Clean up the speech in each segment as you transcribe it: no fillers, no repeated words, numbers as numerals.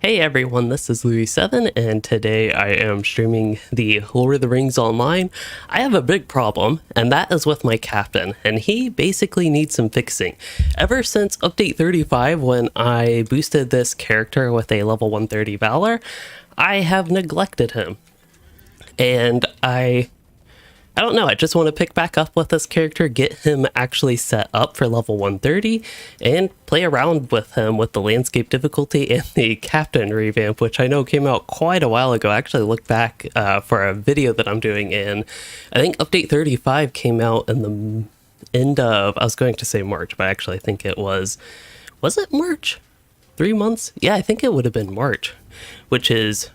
Hey everyone, this is Louis7, and today I am streaming the Lord of the Rings Online. I have a big problem, and that is with my captain, and he basically needs some fixing. Ever since update 35, when I boosted this character with a level 130 Valar, I have neglected him. And I don't know, I just want to pick back up with this character, get him actually set up for level 130, and play around with him with the landscape difficulty and the captain revamp, which I know came out quite a while ago. I actually looked back for a video that I'm doing, and I think update 35 came out in the end of, I was going to say March, but I actually think it was it March? 3 months? Yeah, I think it would have been March, which is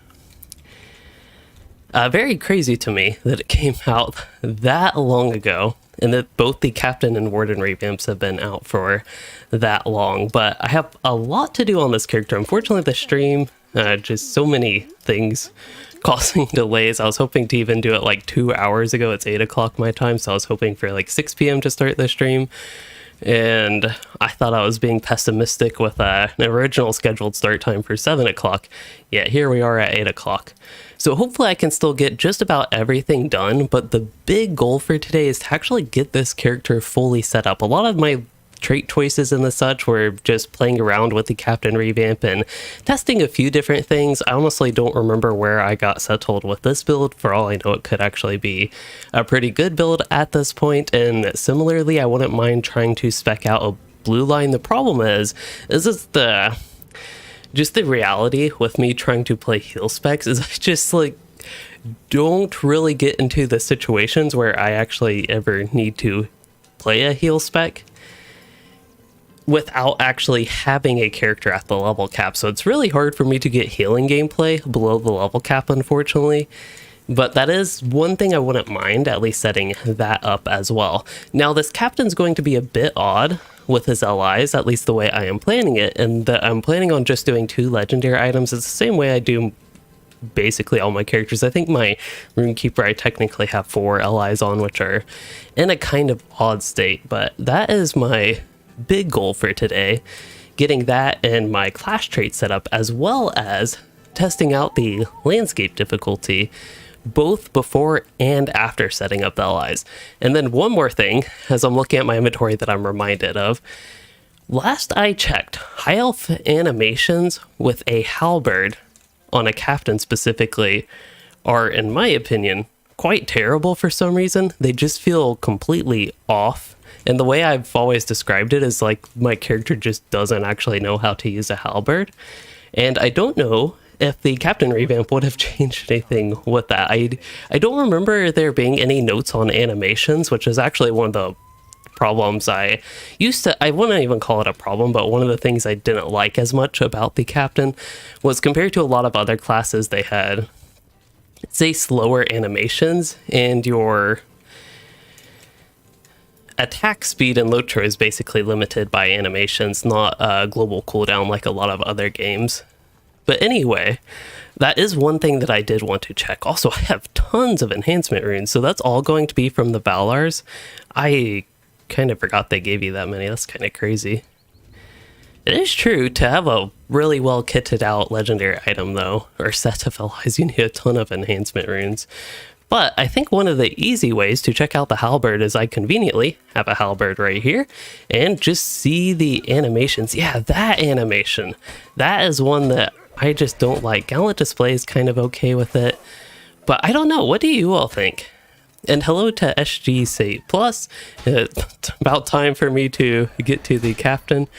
very crazy to me that it came out that long ago, and that both the captain and warden revamps have been out for that long. But I have a lot to do on this character. Unfortunately, the stream, just so many things causing delays. I was hoping to even do it like 2 hours ago. It's 8 o'clock my time, so I was hoping for like 6 p.m. to start the stream. And I thought I was being pessimistic with an original scheduled start time for 7 o'clock. Yet here we are at 8 o'clock. So hopefully I can still get just about everything done, but the big goal for today is to actually get this character fully set up. A lot of my trait choices and the such were just playing around with the captain revamp and testing a few different things. I honestly don't remember where I got settled with this build. For all I know, it could actually be a pretty good build at this point. And similarly, I wouldn't mind trying to spec out a blue line. The problem is just the reality with me trying to play heal specs is I just like don't really get into the situations where I actually ever need to play a heal spec without actually having a character at the level cap. So it's really hard for me to get healing gameplay below the level cap, unfortunately. But that is one thing I wouldn't mind, at least setting that up as well. Now, this captain's going to be a bit odd with his allies, at least the way I am planning it, and that I'm planning on just doing 2 legendary items. It's the same way I do basically all my characters. I think my Runekeeper, I technically have 4 allies on, which are in a kind of odd state, but that is my big goal for today, getting that and my clash trait set up, as well as testing out the landscape difficulty both before and after setting up the allies. And then one more thing, as I'm looking at my inventory that I'm reminded of, last I checked, high elf animations with a halberd on a captain specifically are, in my opinion, quite terrible for some reason. They just feel completely off. And the way I've always described it is like my character just doesn't actually know how to use a halberd. And I don't know if the captain revamp would have changed anything with that. I don't remember there being any notes on animations, which is actually one of the problems I wouldn't even call it a problem, but one of the things I didn't like as much about the captain was, compared to a lot of other classes, they had, say, slower animations, and your attack speed in LOTRO is basically limited by animations, not a global cooldown like a lot of other games. But anyway, that is one thing that I did want to check. Also, I have tons of enhancement runes, so that's all going to be from the Valars. I kind of forgot they gave you that many. That's kind of crazy. It is true, to have a really well kitted out legendary item though, or set of allies, you need a ton of enhancement runes. But I think one of the easy ways to check out the halberd is I conveniently have a halberd right here and just see the animations. Yeah, that animation. That is one that I just don't like. Gallant Display is kind of okay with it, but I don't know. What do you all think? And hello to SG Say Plus. It's about time for me to get to the captain.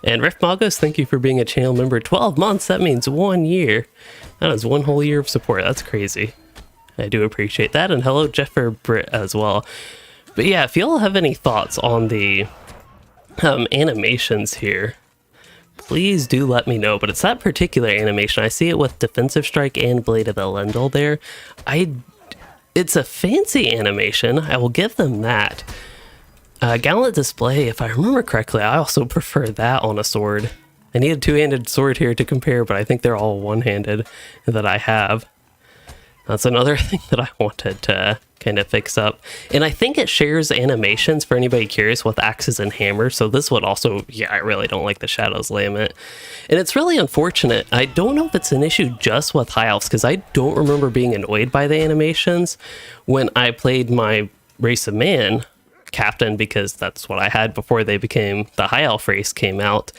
And Riff Magos, thank you for being a channel member. 12 months, that means 1 year. That is 1 whole year of support. That's crazy. I do appreciate that. And hello, Jeffer Britt as well. But yeah, if y'all have any thoughts on the animations here, please do let me know. But it's that particular animation. I see it with Defensive Strike and Blade of Elendil there. It's a fancy animation. I will give them that. Gallant Display, if I remember correctly, I also prefer that on a sword. I need a 2-handed sword here to compare, but I think they're all 1-handed that I have. That's another thing that I wanted to kind of fix up. And I think it shares animations for anybody curious with axes and hammers. So this would also, yeah, I really don't like the Shadows Lament. And it's really unfortunate. I don't know if it's an issue just with High Elves, because I don't remember being annoyed by the animations when I played my Race of Man captain, because that's what I had before they became the High Elf race came out.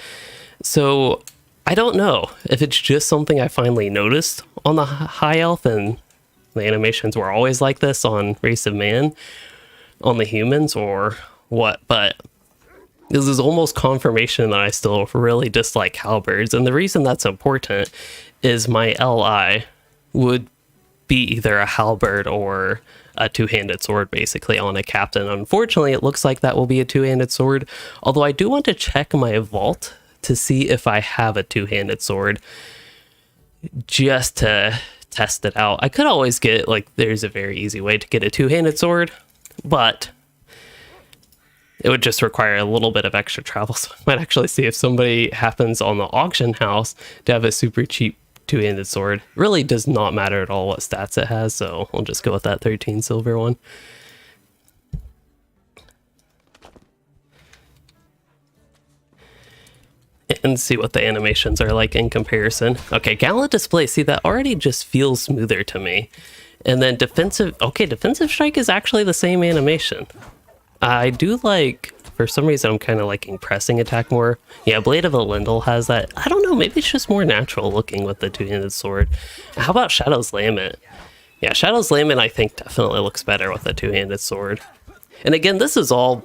So I don't know if it's just something I finally noticed on the High Elf and the animations were always like this on Race of Man, on the humans, or what, but this is almost confirmation that I still really dislike halberds. And the reason that's important is my LI would be either a halberd or a two-handed sword, basically, on a captain. Unfortunately, it looks like that will be a two-handed sword, although I do want to check my vault to see if I have a two-handed sword, just to test it out. I could always get, like, there's a very easy way to get a two-handed sword, but it would just require a little bit of extra travel. So I might actually see if somebody happens on the auction house to have a super cheap two-handed sword. It really does not matter at all what stats it has, so I'll just go with that 13 silver one. And see what the animations are like in comparison. Okay, Gallant Display. See, that already just feels smoother to me. And then defensive. Okay, defensive strike is actually the same animation. I do like, for some reason, I'm kind of liking pressing attack more. Yeah, Blade of Elendil has that. I don't know, maybe it's just more natural looking with the two-handed sword. How about Shadow's Lament? Yeah, Shadow's Lament, I think, definitely looks better with a two-handed sword. And again, this is all,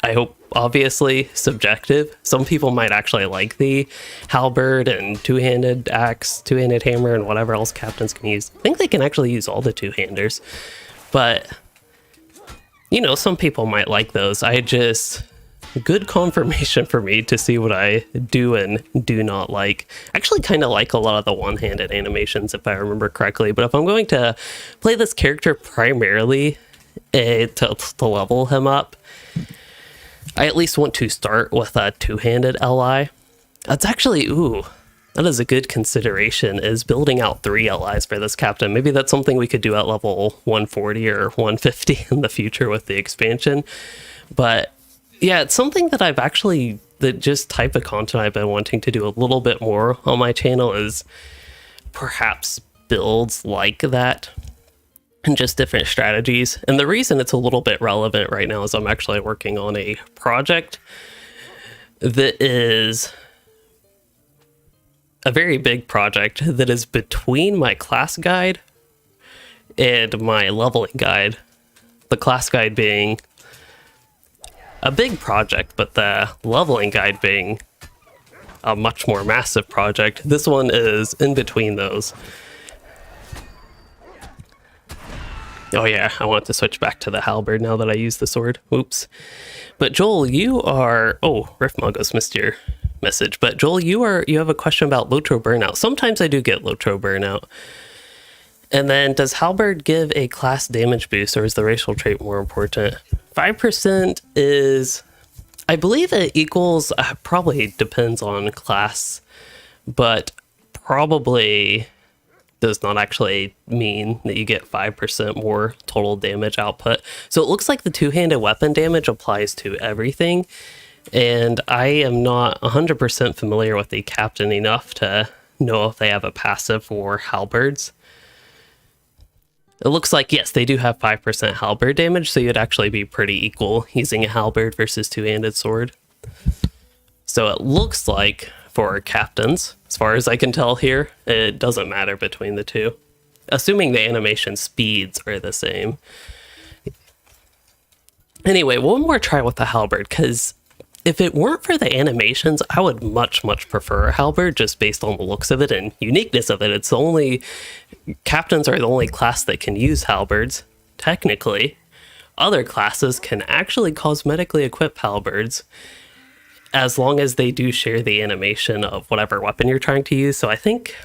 I hope, obviously subjective. Some people might actually like the halberd and two-handed axe, two-handed hammer, and whatever else captains can use. I think they can actually use all the two-handers, but you know, some people might like those. Good confirmation for me to see what I do and do not like. I actually kind of like a lot of the one-handed animations, if I remember correctly, but if I'm going to play this character primarily to level him up, I at least want to start with a two-handed LI. That's actually, that is a good consideration, is building out 3 LIs for this captain. Maybe that's something we could do at level 140 or 150 in the future with the expansion. But yeah, it's something that I've actually, that just type of content I've been wanting to do a little bit more on my channel, is perhaps builds like that and just different strategies. And the reason it's a little bit relevant right now is I'm actually working on a project that is a very big project that is between my class guide and my leveling guide. The class guide being a big project, but the leveling guide being a much more massive project. This one is in between those. Oh yeah, I want to switch back to the halberd now that I use the sword. Oops. But Joel, you are... Oh, Riftmongos missed your message. But Joel, you have a question about LOTRO burnout. Sometimes I do get LOTRO burnout. And then, does halberd give a class damage boost, or is the racial trait more important? 5% is... I believe it equals... probably depends on class, but probably does not actually mean that you get 5% more total damage output. So it looks like the two-handed weapon damage applies to everything, and I am not 100% familiar with the captain enough to know if they have a passive for halberds. It looks like, yes, they do have 5% halberd damage, so you'd actually be pretty equal using a halberd versus two-handed sword. So it looks like for captains, as far as I can tell here, it doesn't matter between the two, assuming the animation speeds are the same. Anyway, one more try with the halberd, because if it weren't for the animations, I would much prefer a halberd, just based on the looks of it and uniqueness of it. It's the only... Captains are the only class that can use halberds, technically. Other classes can actually cosmetically equip halberds, as long as they do share the animation of whatever weapon you're trying to use. So I think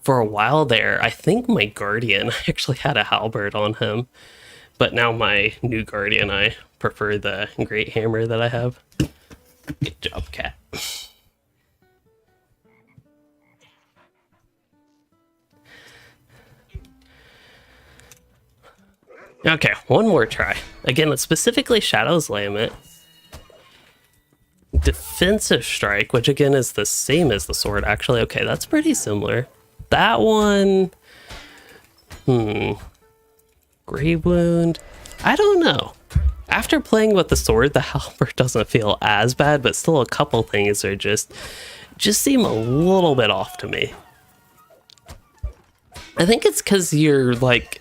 for a while there, I think my Guardian actually had a halberd on him. But now my new Guardian, I prefer the Great Hammer that I have. Good job, cat. Okay, one more try. Again, it's specifically Shadow's Lament. Defensive Strike, which again is the same as the sword, actually. Okay, that's pretty similar. That one... Grave Wound. I don't know. After playing with the sword, the halberd doesn't feel as bad, but still a couple things are just seem a little bit off to me. I think it's because you're like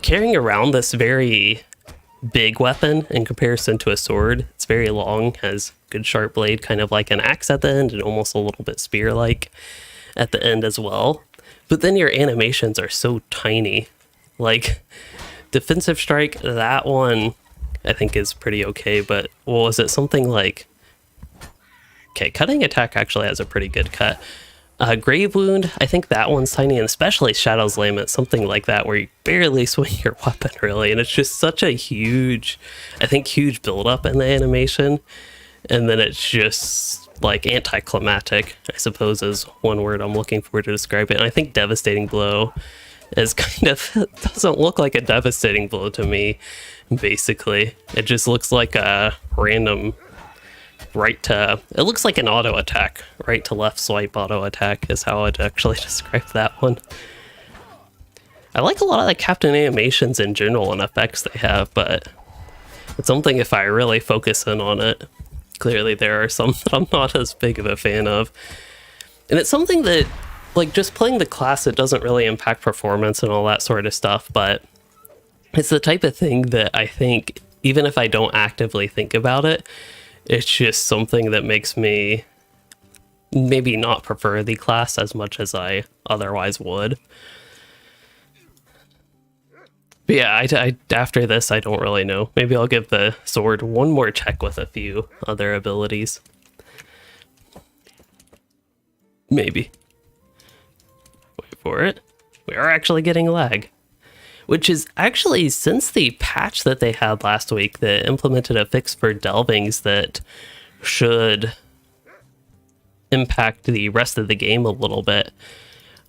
carrying around this very big weapon in comparison to a sword. It's very long, has good sharp blade, kind of like an axe at the end, and almost a little bit spear-like at the end as well. But then your animations are so tiny. Like, Defensive Strike, that one I think is pretty okay, but well, is it something like... Okay, Cutting Attack actually has a pretty good cut. Grave Wound, I think that one's tiny, and especially Shadow's Lament, something like that, where you barely swing your weapon, really, and it's just such a huge, I think, huge build-up in the animation, and then it's just, like, anticlimactic, I suppose is one word I'm looking for to describe it, and I think Devastating Blow is kind of, doesn't look like a devastating blow to me, basically. It just looks like a random... right to, it looks like an auto attack. Right to left swipe auto attack is how I'd actually describe that one. I like a lot of the captain animations in general and effects they have, but it's something if I really focus in on it. Clearly there are some that I'm not as big of a fan of. And it's something that, like, just playing the class, it doesn't really impact performance and all that sort of stuff, but it's the type of thing that I think, even if I don't actively think about it, it's just something that makes me maybe not prefer the class as much as I otherwise would. But yeah, I after this, I don't really know. Maybe I'll give the sword one more check with a few other abilities. Maybe. Wait for it. We are actually getting lag. Which is actually, since the patch that they had last week that implemented a fix for delvings that should impact the rest of the game a little bit,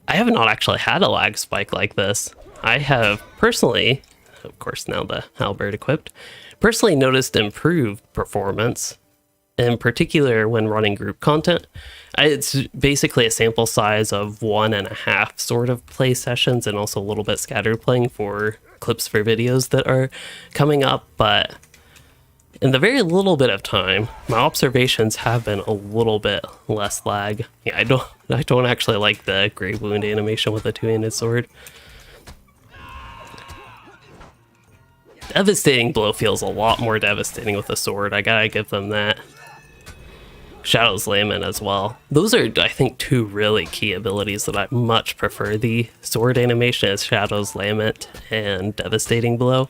I have not actually had a lag spike like this. I have personally, of course now the halberd equipped, personally noticed improved performance, in particular when running group content. It's basically a sample size of 1.5 sort of play sessions and also a little bit scattered playing for clips for videos that are coming up, but in the very little bit of time, my observations have been a little bit less lag. Yeah, I don't actually like the Grave Wound animation with a two-handed sword. Devastating Blow feels a lot more devastating with a sword, I gotta give them that. Shadow's Lament as well. Those are, I think, two really key abilities that I much prefer. The sword animation is Shadow's Lament and Devastating Blow.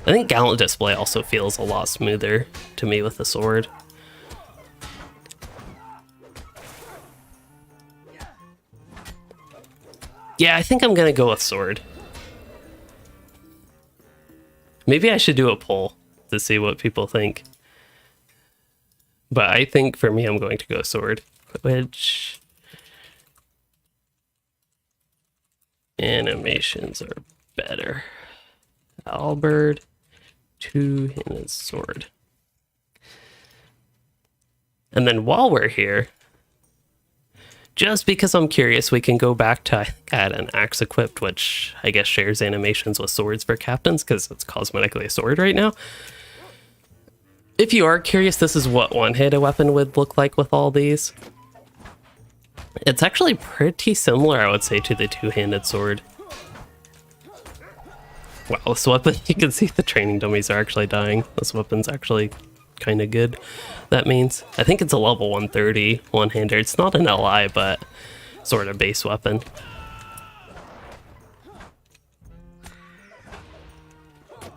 I think Gallant Display also feels a lot smoother to me with the sword. Yeah, I think I'm gonna go with sword. Maybe I should do a poll to see what people think. But I think for me, I'm going to go sword. Which animations are better? Halberd, two-handed sword. And then while we're here, just because I'm curious, we can go back to add an axe equipped, which I guess shares animations with swords for captains because it's cosmetically a sword right now. If you are curious, this is what one-handed weapon would look like with all these. It's actually pretty similar, I would say, to the two-handed sword. Wow, this weapon, you can see the training dummies are actually dying. This weapon's actually kind of good. That means, I think it's a level 130 one-hander. It's not an LI, but sort of base weapon.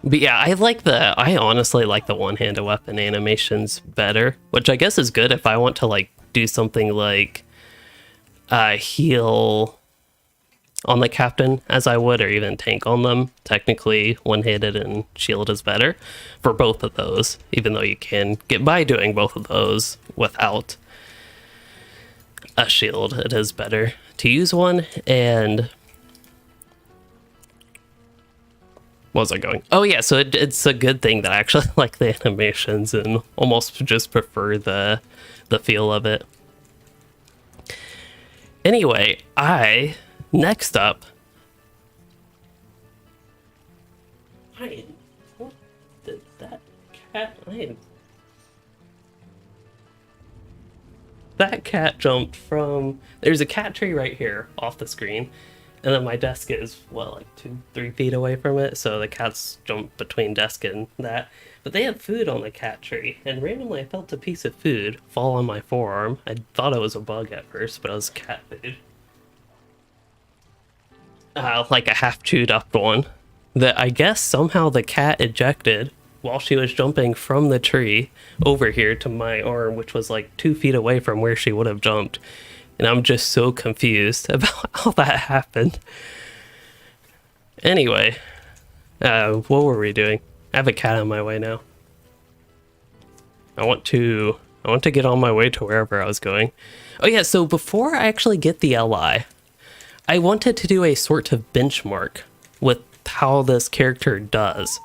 But yeah, I honestly like the one-handed weapon animations better, which I guess is good if I want to like do something like heal on the captain as I would, or even tank on them. Technically, one-handed and shield is better for both of those, even though you can get by doing both of those without a shield. It is better to use one, and What was I going? Oh yeah, so it's a good thing that I actually like the animations and almost just prefer the feel of it. Anyway, next up, what did that cat? That cat jumped from. There's a cat tree right here off the screen, and then my desk is what, like 2-3 feet away from it. So the cats jumped between desk and that. But they had food on the cat tree, and randomly I felt a piece of food fall on my forearm. I thought it was a bug at first, but it was cat food. Like a half chewed up one that I guess somehow the cat ejected while she was jumping from the tree over here to my arm, which was like 2 feet away from where she would have jumped. And I'm just so confused about how that happened. Anyway, what were we doing? I have a cat on my way now. I want to get on my way to wherever I was going. Oh yeah, so before I actually get the LI, I wanted to do a sort of benchmark with how this character does.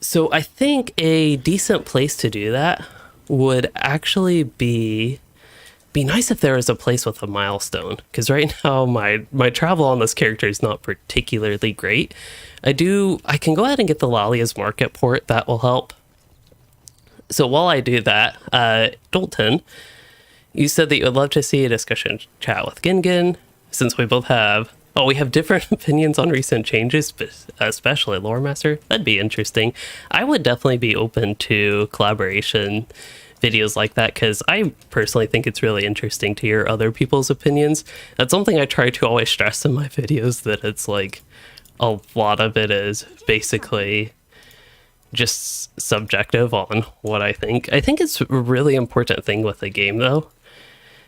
So I think a decent place to do that would actually be nice if there was a place with a milestone, because right now my travel on this character is not particularly great. I can go ahead and get the Lalia's Market port. That will help. So while I do that, Dalton, you said that you would love to see a discussion chat with Gingin, since we both have we have different opinions on recent changes, especially Lore Master. That'd be interesting. I would definitely be open to collaboration videos like that, because I personally think it's really interesting to hear other people's opinions. That's something I try to always stress in my videos, that it's like a lot of it is basically just subjective on what I think. I think it's a really important thing with the game, though,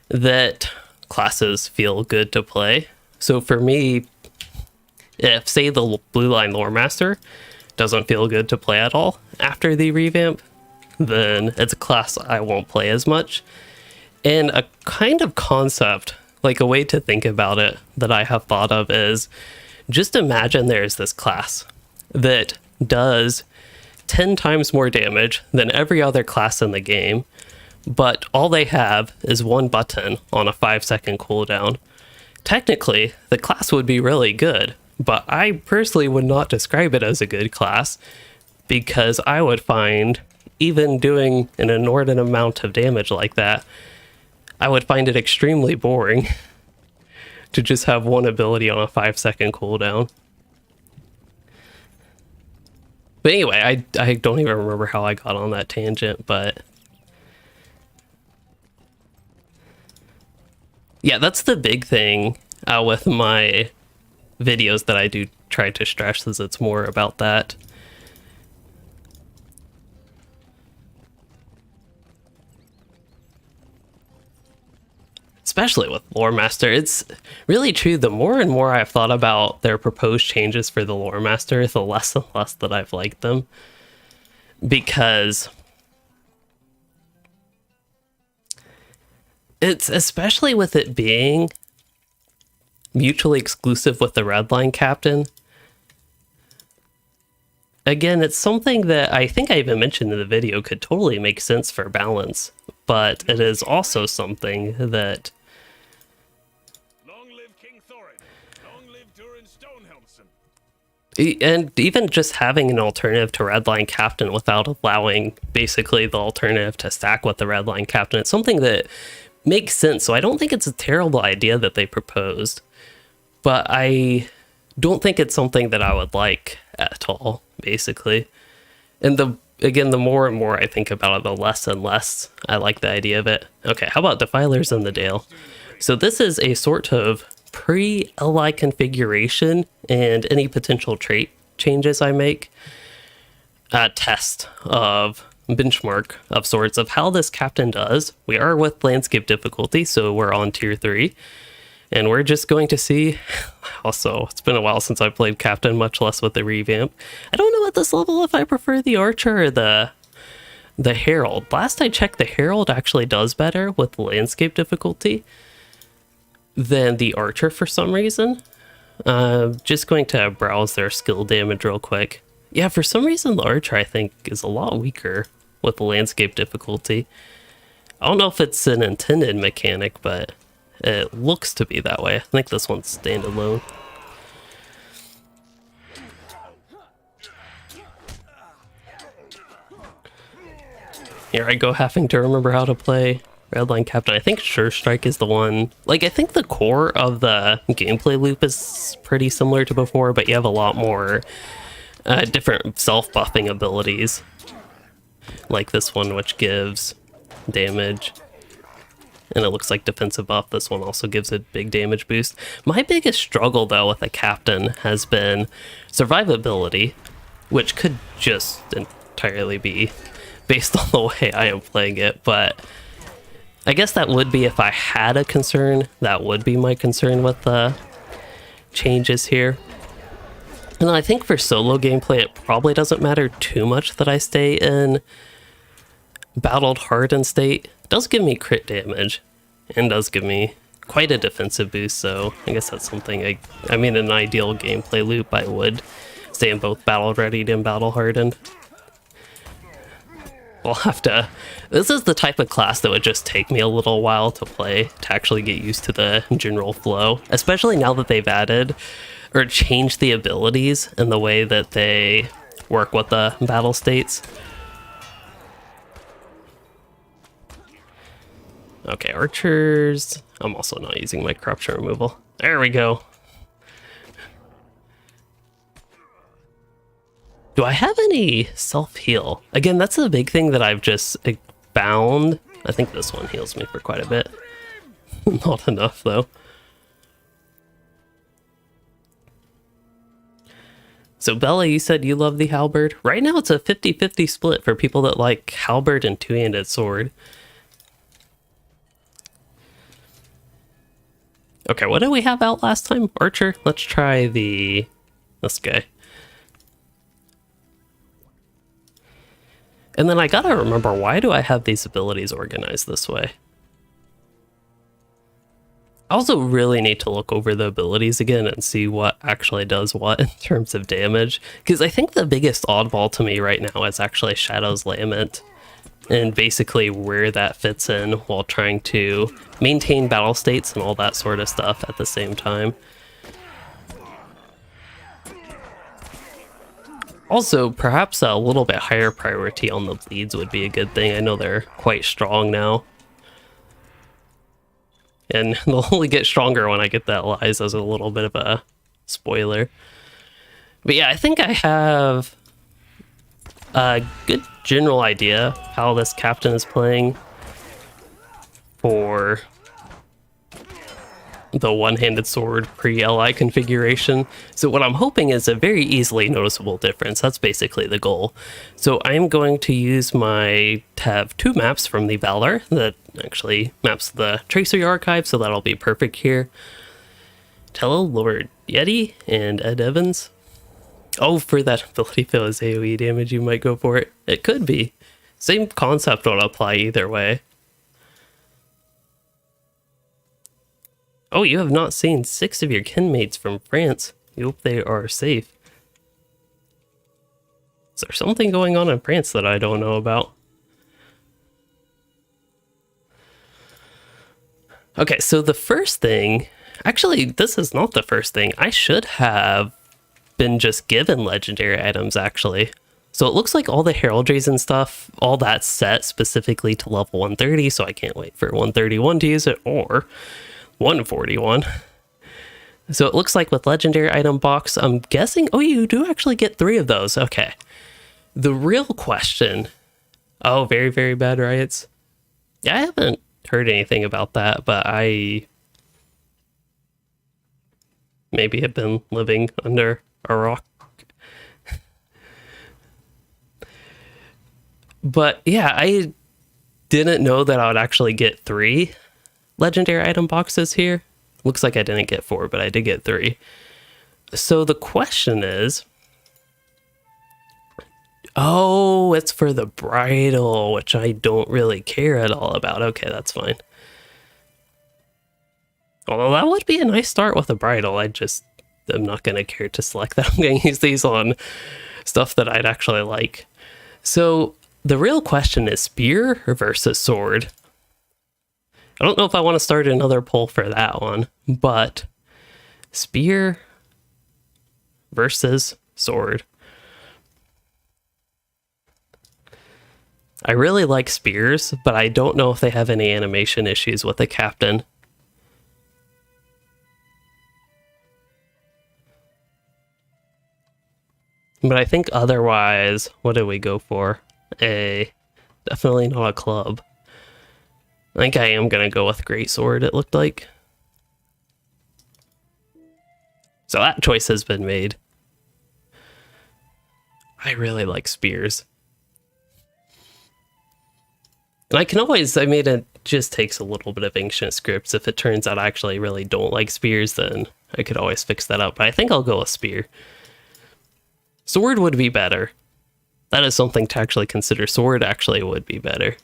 that classes feel good to play. So for me, if, say, the Blue Line Lore Master doesn't feel good to play at all after the revamp, then it's a class I won't play as much. And a kind of concept, like a way to think about it that I have thought of is, just imagine there's this class that does 10 times more damage than every other class in the game, but all they have is one button on a 5-second cooldown. Technically, the class would be really good, but I personally would not describe it as a good class, because I would find, even doing an inordinate amount of damage like that, I would find it extremely boring to just have one ability on a 5-second cooldown. But anyway, I don't even remember how I got on that tangent, but yeah, that's the big thing with my videos that I do try to stress, is it's more about that. Especially with Lore Master, it's really true. The more and more I've thought about their proposed changes for the Lore Master, the less and less that I've liked them. Because it's, especially with it being mutually exclusive with the Redline Captain, again, it's something that I think I even mentioned in the video could totally make sense for balance, but it is also something that... And even just having an alternative to Redline Captain without allowing basically the alternative to stack with the Redline Captain, it's something that makes sense. So I don't think it's a terrible idea that they proposed, but I don't think it's something that I would like at all, basically. And again, the more and more I think about it, the less and less I like the idea of it. Okay, how about Defilers in the Dale? So this is a sort of pre-LI configuration and any potential trait changes I make, test of benchmark of sorts of how this captain does. We are with landscape difficulty, so we're on tier 3, and we're just going to see. Also, it's been a while since I played captain, much less with the revamp. I don't know at this level if I prefer the archer or the herald. Last I checked, the herald actually does better with landscape difficulty than the archer for some reason. Just going to browse their skill damage real quick. Yeah, for some reason the archer I think is a lot weaker with the landscape difficulty. I don't know if it's an intended mechanic, but it looks to be that way. I think this one's standalone. Here I go having to remember how to play Redline Captain. I think Sure Strike is the one. Like, I think the core of the gameplay loop is pretty similar to before, but you have a lot more different self-buffing abilities. Like this one, which gives damage. And it looks like defensive buff. This one also gives a big damage boost. My biggest struggle, though, with a captain has been survivability, which could just entirely be based on the way I am playing it, but I guess that would be if I had a concern. That would be my concern with the changes here. And I think for solo gameplay, it probably doesn't matter too much that I stay in battled hardened state. It does give me crit damage and does give me quite a defensive boost, so I guess that's something I mean, in an ideal gameplay loop, I would stay in both battle readied and battle hardened. We'll have to... This is the type of class that would just take me a little while to play to actually get used to the general flow, especially now that they've added or changed the abilities and the way that they work with the battle states. Okay, archers. I'm also not using my corruption removal. There we go. Do I have any self-heal? Again, that's a big thing that I've just found. I think this one heals me for quite a bit. Not enough, though. So Bella, you said you love the halberd. Right now it's a 50-50 split for people that like halberd and two-handed sword. Okay, what did we have out last time? Archer? Let's try this guy. And then I gotta remember, why do I have these abilities organized this way? I also really need to look over the abilities again and see what actually does what in terms of damage. Because I think the biggest oddball to me right now is actually Shadow's Lament. And basically where that fits in while trying to maintain battle states and all that sort of stuff at the same time. Also, perhaps a little bit higher priority on the bleeds would be a good thing. I know they're quite strong now. And they'll only get stronger when I get that Lies as a little bit of a spoiler. But yeah, I think I have a good general idea how this captain is playing for the one-handed sword pre-LI configuration. So what I'm hoping is a very easily noticeable difference. That's basically the goal. So I'm going to use to have two maps from the Valar that actually maps the tracery archive, so that'll be perfect here. Tello, Lord Yeti, and Ed Evans. Oh, for that ability fill as AoE damage, you might go for it. It could be. Same concept would apply either way. Oh, you have not seen 6 of your kinmates from France. You hope they are safe. Is there something going on in France that I don't know about? Okay, so the first thing... Actually, this is not the first thing. I should have been just given legendary items, actually. So it looks like all the heraldries and stuff, all that's set specifically to level 130, so I can't wait for 131 to use it, or 141. So it looks like with legendary item box, I'm guessing... Oh, you do actually get 3 of those. Okay. The real question... Oh, very, very bad riots. Yeah, I haven't heard anything about that, but I maybe have been living under a rock. But yeah, I didn't know that I would actually get 3 legendary item boxes here. Looks like I didn't get 4, but I did get 3. So the question is... Oh, it's for the bridle, which I don't really care at all about. Okay, that's fine. Although that would be a nice start with a bridle. I just I'm not going to care to select that. I'm going to use these on stuff that I'd actually like. So the real question is spear versus sword. I don't know if I want to start another poll for that one, but spear versus sword. I really like spears, but I don't know if they have any animation issues with the captain. But I think otherwise, what did we go for? Definitely not a club. I think I am going to go with greatsword, it looked like. So that choice has been made. I really like spears. And I can always, I mean, it just takes a little bit of ancient scripts. If it turns out I actually really don't like spears, then I could always fix that up. But I think I'll go with spear. Sword would be better. That is something to actually consider. Sword actually would be better.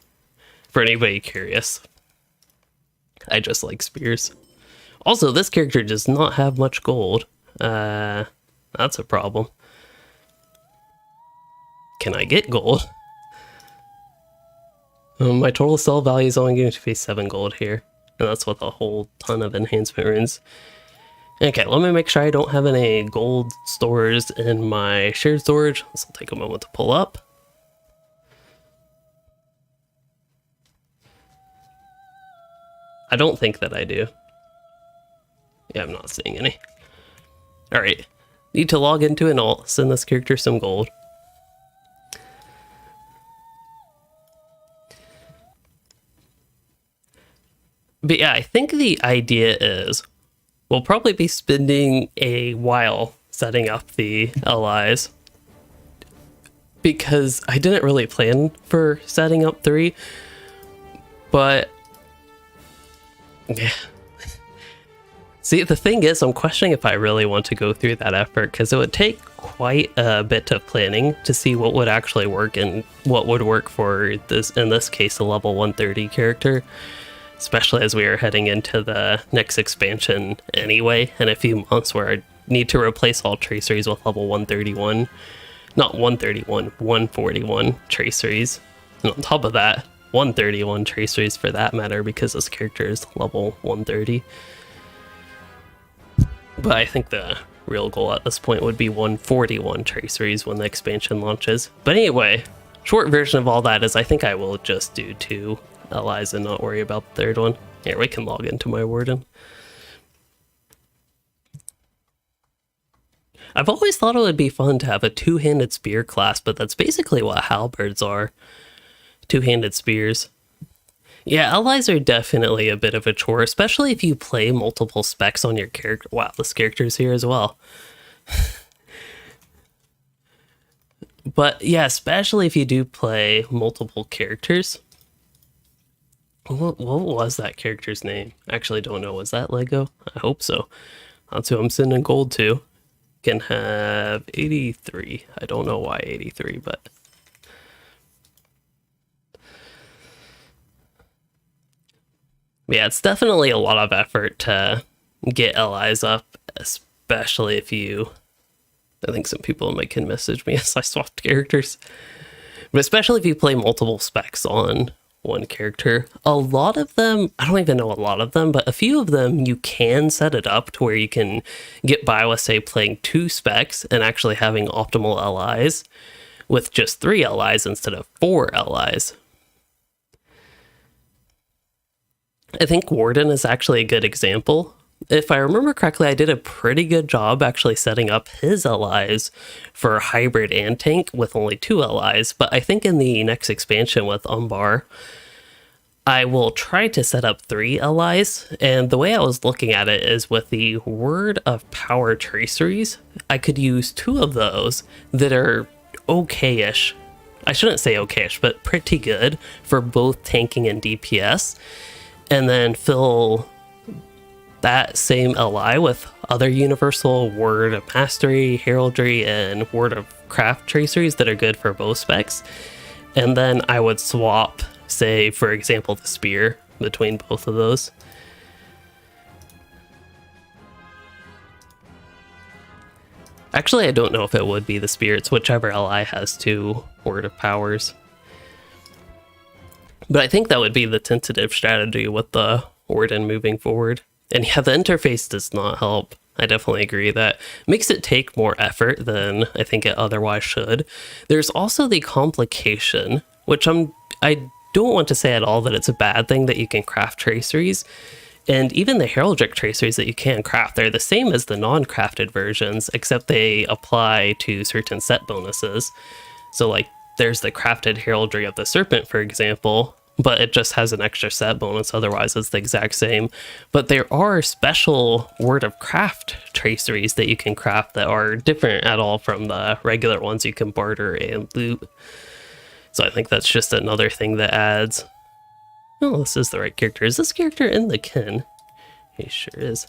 For anybody curious. I just like spears. Also, this character does not have much gold. That's a problem. Can I get gold? My total sell value is only going to be 7 gold here. And that's with a whole ton of enhancement runes. Okay, let me make sure I don't have any gold stores in my shared storage. This will take a moment to pull up. I don't think that I do. Yeah, I'm not seeing any. Alright, need to log into an alt, send this character some gold. But yeah, I think the idea is we'll probably be spending a while setting up the allies, because I didn't really plan for setting up 3, but yeah. See, the thing is, I'm questioning if I really want to go through that effort, because it would take quite a bit of planning to see what would actually work and what would work for this, in this case, a level 130 character. Especially as we are heading into the next expansion anyway, in a few months, where I need to replace all traceries with level 131. Not 131, 141 traceries. And on top of that, 131 traceries for that matter, because this character is level 130. But I think the real goal at this point would be 141 traceries when the expansion launches. But anyway, short version of all that is I think I will just do 2 allies and not worry about the 3rd one. Here, we can log into my warden. I've always thought it would be fun to have a 2-handed spear class, but that's basically what halberds are. 2-handed spears. Yeah, allies are definitely a bit of a chore, especially if you play multiple specs on your character. Wow, this character's here as well. But yeah, especially if you do play multiple characters. What was that character's name? I actually don't know. Was that Lego? I hope so. That's who I'm sending gold to. Can have 83. I don't know why 83, but... yeah, it's definitely a lot of effort to get allies up, especially if you... I think some people can message me as I swapped characters. But especially if you play multiple specs on one character. A lot of them, I don't even know a lot of them, but a few of them you can set it up to where you can get by with, say, playing 2 specs and actually having optimal allies with just 3 allies instead of 4 allies. I think Warden is actually a good example. If I remember correctly, I did a pretty good job actually setting up his allies for hybrid and tank with only 2 allies, but I think in the next expansion with Umbar, I will try to set up 3 allies, and the way I was looking at it is with the Word of Power traceries, I could use 2 of those that are okay-ish. I shouldn't say okay-ish, but pretty good for both tanking and DPS, and then fill that same ally with other universal Word of Mastery, Heraldry, and Word of Craft traceries that are good for both specs. And then I would swap, say, for example, the spear between both of those. Actually, I don't know if it would be the spirits, whichever ally has 2 Word of Powers. But I think that would be the tentative strategy with the Warden moving forward. And yeah, the interface does not help. I definitely agree that makes it take more effort than I think it otherwise should. There's also the complication, which I don't want to say at all that it's a bad thing that you can craft traceries. And even the heraldic traceries that you can craft, they're the same as the non-crafted versions, except they apply to certain set bonuses. So like there's the crafted heraldry of the serpent, for example, but it just has an extra set bonus. Otherwise, it's the exact same. But there are special Word of Craft traceries that you can craft that are different at all from the regular ones you can barter and loot. So I think that's just another thing that adds. Oh, this is the right character. Is this character in the kin? He sure is.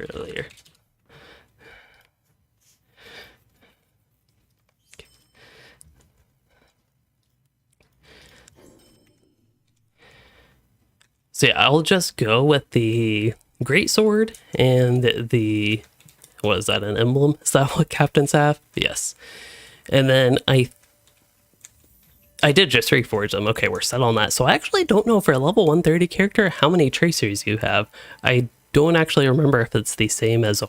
Earlier. So yeah, I'll just go with the greatsword and the, what is that, an emblem? Is that what captains have? Yes. And then I did just reforge them. Okay, we're set on that. So I actually don't know for a level 130 character how many traceries you have. I don't actually remember if it's the same as a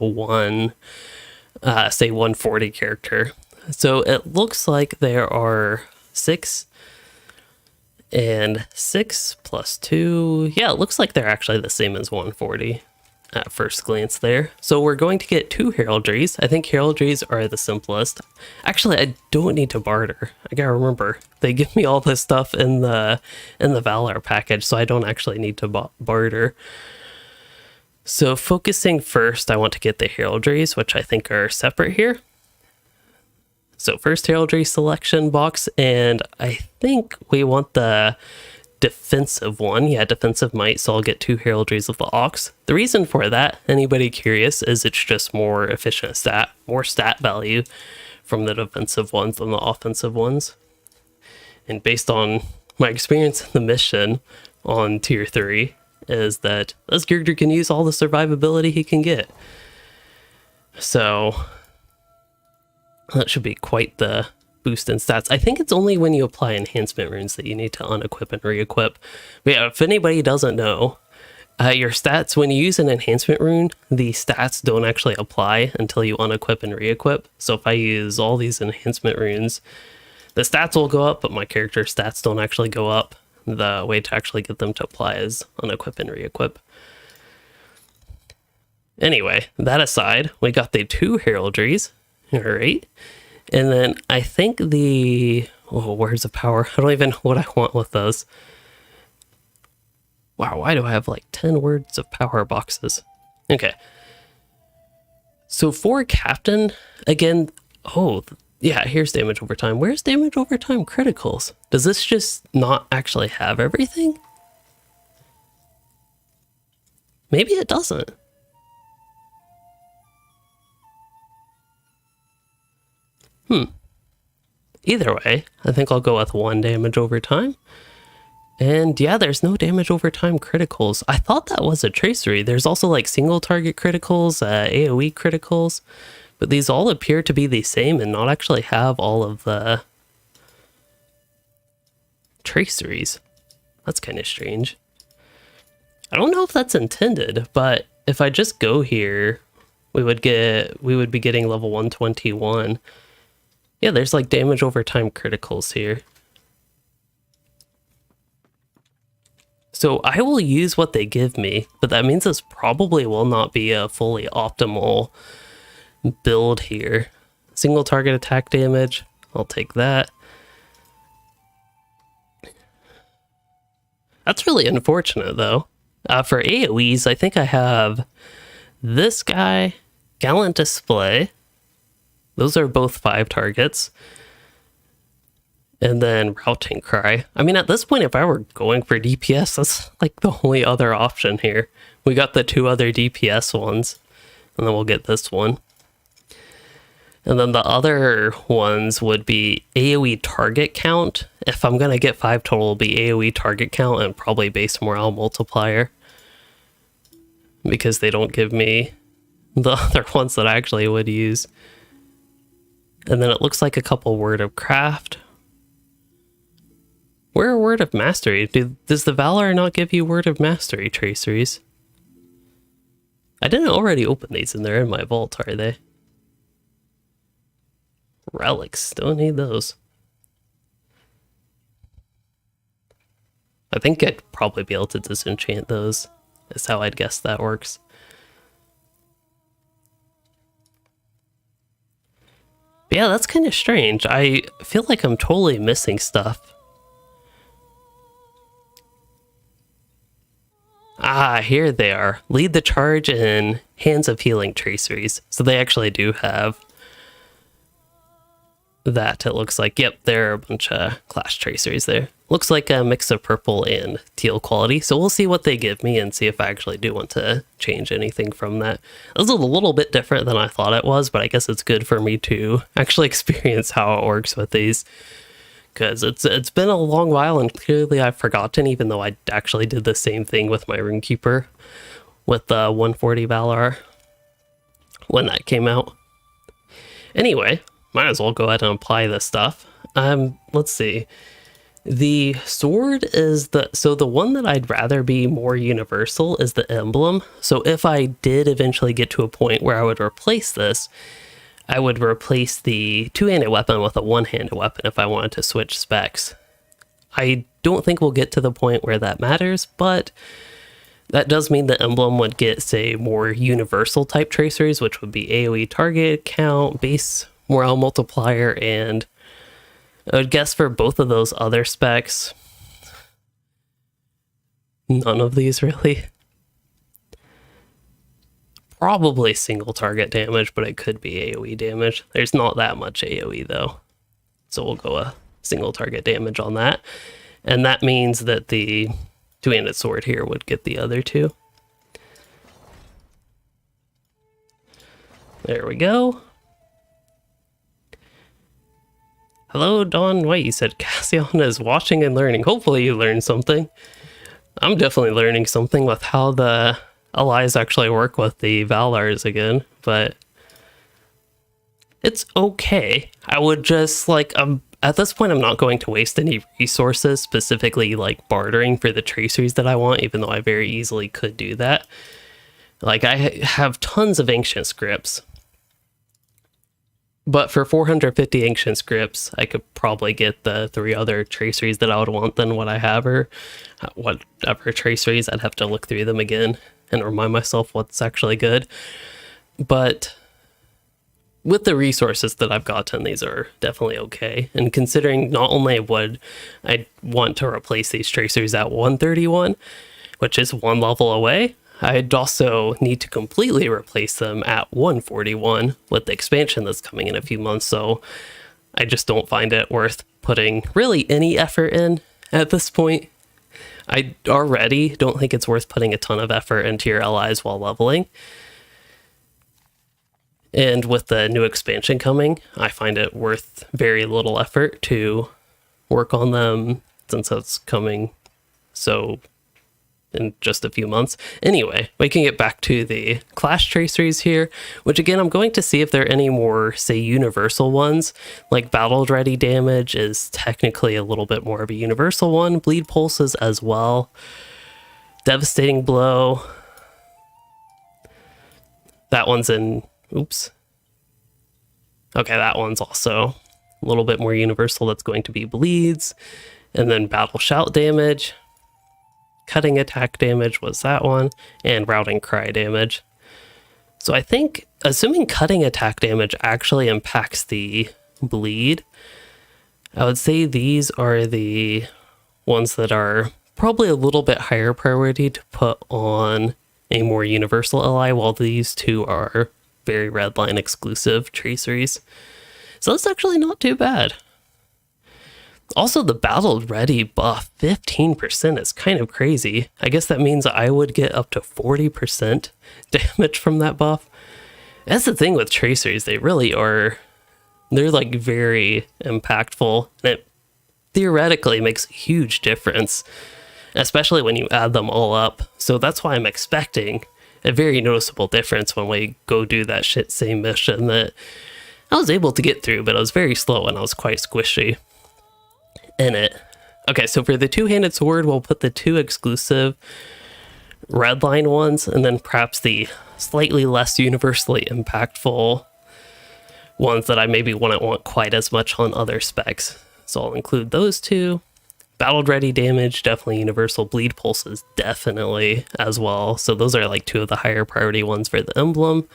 say 140 character. So it looks like there are 6 and 6 plus 2. Yeah, it looks like they're actually the same as 140 at first glance there. So we're going to get 2 heraldries. I think heraldries are the simplest. Actually, I don't need to barter. I gotta remember, they give me all this stuff in the Valar package, so I don't actually need to barter. So focusing first, I want to get the heraldries, which I think are separate here. So first heraldry selection box, and I think we want the defensive one. Yeah, defensive might, so I'll get 2 heraldries of the Ox. The reason for that, anybody curious, is it's just more efficient stat, more stat value from the defensive ones than the offensive ones. And based on my experience in the mission on tier 3, is that this character can use all the survivability he can get. So that should be quite the boost in stats. I think it's only when you apply enhancement runes that you need to unequip and re-equip. But yeah, if anybody doesn't know, your stats, when you use an enhancement rune, the stats don't actually apply until you unequip and re-equip. So if I use all these enhancement runes, the stats will go up, but my character's stats don't actually go up. The way to actually get them to apply is unequip and re-equip. Anyway, that aside, we got the 2 heraldries. All right. And then I think words of power. I don't even know what I want with those. Wow, why do I have like 10 words of power boxes? Okay. So for captain, again, yeah, here's damage over time. Where's damage over time criticals? Does this just not actually have everything? Maybe it doesn't. Either way, I think I'll go with 1 damage over time. And yeah, there's no damage over time criticals. I thought that was a tracery. There's also like single target criticals, AoE criticals, but these all appear to be the same and not actually have all of the traceries. That's kind of strange. I don't know if that's intended, but if I just go here, we would be getting level 121. Yeah, there's like damage over time criticals here. So I will use what they give me, but that means this probably will not be a fully optimal build here. Single target attack damage, I'll take that. That's really unfortunate though. For AoEs, I think I have this guy, Gallant Display. Those are both 5 targets. And then Routing Cry. I mean, at this point, if I were going for DPS, that's like the only other option here. We got the 2 other DPS ones, and then we'll get this one. And then the other ones would be AoE target count. If I'm going to get 5 total, it'll be AoE target count and probably base morale multiplier. because they don't give me the other ones that I actually would use. And then it looks like a couple Word of Craft. Where are Word of Mastery? Does the Valar not give you Word of Mastery traceries? I didn't already open these and they're in my vault, are they? Relics, don't need those. I think I'd probably be able to disenchant those. That's how I'd guess that works. But yeah, that's kind of strange. I feel like I'm totally missing stuff. Ah, here they are. Lead the charge in Hands of Healing traceries. So they actually do have that, it looks like. Yep, there are a bunch of class traceries there. Looks like a mix of purple and teal quality. So we'll see what they give me and see if I actually do want to change anything from that. This is a little bit different than I thought it was, but I guess it's good for me to actually experience how it works with these. Because it's been a long while and clearly I've forgotten, even though I actually did the same thing with my Runekeeper with the 140 Valar when that came out. Anyway, might as well go ahead and apply this stuff. Let's see. The sword is the one that I'd rather be more universal is the emblem. So if I did eventually get to a point where I would replace this, I would replace the two-handed weapon with a one-handed weapon if I wanted to switch specs. I don't think we'll get to the point where that matters, but that does mean the emblem would get, say, more universal type traceries, which would be AoE target count, base morale multiplier, and I would guess for both of those other specs, none of these really. Probably single target damage, but it could be AoE damage. There's not that much AoE though. So we'll go a single target damage on that. And that means that the two-handed sword here would get the other two. There we go. Hello, Dawn White. You said Cassian is watching and learning. Hopefully you learned something. I'm definitely learning something with how the allies actually work with the Valars again, but it's okay. I would just, like, at this point, I'm not going to waste any resources, specifically, like, bartering for the traceries that I want, even though I very easily could do that. Like, I have tons of ancient scripts, but for 450 ancient scripts, I could probably get the 3 other traceries that I would want than what I have, or whatever traceries. I'd have to look through them again and remind myself what's actually good. But with the resources that I've gotten, these are definitely okay. And considering not only would I want to replace these traceries at 131, which is 1 level away, I'd also need to completely replace them at 141 with the expansion that's coming in a few months. So I just don't find it worth putting really any effort in at this point. I already don't think it's worth putting a ton of effort into your allies while leveling. And with the new expansion coming, I find it worth very little effort to work on them since it's coming so in just a few months. Anyway, we can get back to the class traceries here, which again, I'm going to see if there are any more, say, universal ones. Like battle ready damage is technically a little bit more of a universal one. Bleed pulses as well. Devastating blow. That one's in, oops. Okay, that one's also a little bit more universal. That's going to be bleeds. And then battle shout damage. Cutting attack damage was that one, and routing cry damage. So I think, assuming cutting attack damage actually impacts the bleed, I would say these are the ones that are probably a little bit higher priority to put on a more universal ally, while these two are very redline exclusive traceries. So that's actually not too bad. Also, the battle ready buff, 15% is kind of crazy. I guess that means I would get up to 40% damage from that buff. That's the thing with traceries, they really are, they're like very impactful. And it theoretically makes a huge difference, especially when you add them all up. So that's why I'm expecting a very noticeable difference when we go do that shit same mission that I was able to get through, but I was very slow and I was quite squishy in it. Okay, so for the two-handed sword, we'll put the 2 exclusive red line ones, and then perhaps the slightly less universally impactful ones that I maybe wouldn't want quite as much on other specs. So I'll include those 2. Battle ready damage, definitely universal. Bleed pulses, definitely as well. So those are like 2 of the higher priority ones for the emblem.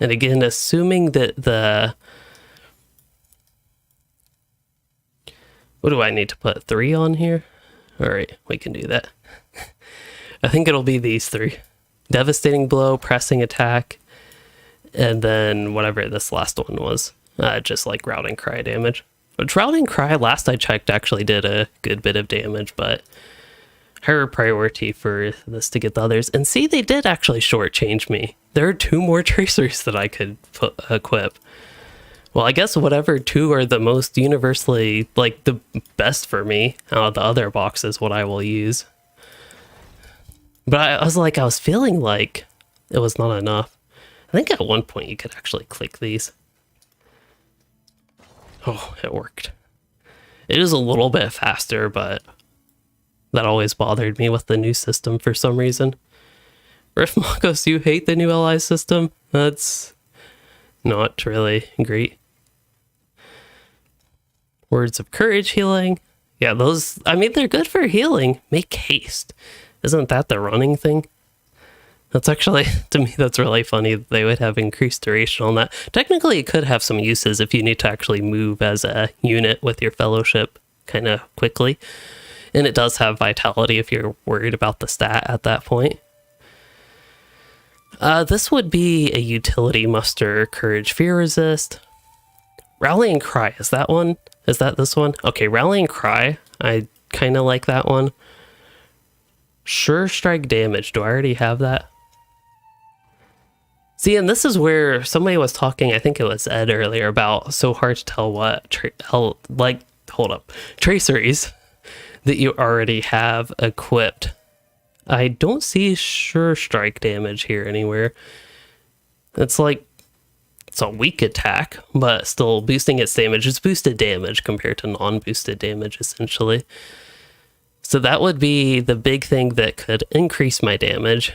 And again, assuming that the... What do I need to put? 3 on here? All right, we can do that. I think it'll be these 3. Devastating blow, pressing attack, and then whatever this last one was. Just like routing cry damage. Which routing cry, last I checked, actually did a good bit of damage, but higher priority for this to get the others. And see, they did actually shortchange me. There are 2 more traceries that I could equip. Well, I guess whatever 2 are the most universally, like, the best for me out of the other boxes, what I will use. But I was feeling like it was not enough. I think at one point you could actually click these. Oh, it worked. It is a little bit faster, but that always bothered me with the new system for some reason. Riff Makos, you hate the new LI system? That's not really great. Words of courage healing. Yeah, those, I mean, they're good for healing. Make haste. Isn't that the running thing? That's actually, to me, that's really funny that they would have increased duration on that. Technically, it could have some uses if you need to actually move as a unit with your fellowship kind of quickly. And it does have vitality if you're worried about the stat at that point. This would be a utility muster, courage, fear resist. Rallying cry, is that one? Is that this one? Okay, rallying cry, I kind of like that one. Sure strike damage, do I already have that? See, and this is where somebody was talking, I think it was Ed earlier, about so hard to tell what, hold up, traceries that you already have equipped. I don't see sure strike damage here anywhere. It's like, it's a weak attack, but still boosting its damage. It's boosted damage compared to non-boosted damage, essentially. So that would be the big thing that could increase my damage.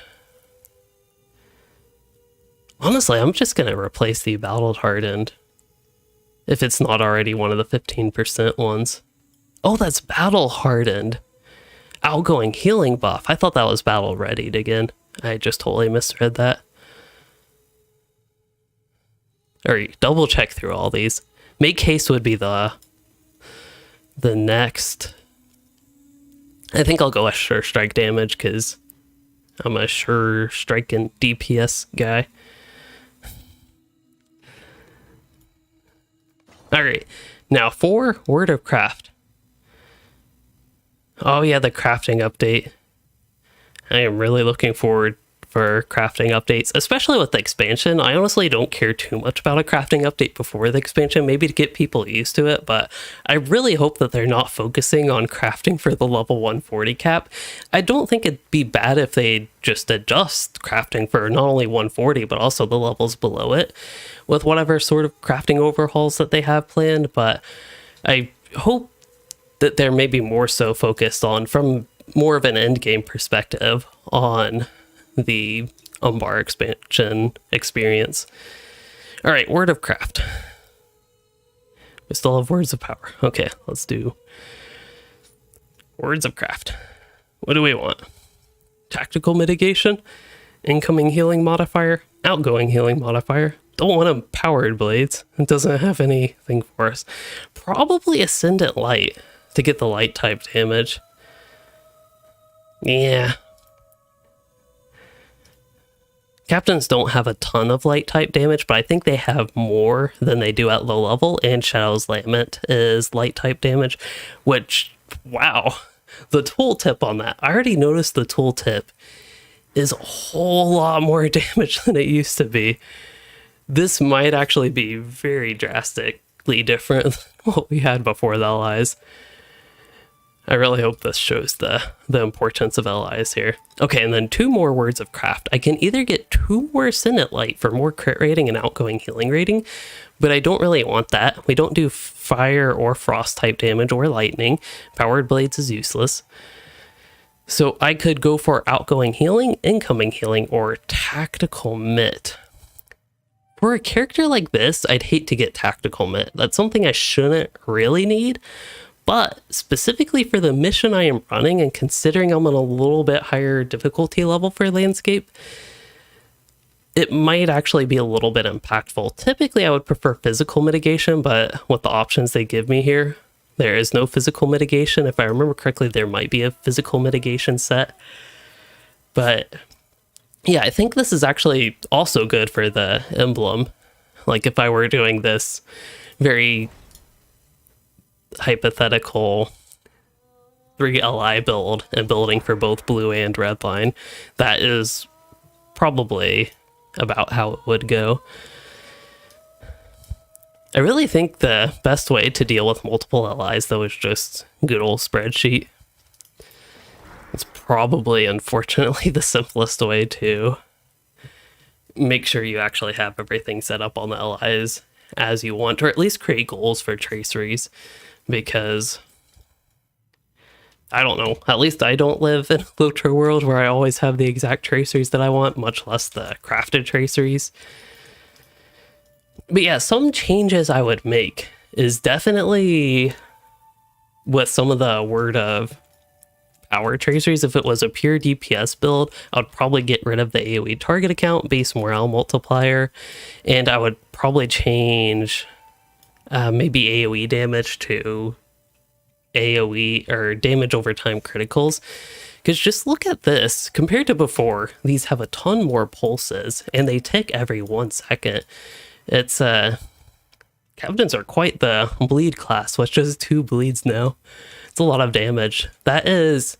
Honestly, I'm just going to replace the battle hardened, if it's not already one of the 15% ones. Oh, that's battle hardened. Outgoing healing buff. I thought that was battle readied again. I just totally misread that. Alright, double check through all these. Make haste would be the next. I think I'll go with sure strike damage because I'm a sure striking DPS guy. Alright, now for Word of Craft. Oh yeah, the crafting update. I am really looking forward for crafting updates, especially with the expansion. I honestly don't care too much about a crafting update before the expansion, maybe to get people used to it, but I really hope that they're not focusing on crafting for the level 140 cap. I don't think it'd be bad if they just adjust crafting for not only 140, but also the levels below it with whatever sort of crafting overhauls that they have planned, but I hope that they're maybe more so focused on, from more of an end game perspective, on the Umbar expansion experience. All right, Word of Craft. We still have Words of Power. Okay, let's do Words of Craft. What do we want? Tactical mitigation, incoming healing modifier, outgoing healing modifier. Don't want them powered blades. It doesn't have anything for us. Probably Ascendant Light to get the light type damage. Yeah. Captains don't have a ton of light type damage, but I think they have more than they do at low level, and Shadow's Lament is light type damage, which, wow, the tooltip on that. I already noticed the tooltip is a whole lot more damage than it used to be. This might actually be very drastically different than what we had before the allies. I really hope this shows the importance of allies here. Okay, and then 2 more words of craft. I can either get 2 more Signet Light for more crit rating and outgoing healing rating, but I don't really want that. We don't do fire or frost type damage or lightning. Powered blades is useless. So I could go for outgoing healing, incoming healing, or tactical mitt. For a character like this, I'd hate to get tactical mitt. That's something I shouldn't really need. But specifically for the mission I am running, and considering I'm on a little bit higher difficulty level for landscape, it might actually be a little bit impactful. Typically, I would prefer physical mitigation, but with the options they give me here, there is no physical mitigation. If I remember correctly, there might be a physical mitigation set. But yeah, I think this is actually also good for the emblem. Like if I were doing this very hypothetical 3 LI build and building for both blue and red line, that is probably about how it would go. I really think the best way to deal with multiple allies, though, is just good old spreadsheet. It's probably, unfortunately, the simplest way to make sure you actually have everything set up on the allies as you want, or at least create goals for traceries, because I don't know, at least I don't live in a LOTRO world where I always have the exact traceries that I want, much less the crafted traceries. But yeah, some changes I would make is definitely with some of the word of power traceries. If it was a pure DPS build, I would probably get rid of the AoE target account, base morale multiplier, and I would probably change maybe AoE damage to AoE or damage over time criticals. Because just look at this, compared to before, these have a ton more pulses and they tick every 1 second. It's captains are quite the bleed class, with just 2 bleeds now. It's a lot of damage. That is,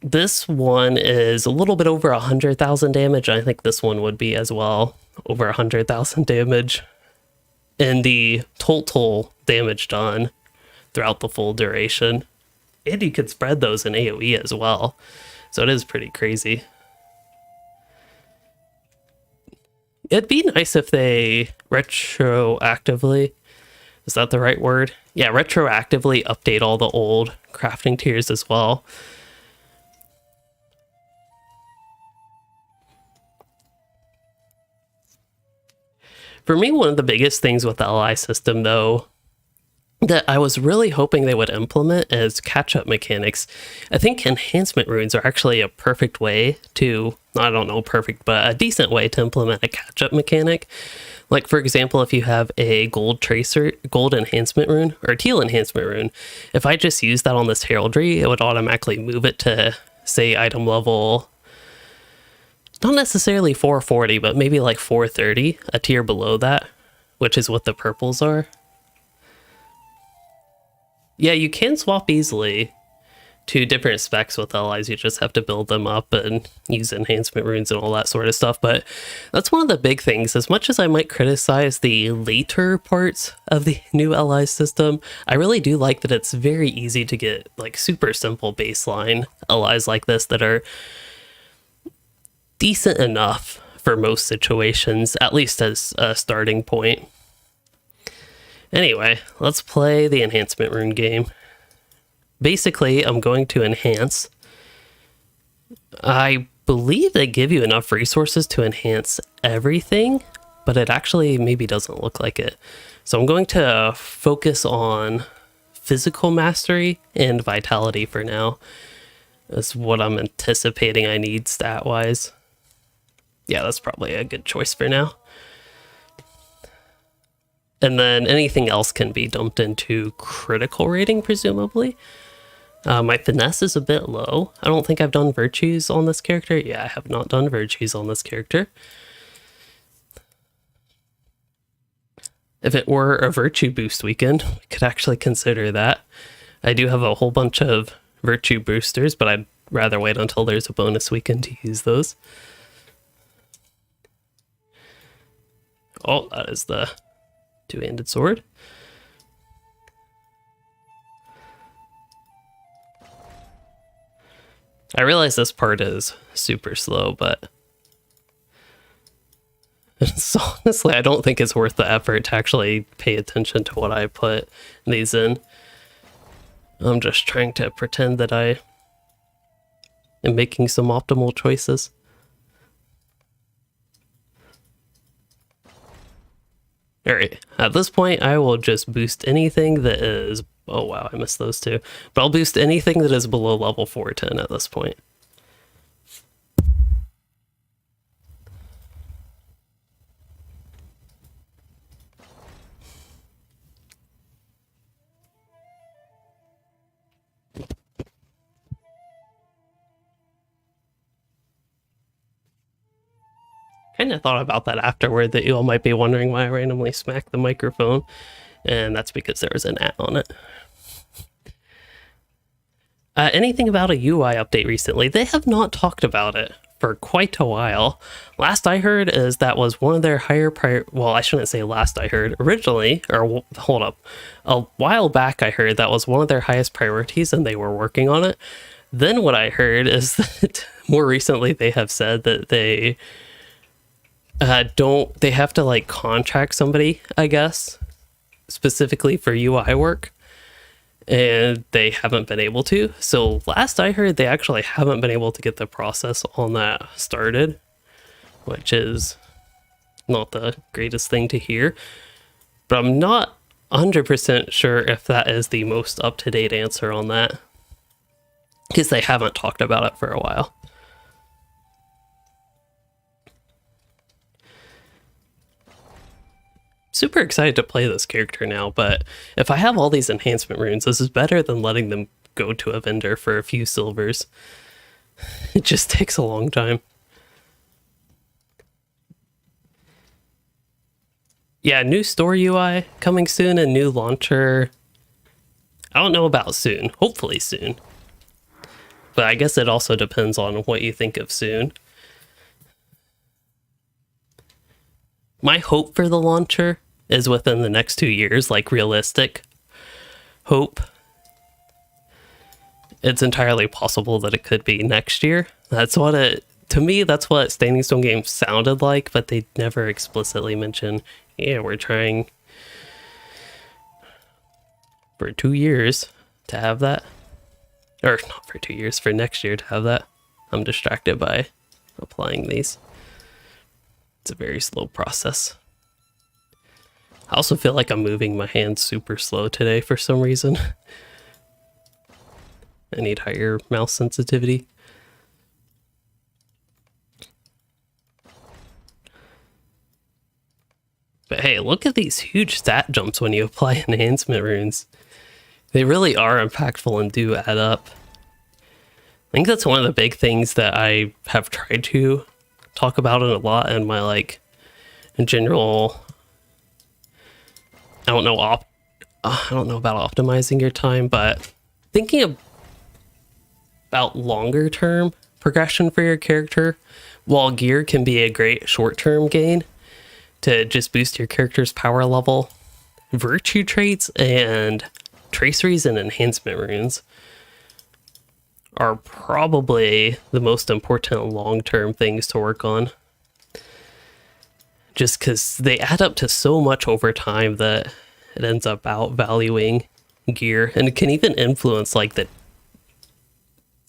this one is a little bit over 100,000 damage. I think this one would be as well, over 100,000 damage. And the total damage done throughout the full duration. And you could spread those in AoE as well. So it is pretty crazy. It'd be nice if they retroactively, is that the right word? Yeah, retroactively update all the old crafting tiers as well. For me, one of the biggest things with the LI system, though, that I was really hoping they would implement is catch-up mechanics. I think enhancement runes are actually a perfect way to, I don't know perfect, but a decent way to implement a catch-up mechanic. Like, for example, if you have a gold enhancement rune, or teal enhancement rune, if I just use that on this heraldry, it would automatically move it to, say, item level, not necessarily 440, but maybe like 430, a tier below that, which is what the purples are. Yeah, you can swap easily to different specs with allies. You just have to build them up and use enhancement runes and all that sort of stuff. But that's one of the big things. As much as I might criticize the later parts of the new ally system, I really do like that it's very easy to get like super simple baseline allies like this that are decent enough for most situations, at least as a starting point. Anyway, let's play the enhancement rune game. Basically, I'm going to enhance. I believe they give you enough resources to enhance everything, but it actually maybe doesn't look like it. So I'm going to focus on physical mastery and vitality for now. That's what I'm anticipating I need stat-wise. Yeah, that's probably a good choice for now. And then anything else can be dumped into critical rating, presumably. My finesse is a bit low. I don't think I've done virtues on this character. Yeah, I have not done virtues on this character. If it were a virtue boost weekend, we could actually consider that. I do have a whole bunch of virtue boosters, but I'd rather wait until there's a bonus weekend to use those. Oh, that is the two-handed sword. I realize this part is super slow, but so honestly, I don't think it's worth the effort to actually pay attention to what I put these in. I'm just trying to pretend that I am making some optimal choices. Alright, at this point, I will just boost anything that is... Oh wow, I missed those two. But I'll boost anything that is below level 410 at this point. Kind of thought about that afterward, that you all might be wondering why I randomly smacked the microphone, and that's because there was an at on it. Anything about a UI update recently? They have not talked about it for quite a while. Last I heard is that was one of their higher well, I shouldn't say last I heard. Originally, or hold up, a while back I heard that was one of their highest priorities and they were working on it. Then what I heard is that more recently they have said that they they have to like contract somebody, I guess, specifically for UI work, and they haven't been able to. So last I heard, they actually haven't been able to get the process on that started, which is not the greatest thing to hear, but I'm not 100% sure if that is the most up-to-date answer on that, because they haven't talked about it for a while. Super excited to play this character now, but if I have all these enhancement runes, this is better than letting them go to a vendor for a few silvers. It just takes a long time. Yeah, new store UI coming soon, and new launcher. I don't know about soon, hopefully soon. But I guess it also depends on what you think of soon. My hope for the launcher is within the next 2 years, like realistic hope. It's entirely possible that it could be next year. That's what to me, that's what Standing Stone Games sounded like, but they never explicitly mention, yeah, we're trying for 2 years to have that. Or not for 2 years, for next year to have that. I'm distracted by applying these. It's a very slow process. I also feel like I'm moving my hands super slow today for some reason. I need higher mouse sensitivity. But hey, look at these huge stat jumps when you apply enhancement runes. They really are impactful and do add up. I think that's one of the big things that I have tried to talk about it a lot in my like general, I don't know about optimizing your time, but thinking about longer term progression for your character, while gear can be a great short-term gain to just boost your character's power level, virtue traits and traceries and enhancement runes are probably the most important long-term things to work on. Just because they add up to so much over time that it ends up outvaluing gear, and it can even influence like the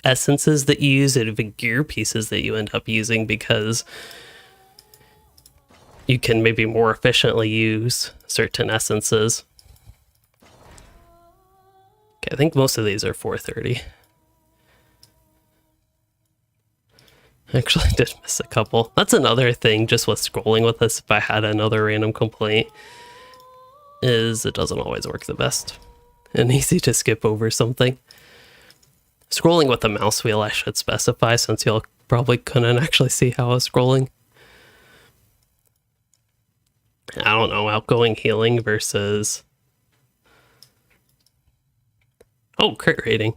essences that you use and the gear pieces that you end up using, because you can maybe more efficiently use certain essences. Okay, I think most of these are 430. Actually, I did miss a couple. That's another thing just with scrolling with this, if I had another random complaint, is it doesn't always work the best and easy to skip over something. Scrolling with the mouse wheel, I should specify, since y'all probably couldn't actually see how I was scrolling. I don't know, outgoing healing versus... Oh, crit rating.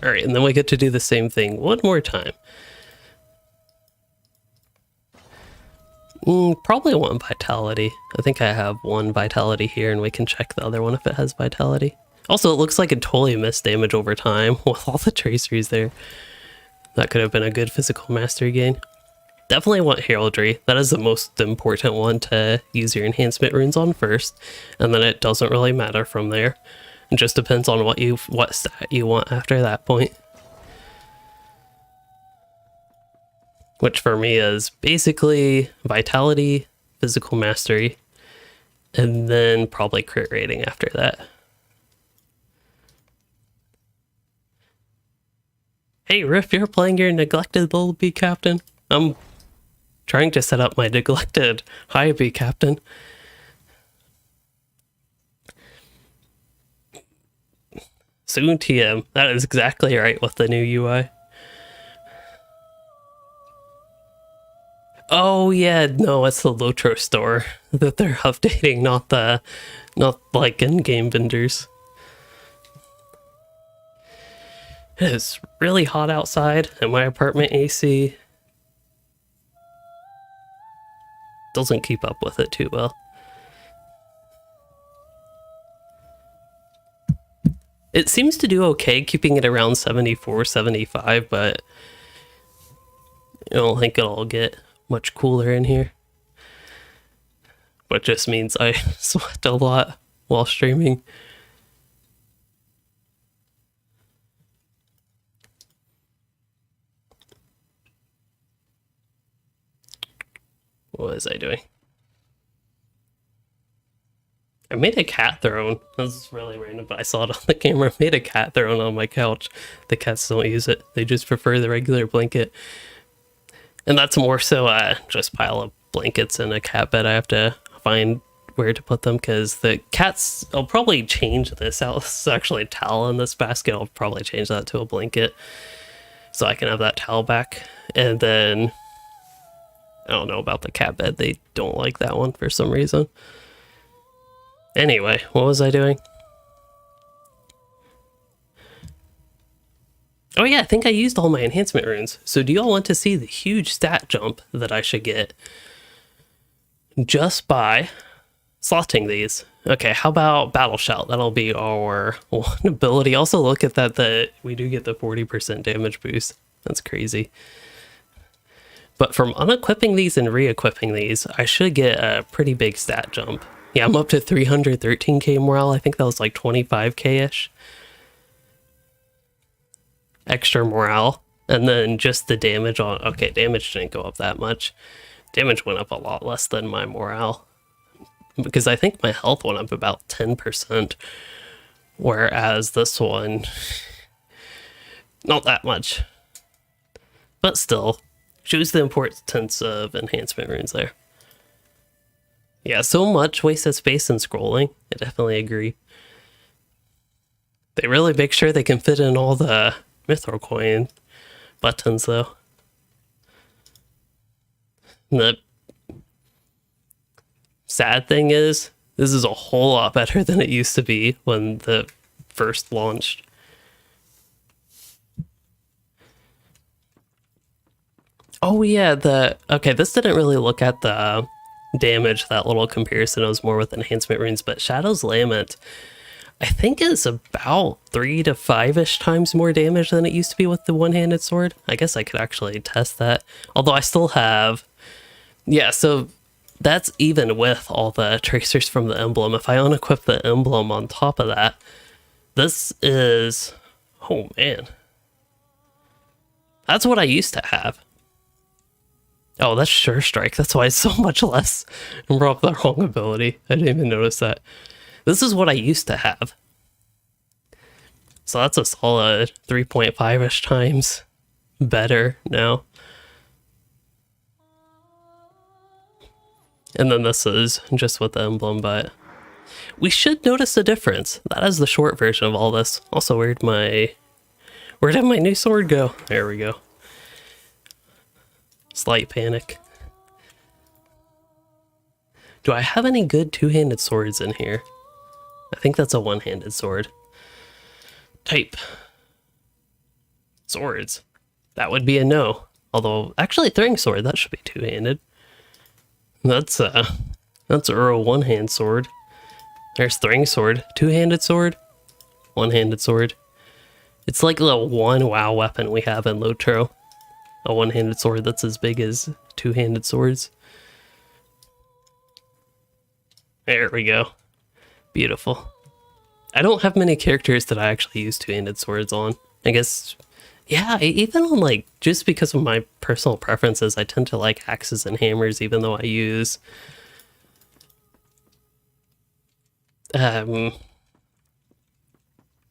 All right, and then we get to do the same thing one more time. Probably one vitality. I think I have one vitality here, and we can check the other one if it has vitality. Also, it looks like it totally missed damage over time with all the traceries there. That could have been a good physical mastery gain. Definitely want heraldry. That is the most important one to use your enhancement runes on first, and then it doesn't really matter from there. It just depends on what stat you want after that point. Which for me is basically vitality, physical mastery, and then probably crit rating after that. Hey Riff, you're playing your neglected little bee captain? I'm trying to set up my neglected high bee captain. Soon TM, that is exactly right with the new UI. Oh yeah, no, it's the LOTRO store that they're updating, not like in-game vendors. It is really hot outside, and my apartment AC doesn't keep up with it too well. It seems to do okay keeping it around 74, 75, but I don't think it'll get much cooler in here. But just means I sweat a lot while streaming. What was I doing? I made a cat throne. This is really random, but I saw it on the camera. I made a cat throne on my couch. The cats don't use it. They just prefer the regular blanket. And that's more so just pile of blankets in a cat bed. I have to find where to put them because the cats, I'll probably change this out. This is actually a towel in this basket. I'll probably change that to a blanket so I can have that towel back. And then I don't know about the cat bed. They don't like that one for some reason. Anyway, what was I doing? Oh yeah, I think I used all my enhancement runes. So do y'all want to see the huge stat jump that I should get just by slotting these? Okay, how about Battle Shout? That'll be our one ability. Also look at that, we do get the 40% damage boost. That's crazy. But from unequipping these and re-equipping these, I should get a pretty big stat jump. Yeah, I'm up to 313k morale. I think that was like 25k-ish. Extra morale. And then just the damage on... Okay, damage didn't go up that much. Damage went up a lot less than my morale. Because I think my health went up about 10%. Whereas this one... Not that much. But still, shows the importance of enhancement runes there. Yeah, so much wasted space in scrolling. I definitely agree. They really make sure they can fit in all the Mithril coin buttons, though. And the sad thing is, this is a whole lot better than it used to be when the first launched. Oh yeah, okay, this didn't really look at the damage, that little comparison. It was more with enhancement runes, but Shadow's Lament, I think it's about 3 to 5-ish times more damage than it used to be with the one-handed sword. I guess I could actually test that. Although I still have... Yeah, so that's even with all the tracers from the emblem. If I unequip the emblem on top of that, this is... Oh man. That's what I used to have. Oh, that's Sure Strike. That's why it's so much less. I brought up the wrong ability. I didn't even notice that. This is what I used to have. So that's a solid 3.5-ish times better now. And then this is just with the emblem, but we should notice a difference. That is the short version of all this. Also, where'd my new sword go? There we go. Slight panic. Do I have any good two-handed swords in here? I think that's a one-handed sword. Type. Swords. That would be a no. Although, actually, throwing sword, that should be two-handed. That's Uro one-hand sword. There's throwing sword, two-handed sword, one-handed sword. It's like the one WoW weapon we have in LOTRO. A one-handed sword that's as big as two-handed swords. There we go. Beautiful. I don't have many characters that I actually use two-handed swords on. I guess, yeah, even on like, just because of my personal preferences, I tend to like axes and hammers, even though I use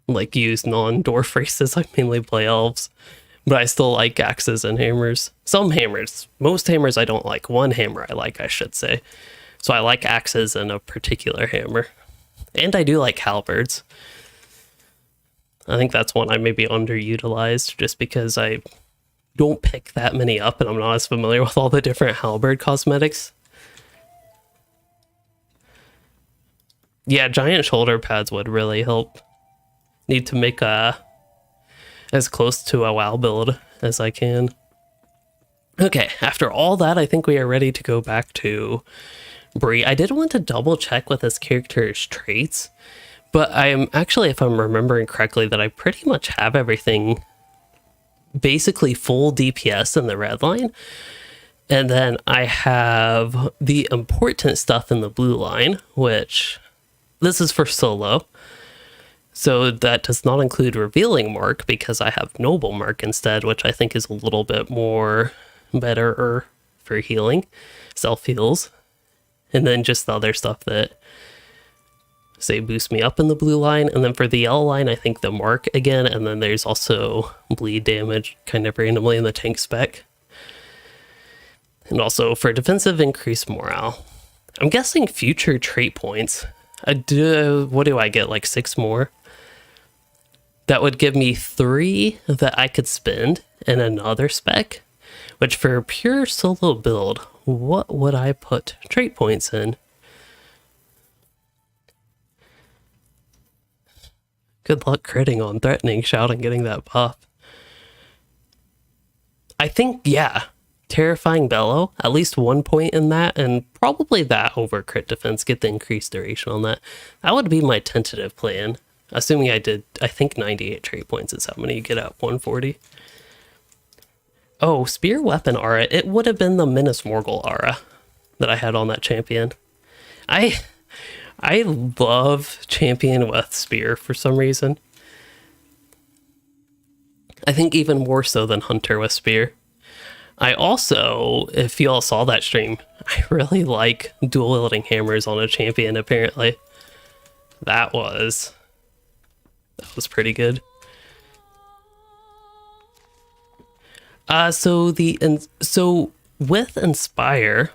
like use non-dwarf races. I mainly play elves, but I still like axes and hammers. Some hammers. Most hammers I don't like. One hammer I like, I should say. So I like axes and a particular hammer. And I do like halberds. I think that's one I maybe underutilized just because I don't pick that many up and I'm not as familiar with all the different halberd cosmetics. Yeah, giant shoulder pads would really help. Need to make as close to a WoW build as I can. Okay, after all that, I think we are ready to go back to Bree. I did want to double check with this character's traits, but I'm actually, if I'm remembering correctly, that I pretty much have everything basically full DPS in the red line. And then I have the important stuff in the blue line, which this is for solo. So that does not include revealing mark because I have noble mark instead, which I think is a little bit more better for healing, self heals. And then just the other stuff that say boost me up in the blue line. And then for the yellow line, I think the mark again. And then there's also bleed damage kind of randomly in the tank spec. And also for defensive, increased morale. I'm guessing future trait points. What do I get? Like 6 more? That would give me 3 that I could spend in another spec, which for a pure solo build, what would I put trait points in? Good luck critting on threatening, shouting, getting that buff. I think, yeah, terrifying bellow, at least 1 point in that, and probably that over crit defense, get the increased duration on that. That would be my tentative plan. Assuming I did, I think 98 trait points is how many you get at 140. Oh, spear weapon aura. It would have been the Minas Morgul aura that I had on that champion. I love champion with spear for some reason. I think even more so than hunter with spear. I also, if you all saw that stream, I really like dual wielding hammers on a champion apparently. That was pretty good. So with Inspire,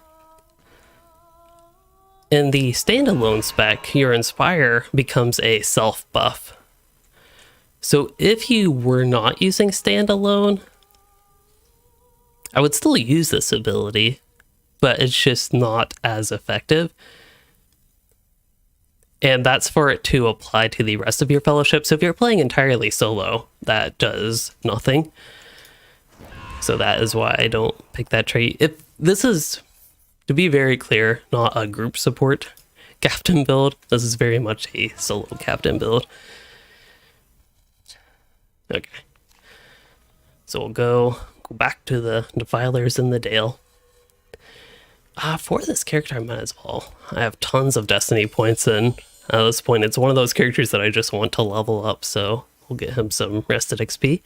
in the standalone spec, your Inspire becomes a self buff. So if you were not using standalone, I would still use this ability, but it's just not as effective. And that's for it to apply to the rest of your fellowship. So if you're playing entirely solo, that does nothing. So that is why I don't pick that trait. If this is, to be very clear, not a group support captain build. This is very much a solo captain build. Okay. So we'll go back to the Defilers in the Dale. For this character, I might as well. I have tons of destiny points, and at this point, it's one of those characters that I just want to level up, so we'll get him some rested XP.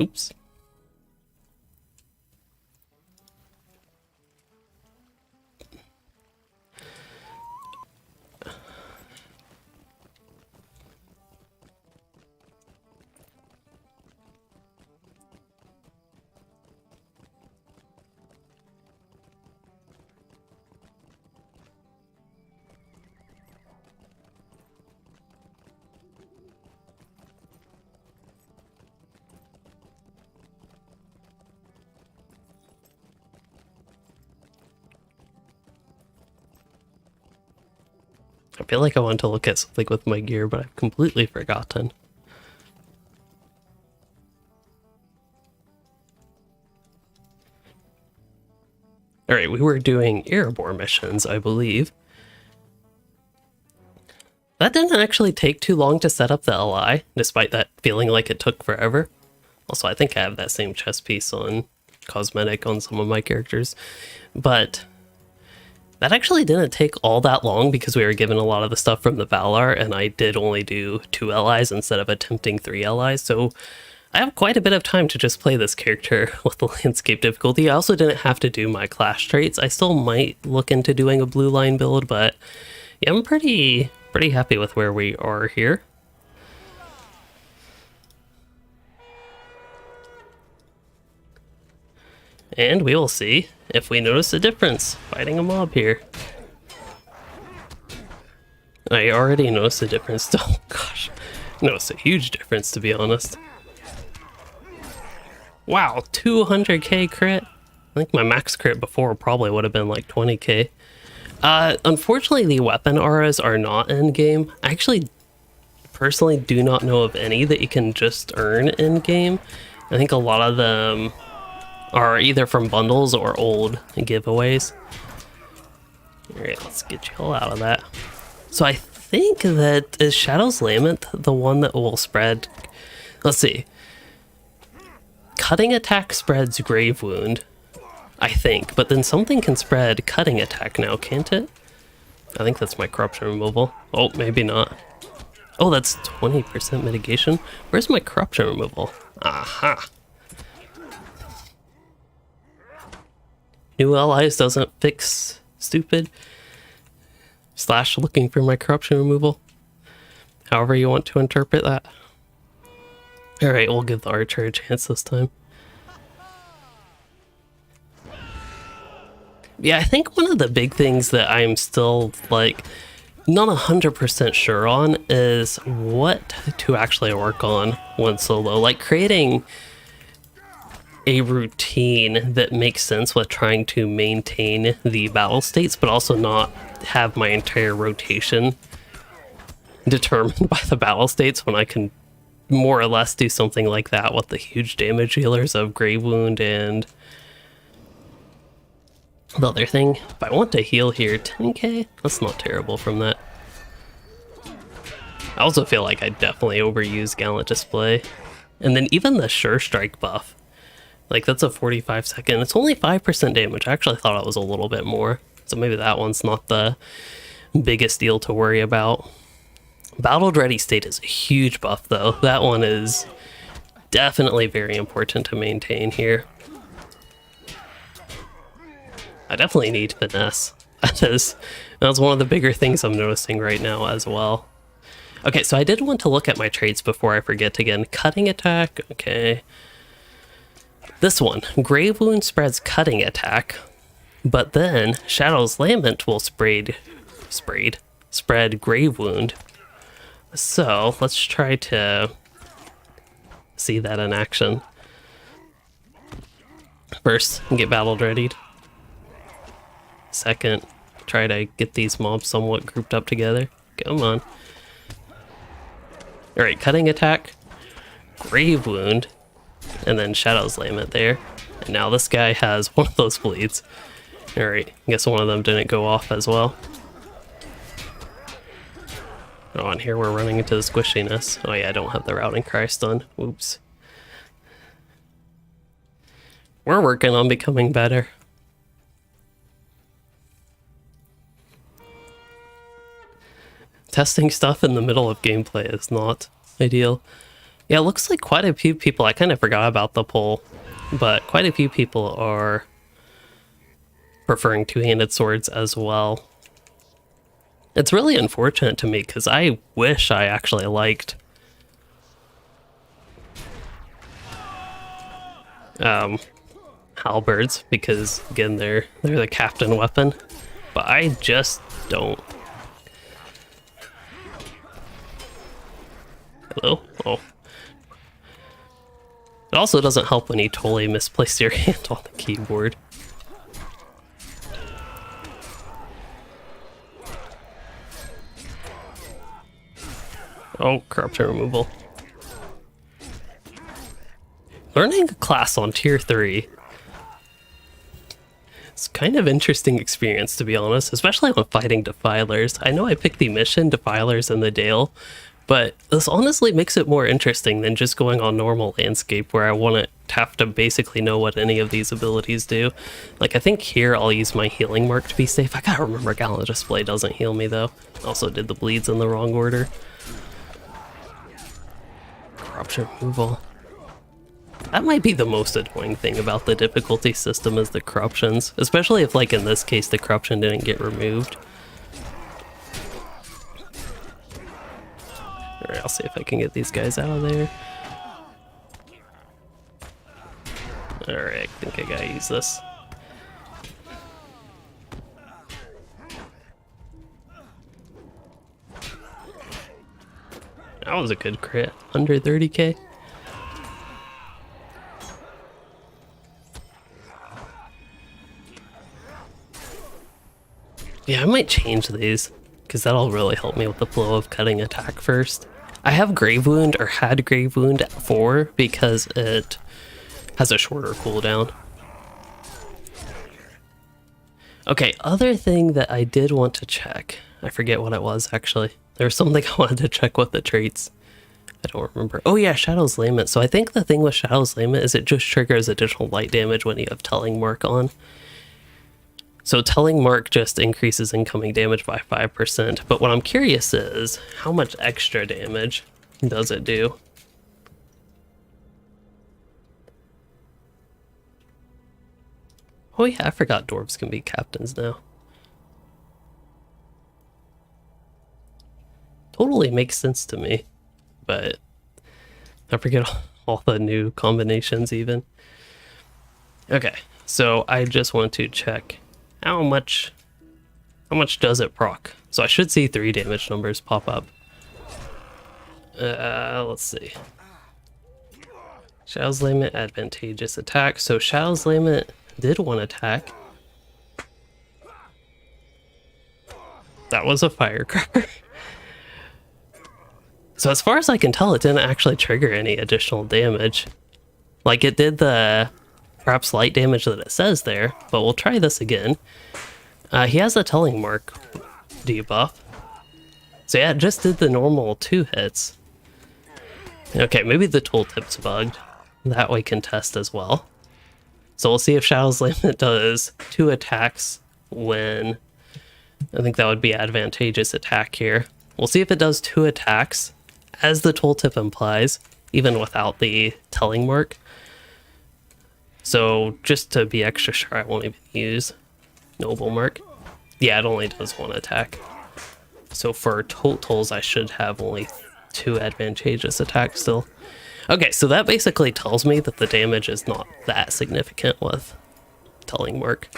Oops. I feel like I want to look at something with my gear, but I've completely forgotten. Alright, we were doing Erebor missions, I believe. That didn't actually take too long to set up the LI, despite that feeling like it took forever. Also, I think I have that same chest piece on cosmetic on some of my characters. But that actually didn't take all that long because we were given a lot of the stuff from the Valar, and I did only do 2 LIs instead of attempting 3 LIs, so I have quite a bit of time to just play this character with the landscape difficulty. I also didn't have to do my class traits. I still might look into doing a blue line build, but yeah, I'm pretty happy with where we are here. And we will see if we notice a difference fighting a mob here. I already noticed a difference. Oh gosh, noticed a huge difference, to be honest. Wow, 200k crit. I think my max crit before probably would have been like 20k. Unfortunately, the weapon auras are not in-game. I actually personally do not know of any that you can just earn in-game. I think a lot of them are either from bundles or old giveaways. Alright, let's get you all out of that. So I think that is Shadow's Lament the one that will spread. Let's see. Cutting attack spreads Grave Wound, I think, but then something can spread cutting attack now, can't it? I think that's my corruption removal. Oh, maybe not. Oh, that's 20% mitigation. Where's my corruption removal? Aha. New allies doesn't fix stupid. / looking for my corruption removal. However you want to interpret that. Alright, we'll give the archer a chance this time. Yeah, I think one of the big things that I'm still, like, not 100% sure on is what to actually work on when solo. Like, creating a routine that makes sense with trying to maintain the battle states, but also not have my entire rotation determined by the battle states when I can more or less do something like that with the huge damage healers of Grave Wound and the other thing. If I want to heal here, 10k, that's not terrible from that. I also feel like I definitely overuse Gallant Display. And then even the Sure Strike buff, like that's a 45 second, it's only 5% damage. I actually thought it was a little bit more. So maybe that one's not the biggest deal to worry about. Battle Ready State is a huge buff though. That one is definitely very important to maintain here. I definitely need finesse. That's one of the bigger things I'm noticing right now as well. Okay, so I did want to look at my traits before I forget again. Cutting attack, okay. This one, Grave Wound spreads cutting attack, but then Shadow's Lament will spread Grave Wound. So let's try to see that in action. First, get battle readied. Second, try to get these mobs somewhat grouped up together. Come on. Alright, cutting attack, Grave Wound, and then Shadow's Lament there. And now this guy has one of those bleeds. Alright, I guess one of them didn't go off as well. Oh, and here we're running into the squishiness. Oh yeah, I don't have the routing cry stun. Oops. We're working on becoming better. Testing stuff in the middle of gameplay is not ideal. Yeah, it looks like quite a few people, I kind of forgot about the poll, but quite a few people are preferring two-handed swords as well. It's really unfortunate to me because I wish I actually liked halberds because again they're the captain weapon, but I just don't. Hello? Oh. It also doesn't help when you totally misplace your hand on the keyboard. Oh, corruption removal. Learning a class on tier 3 is kind of interesting experience, to be honest, especially when fighting defilers. I know I picked the mission defilers in the Dale, but this honestly makes it more interesting than just going on normal landscape where I want to have to basically know what any of these abilities do. Like, I think here I'll use my healing mark to be safe. I gotta remember Gallant Display doesn't heal me though. Also did the bleeds in the wrong order. Corruption removal. That might be the most annoying thing about the difficulty system is the corruptions, especially if, like in this case, the corruption didn't get removed. Alright, I'll see if I can get these guys out of there. Alright, I think I gotta use this. That was a good crit. Under 30k. Yeah, I might change these, because that'll really help me with the flow of cutting attack first. I have Grave Wound, or had Grave Wound at 4, because it has a shorter cooldown. Okay, other thing that I did want to check. I forget what it was, actually. There was something I wanted to check with the traits. I don't remember. Oh yeah, Shadow's Lament. So I think the thing with Shadow's Lament is it just triggers additional light damage when you have Telling Mark on. So Telling Mark just increases incoming damage by 5%, but what I'm curious is, how much extra damage does it do? Oh yeah, I forgot dwarves can be captains now. Totally makes sense to me, but I forget all the new combinations even. Okay, so I just want to check how much does it proc? So I should see 3 damage numbers pop up. Let's see. Shadow's Lament, advantageous attack. So Shadow's Lament did 1 attack. That was a firecracker. So as far as I can tell, it didn't actually trigger any additional damage. Like, it did the perhaps light damage that it says there, but we'll try this again. He has a Telling Mark debuff. So yeah, it just did the normal 2 hits. Okay, maybe the tooltip's bugged. That we can test as well. So we'll see if Shadow's Lament does 2 attacks when... I think that would be advantageous attack here. We'll see if it does 2 attacks, as the tooltip implies, even without the Telling Mark. So just to be extra sure, I won't even use Noble Mark. Yeah, it only does 1 attack. So for totals, I should have only 2 advantageous attacks still. Okay, so that basically tells me that the damage is not that significant with Telling Mark.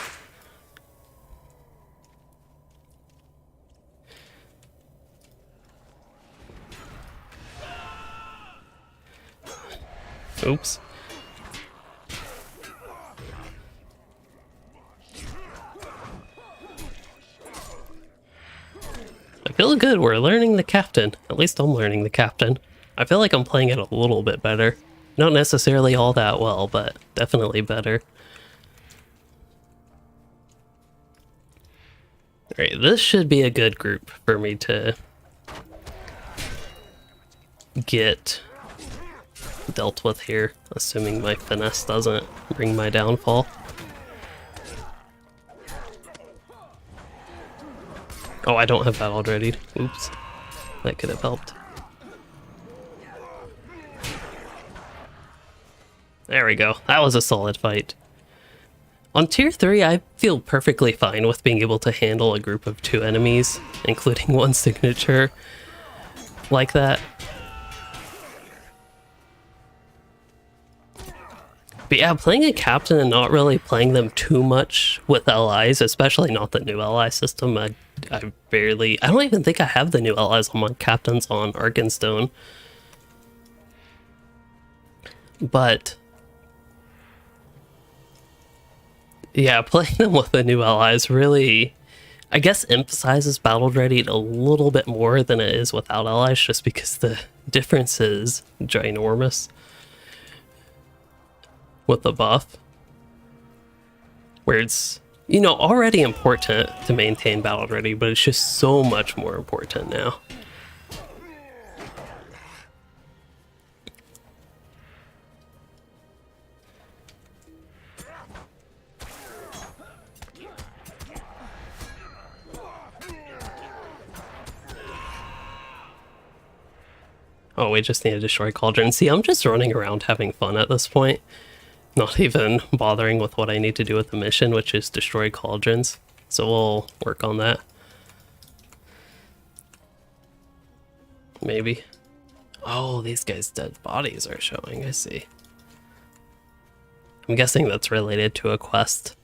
Oops. I feel good, we're learning the captain. At least I'm learning the captain. I feel like I'm playing it a little bit better. Not necessarily all that well, but definitely better. Alright, this should be a good group for me to get dealt with here, assuming my finesse doesn't bring my downfall. Oh, I don't have that already. Oops. That could have helped. There we go. That was a solid fight. On tier 3, I feel perfectly fine with being able to handle a group of 2 enemies, including 1 signature like that. But yeah, playing a captain and not really playing them too much with allies, especially not the new ally system, I don't even think I have the new allies on my captains on Arkenstone. But yeah, playing them with the new allies really, I guess, emphasizes Battle Ready a little bit more than it is without allies, just because the difference is ginormous with the buff. Where it's, you know, already important to maintain battle ready, but it's just so much more important now. Oh, we just need to destroy cauldron. See, I'm just running around having fun at this point. Not even bothering with what I need to do with the mission, which is destroy cauldrons. So we'll work on that. Maybe. Oh, these guys' dead bodies are showing, I see. I'm guessing that's related to a quest.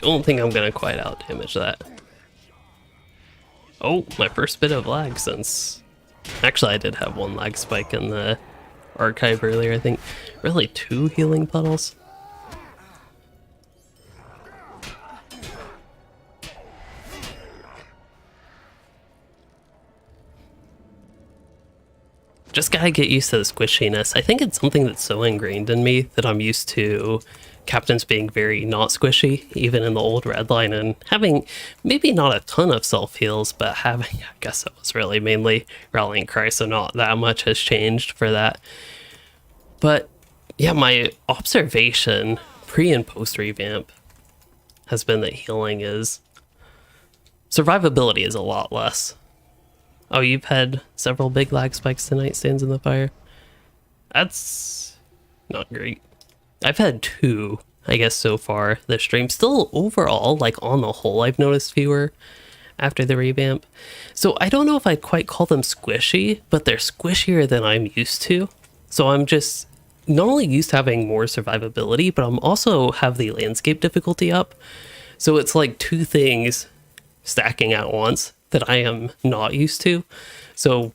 Don't think I'm gonna quite out damage that. Oh, my first bit of lag since... Actually, I did have one lag spike in the archive earlier, I think. Really, 2 healing puddles? Just gotta get used to the squishiness. I think it's something that's so ingrained in me that I'm used to captains being very not squishy, even in the old red line, and having maybe not a ton of self-heals, but having, I guess it was really mainly Rallying Cry, so not that much has changed for that. But yeah, my observation pre and post revamp has been that healing is... survivability is a lot less. Oh, you've had several big lag spikes tonight, Stands in the Fire? That's not great. I've had 2, I guess, so far this stream. Still, overall, like on the whole, I've noticed fewer after the revamp. So I don't know if I'd quite call them squishy, but they're squishier than I'm used to. So I'm just not only used to having more survivability, but I'm also have the landscape difficulty up. So it's like 2 things stacking at once that I am not used to. So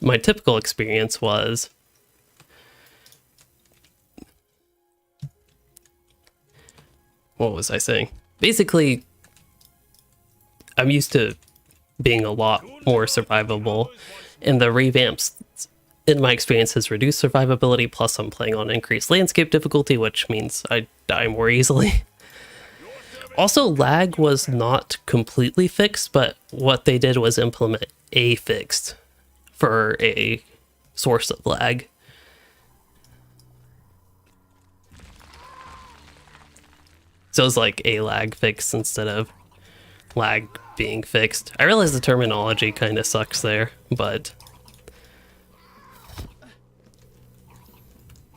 my typical experience was... what was I saying? Basically, I'm used to being a lot more survivable, and the revamps, in my experience, has reduced survivability, plus I'm playing on increased landscape difficulty, which means I die more easily. Also, lag was not completely fixed, but what they did was implement a fixed for a source of lag. So it was like a lag fix instead of lag being fixed. I realize the terminology kind of sucks there, but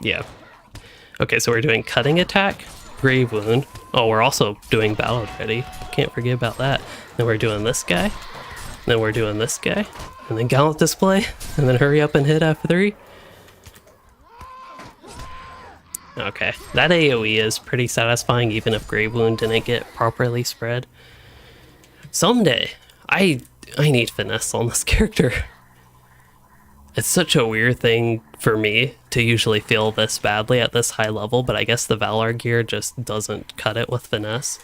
yeah. Okay, so we're doing cutting attack, grave wound. Oh, we're also doing battle ready. Can't forget about that. Then we're doing this guy. Then we're doing this guy. And then gallant display. And then hurry up and hit F3. Okay, that AoE is pretty satisfying even if grave wound didn't get properly spread. Someday, I need finesse on this character. It's such a weird thing for me to usually feel this badly at this high level, but I guess the Valar gear just doesn't cut it with finesse.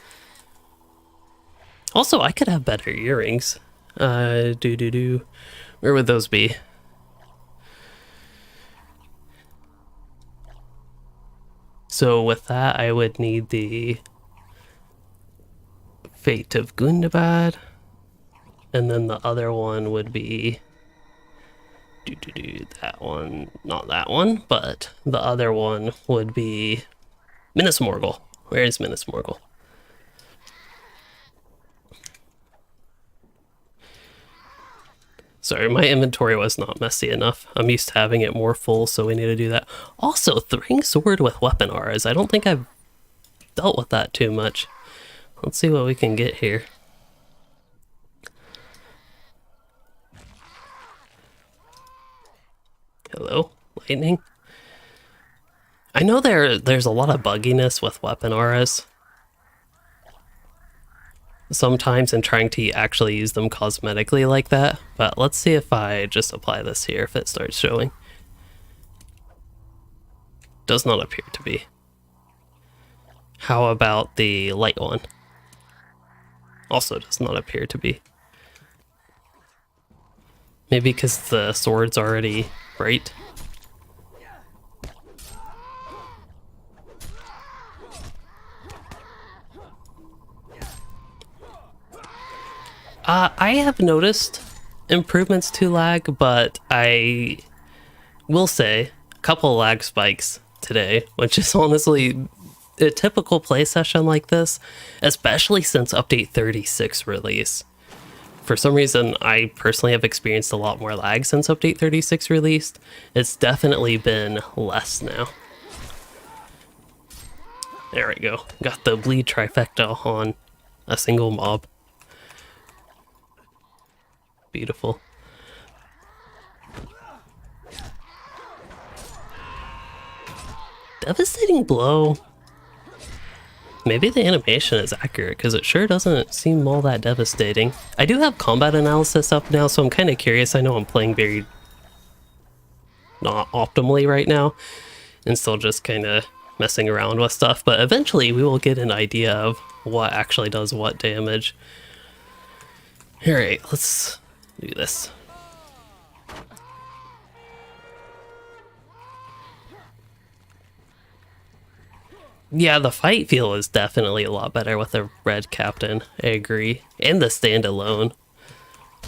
Also, I could have better earrings. Where would those be? So with that, I would need the Fate of Gundabad, and then the other one would be that one, not that one, but the other one would be Minas Morgul. Where is Minas Morgul? Sorry, my inventory was not messy enough. I'm used to having it more full, so we need to do that. Also, throwing sword with weapon auras. I don't think I've dealt with that too much. Let's see what we can get here. Hello, lightning? I know there's a lot of bugginess with weapon auras. sometimes and trying to actually use them cosmetically like that. But let's see if I just apply this here, if it starts showing. Does not appear to be. How about the light one? Also does not appear to be. Maybe because the sword's already bright. I have noticed improvements to lag, but I will say a couple lag spikes today, which is honestly a typical play session like this, especially since update 36 release. For some reason, I personally have experienced a lot more lag since update 36 released. It's definitely been less now. There we go. Got the bleed trifecta on a single mob. Beautiful. Devastating blow. Maybe the animation is accurate, because it sure doesn't seem all that devastating. I do have combat analysis up now, so I'm kind of curious. I know I'm playing very not optimally right now, and still just kind of messing around with stuff, but eventually we will get an idea of what actually does what damage. Alright, let's do this. Yeah, the fight feel is definitely a lot better with a red captain, I agree. And the standalone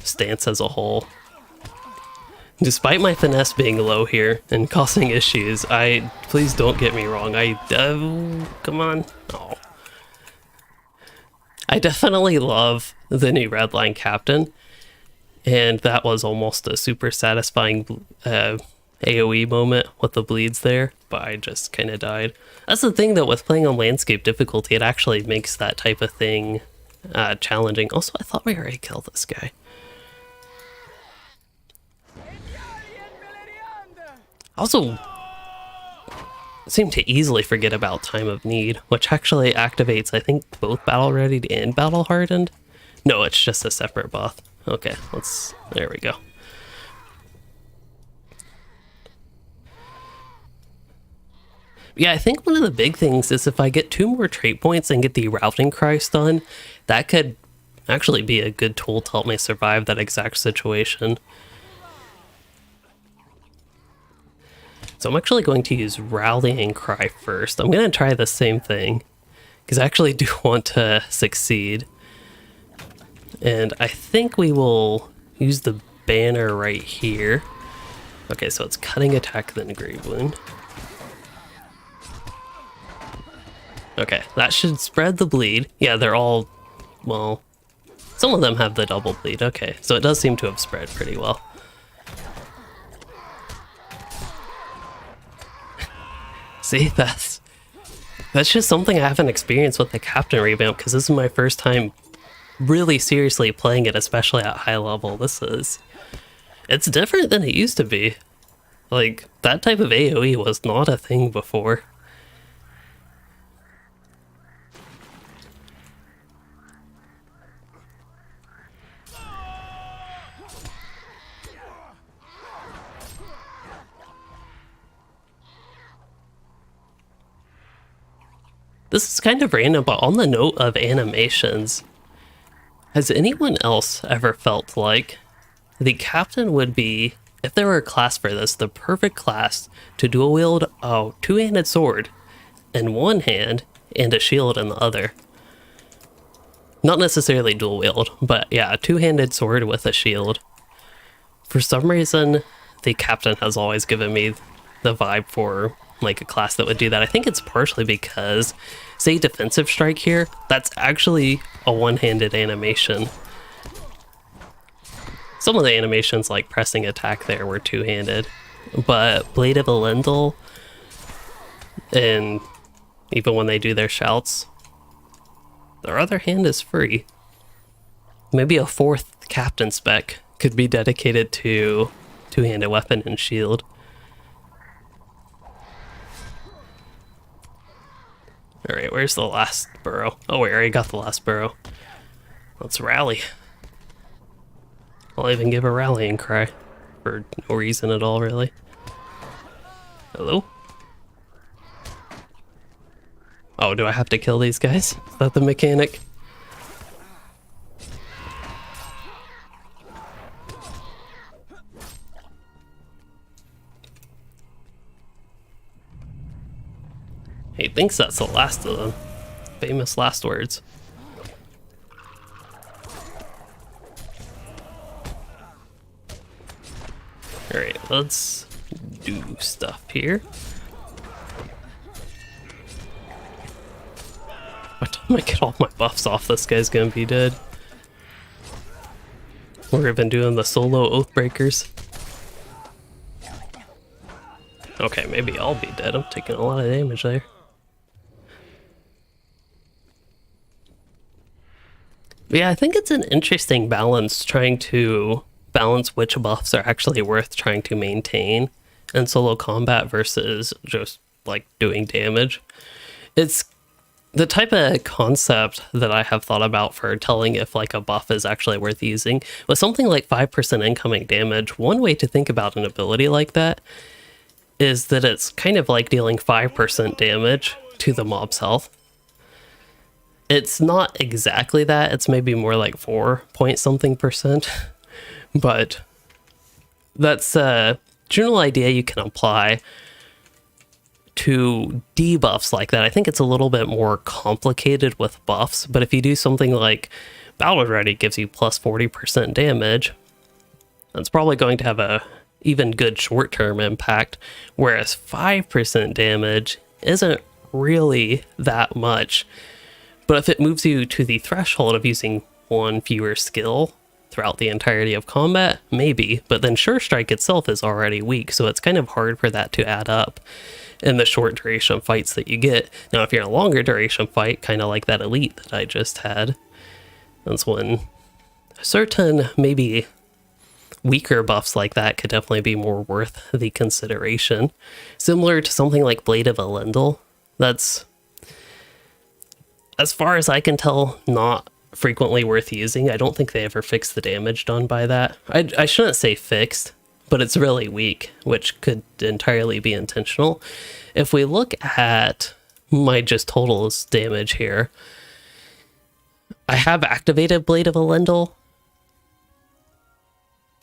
stance as a whole. Despite my finesse being low here and causing issues, please don't get me wrong, come on. Oh. I definitely love the new Redline Captain, and that was almost a super satisfying AoE moment with the bleeds there, but I just kind of died. That's the thing though, with playing on landscape difficulty, it actually makes that type of thing challenging. Also, I thought we already killed this guy. Also, seem to easily forget about Time of Need, which actually activates, I think, both Battle Readied and Battle Hardened. No, it's just a separate buff. Okay, there we go. Yeah, I think one of the big things is if I get 2 more trait points and get the routing cry stun, that could actually be a good tool to help me survive that exact situation. So I'm actually going to use rallying cry first. I'm going to try the same thing, because I actually do want to succeed. And I think we will use the banner right here. Okay, so it's cutting attack, then grave wound. Okay, that should spread the bleed. Yeah, they're all, well, some of them have the double bleed. Okay, so it does seem to have spread pretty well. See, that's just something I haven't experienced with the Captain revamp, because this is my first time really seriously playing it, especially at high level. It's different than it used to be. Like, that type of AoE was not a thing before. This is kind of random, but on the note of animations, has anyone else ever felt like the Captain would be, if there were a class for this, the perfect class to dual wield a two-handed sword in one hand and a shield in the other? Not necessarily dual wield, but yeah, a two-handed sword with a shield. For some reason, the Captain has always given me the vibe for like a class that would do that. I think it's partially because, say defensive strike here, that's actually a one-handed animation. Some of the animations like pressing attack there were two-handed, but Blade of Elendil, and even when they do their shouts, their other hand is free. Maybe a 4th Captain spec could be dedicated to two-handed weapon and shield. Alright, where's the last burrow? Oh, we already got the last burrow. Let's rally. I'll even give a rallying cry for no reason at all, really. Hello? Oh, do I have to kill these guys? Is that the mechanic? He thinks that's the last of them. Famous last words. Alright, let's do stuff here. By the time I get all my buffs off, this guy's gonna be dead. We're even doing the solo Oathbreakers. Okay, maybe I'll be dead. I'm taking a lot of damage there. But yeah, I think it's an interesting balance, trying to balance which buffs are actually worth trying to maintain in solo combat versus just like doing damage. It's the type of concept that I have thought about for telling if like a buff is actually worth using. With something like 5% incoming damage, one way to think about an ability like that is that it's kind of like dealing 5% damage to the mob's health. It's not exactly that, it's maybe more like 4 point something percent, but that's a general idea you can apply to debuffs like that. I think it's a little bit more complicated with buffs, but if you do something like Battle Ready gives you plus 40% damage, that's probably going to have a even good short-term impact, whereas 5% damage isn't really that much. But if it moves you to the threshold of using one fewer skill throughout the entirety of combat, maybe, but then Sure Strike itself is already weak, so it's kind of hard for that to add up in the short duration fights that you get. Now, if you're in a longer duration fight, kind of like that Elite that I just had, that's when certain maybe weaker buffs like that could definitely be more worth the consideration. Similar to something like Blade of Elendil, that's, as far as I can tell, not frequently worth using. I don't think they ever fixed the damage done by that. I shouldn't say fixed, but it's really weak, which could entirely be intentional. If we look at my just totals damage here, I have activated Blade of Elendil.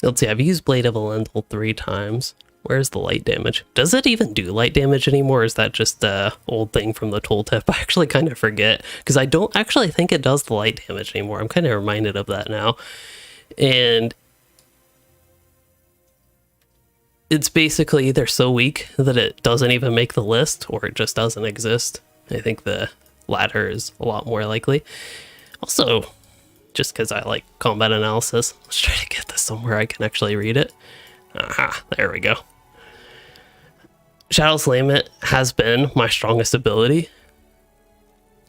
Let's see, I've used Blade of Elendil 3 times. Where's the light damage? Does it even do light damage anymore? Or is that just the old thing from the tooltip? I actually kind of forget, because I don't actually think it does the light damage anymore. I'm kind of reminded of that now. And it's basically either so weak that it doesn't even make the list, or it just doesn't exist. I think the latter is a lot more likely. Also, just because I like combat analysis, let's try to get this somewhere I can actually read it. Aha, there we go. Shadow's Lament has been my strongest ability.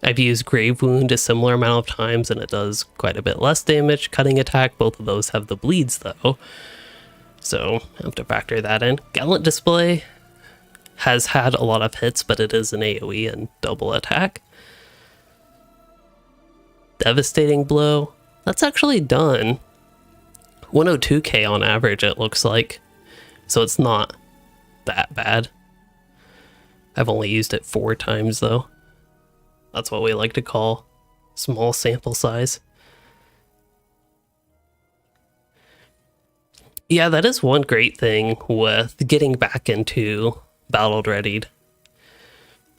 I've used Grave Wound a similar amount of times and it does quite a bit less damage. Cutting Attack, both of those have the bleeds though, so I have to factor that in. Gallant Display has had a lot of hits, but it is an AoE and double attack. Devastating Blow, that's actually done 102k on average, it looks like, so it's not that bad. I've only used it 4 times though. That's what we like to call small sample size. Yeah, that is one great thing with getting back into Battle Readied.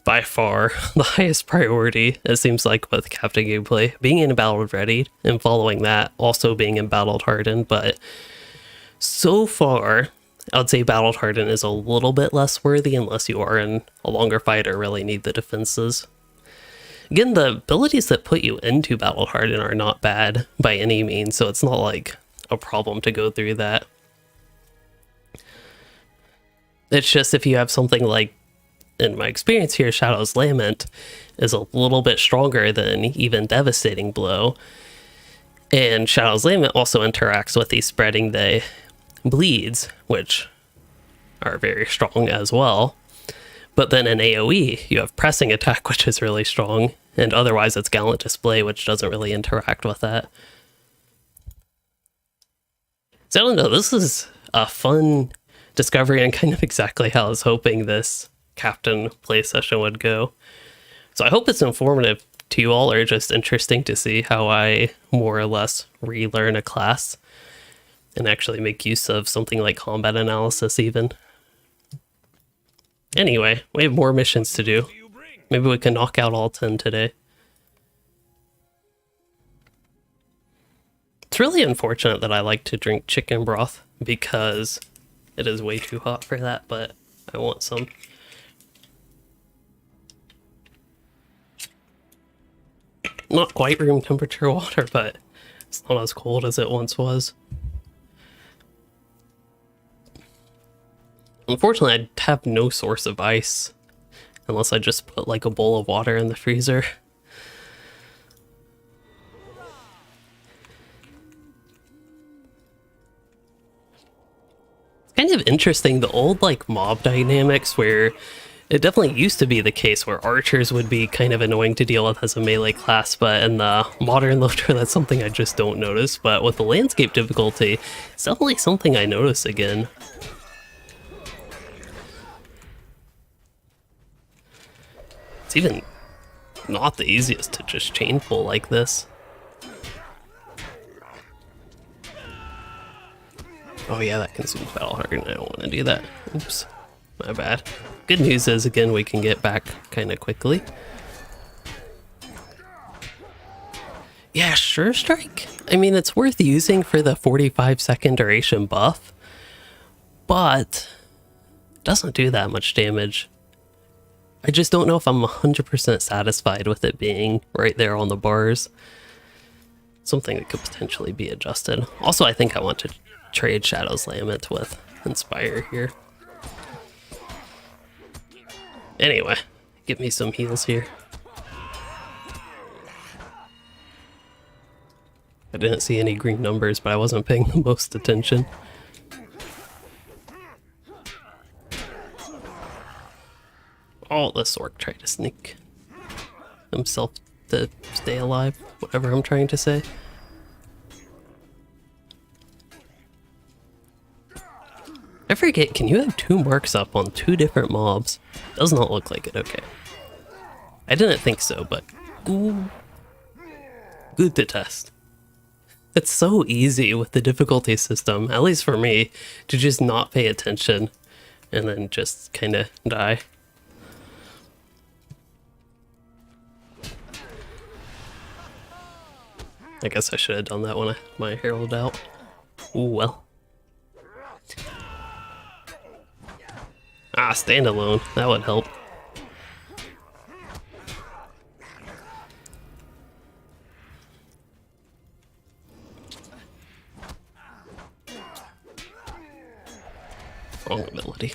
By far the highest priority, it seems like, with Captain Gameplay, being in Battle Readied and following that, also being in Battle Hardened. But so far, I would say Battle Hardened is a little bit less worthy unless you are in a longer fight or really need the defenses. Again, the abilities that put you into Battle Hardened are not bad by any means, so it's not like a problem to go through that. It's just if you have something like, in my experience here, Shadow's Lament is a little bit stronger than even Devastating Blow. And Shadow's Lament also interacts with the spreading the bleeds, which are very strong as well. But then in AoE, you have Pressing Attack, which is really strong. And otherwise it's Gallant Display, which doesn't really interact with that. So I don't know, this is a fun discovery and kind of exactly how I was hoping this captain play session would go. So I hope it's informative to you all, or just interesting to see how I more or less relearn a class and actually make use of something like combat analysis even. Anyway, we have more missions to do. Maybe we can knock out all 10 today. It's really unfortunate that I like to drink chicken broth because it is way too hot for that, but I want some. Not quite room temperature water, but it's not as cold as it once was. Unfortunately, I have no source of ice unless I just put like a bowl of water in the freezer. It's kind of interesting, the old like mob dynamics where it definitely used to be the case where archers would be kind of annoying to deal with as a melee class, but in the modern LOTRO, that's something I just don't notice. But with the landscape difficulty, it's definitely something I notice again. It's even not the easiest to just chain pull like this. Oh yeah, that consumes battle harden. I don't want to do that. Oops, my bad. Good news is, again, we can get back kind of quickly. Yeah, Sure Strike. I mean, it's worth using for the 45-second duration buff, but it doesn't do that much damage. I just don't know if I'm 100% satisfied with it being right there on the bars. Something that could potentially be adjusted. Also, I think I want to trade Shadow's Lament with Inspire here. Anyway, give me some heals here. I didn't see any green numbers, but I wasn't paying the most attention. Oh, this orc tried to sneak himself to stay alive, whatever I'm trying to say. I forget, can you have 2 marks up on 2 different mobs? Does not look like it, okay. I didn't think so, but good to test. It's so easy with the difficulty system, at least for me, to just not pay attention and then just kind of die. I guess I should have done that when I had my herald out. Ooh, well. Ah, standalone. That would help. Wrong ability.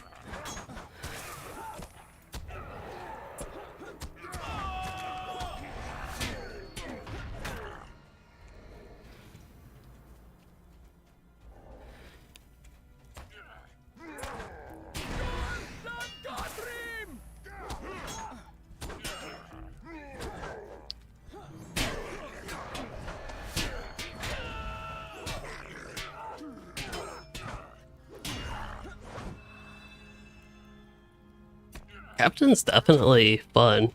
Captain's definitely fun.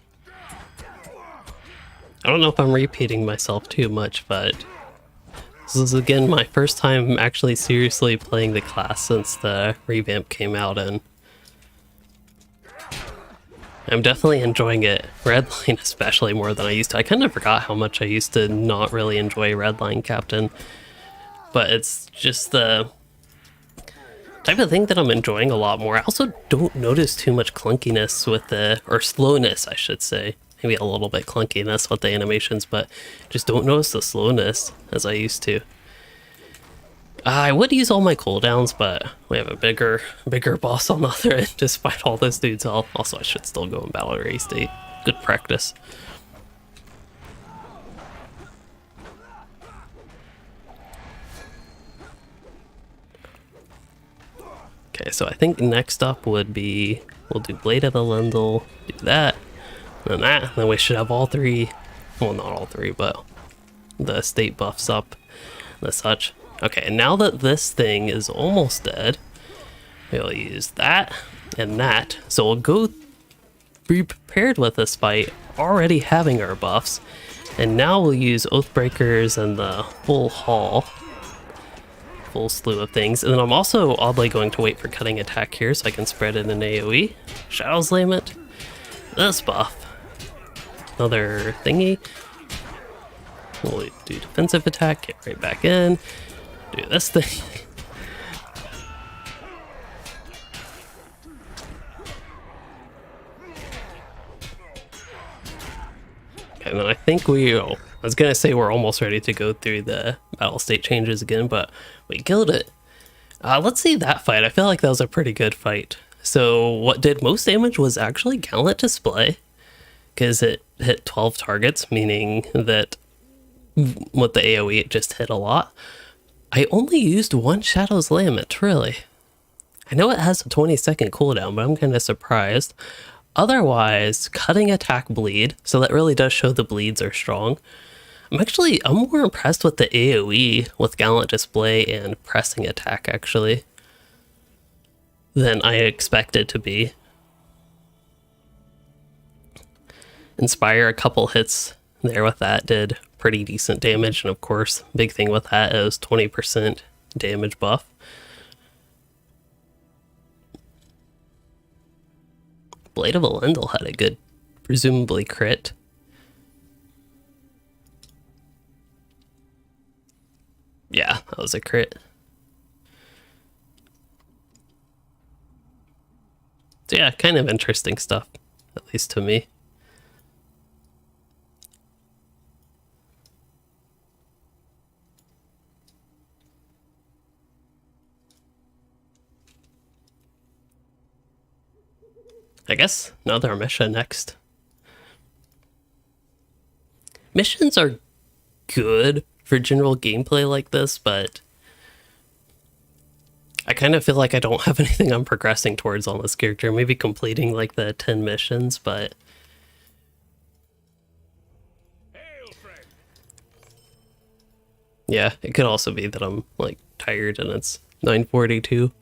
I don't know if I'm repeating myself too much, but this is again my first time actually seriously playing the class since the revamp came out, and I'm definitely enjoying it. Redline especially more than I used to. I kind of forgot how much I used to not really enjoy Redline Captain, but it's just the type of thing that I'm enjoying a lot more. I also don't notice too much clunkiness with the, or slowness I should say. Maybe a little bit clunkiness with the animations, but just don't notice the slowness as I used to. I would use all my cooldowns, but we have a bigger boss on the other end despite all this dude's health. Also, I should still go in battle array state. Good practice. Okay, so I think next up would be, we'll do Blade of Elendil, do that, and that, and then we should have all 3, well not all 3, but the state buffs up and such. Okay, and now that this thing is almost dead, we'll use that and that. So we'll go be prepared with this fight, already having our buffs. And now we'll use Oathbreakers and the full haul. Full slew of things. And then I'm also oddly going to wait for cutting attack here so I can spread it in AoE. Shadow's Lament. This buff. Another thingy. We'll do defensive attack, get right back in. Do this thing. Okay, and then I think I was gonna say we're almost ready to go through the battle state changes again, but we killed it. Let's see that fight. I feel like that was a pretty good fight. So what did most damage was actually Gallant Display, because it hit 12 targets, meaning that with the AoE it just hit a lot. I only used one Shadow's Lament, really. I know it has a 20-second cooldown, but I'm kind of surprised. Otherwise, cutting attack bleed, so that really does show the bleeds are strong. I'm more impressed with the AoE with Gallant Display and pressing attack, actually, than I expected to be. Inspire, a couple hits there with that did pretty decent damage, and of course, big thing with that is 20% damage buff. Blade of Elendil had a good, presumably crit. Yeah, that was a crit. So yeah, kind of interesting stuff, at least to me. I guess another mission next. Missions are good for general gameplay like this, but I kind of feel like I don't have anything I'm progressing towards on this character. Maybe completing like the 10 missions, but yeah, it could also be that I'm like tired and it's 9:42.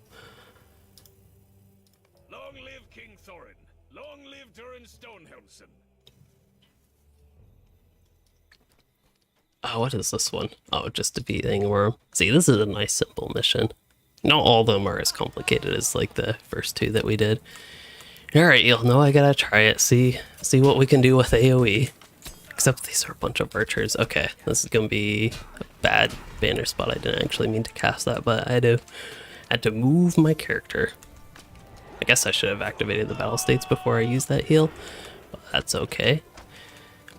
Oh, what is this one? Oh, just defeating worm. See, this is a nice simple mission. Not all of them are as complicated as like the first two that we did. Alright, you'll know I gotta try it. See what we can do with AoE. Except these are a bunch of archers. Okay, this is gonna be a bad banner spot. I didn't actually mean to cast that, but I had to move my character. I guess I should have activated the battle states before I used that heal, but that's okay.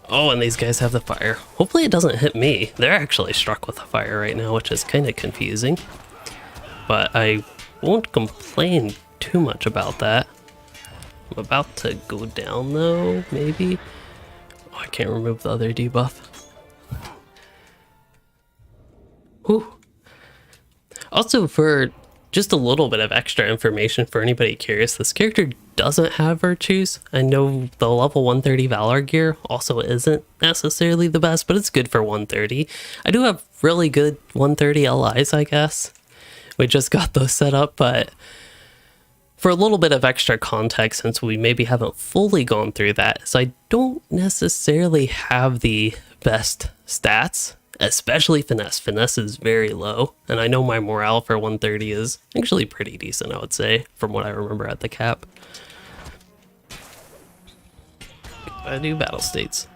Oh, and these guys have the fire. Hopefully it doesn't hit me. They're actually struck with the fire right now, which is kind of confusing. But I won't complain too much about that. I'm about to go down though, maybe? Oh, I can't remove the other debuff. Whew. Also, for just a little bit of extra information for anybody curious, this character doesn't have virtues. I know the level 130 Valar gear also isn't necessarily the best, but it's good for 130. I do have really good 130 LIs, I guess. We just got those set up, but for a little bit of extra context, since we maybe haven't fully gone through that, so I don't necessarily have the best stats, especially finesse. Finesse is very low, and I know my morale for 130 is actually pretty decent, I would say, from what I remember at the cap. I do battle states.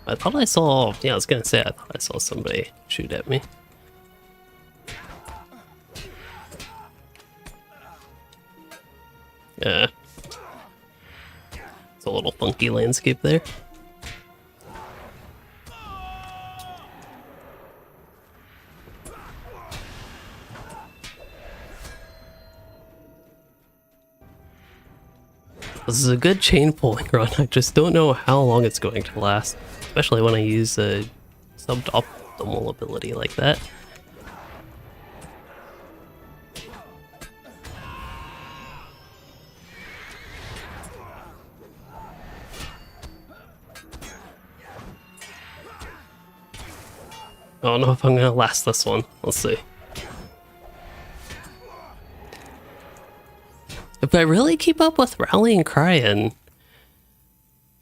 I thought I saw, yeah, I was gonna say, I thought I saw somebody shoot at me. Yeah. It's a little funky landscape there. This is a good chain pulling run. I just don't know how long it's going to last, especially when I use a suboptimal ability like that. I don't know if I'm gonna last this one. Let's see. If I really keep up with Rallying Cry and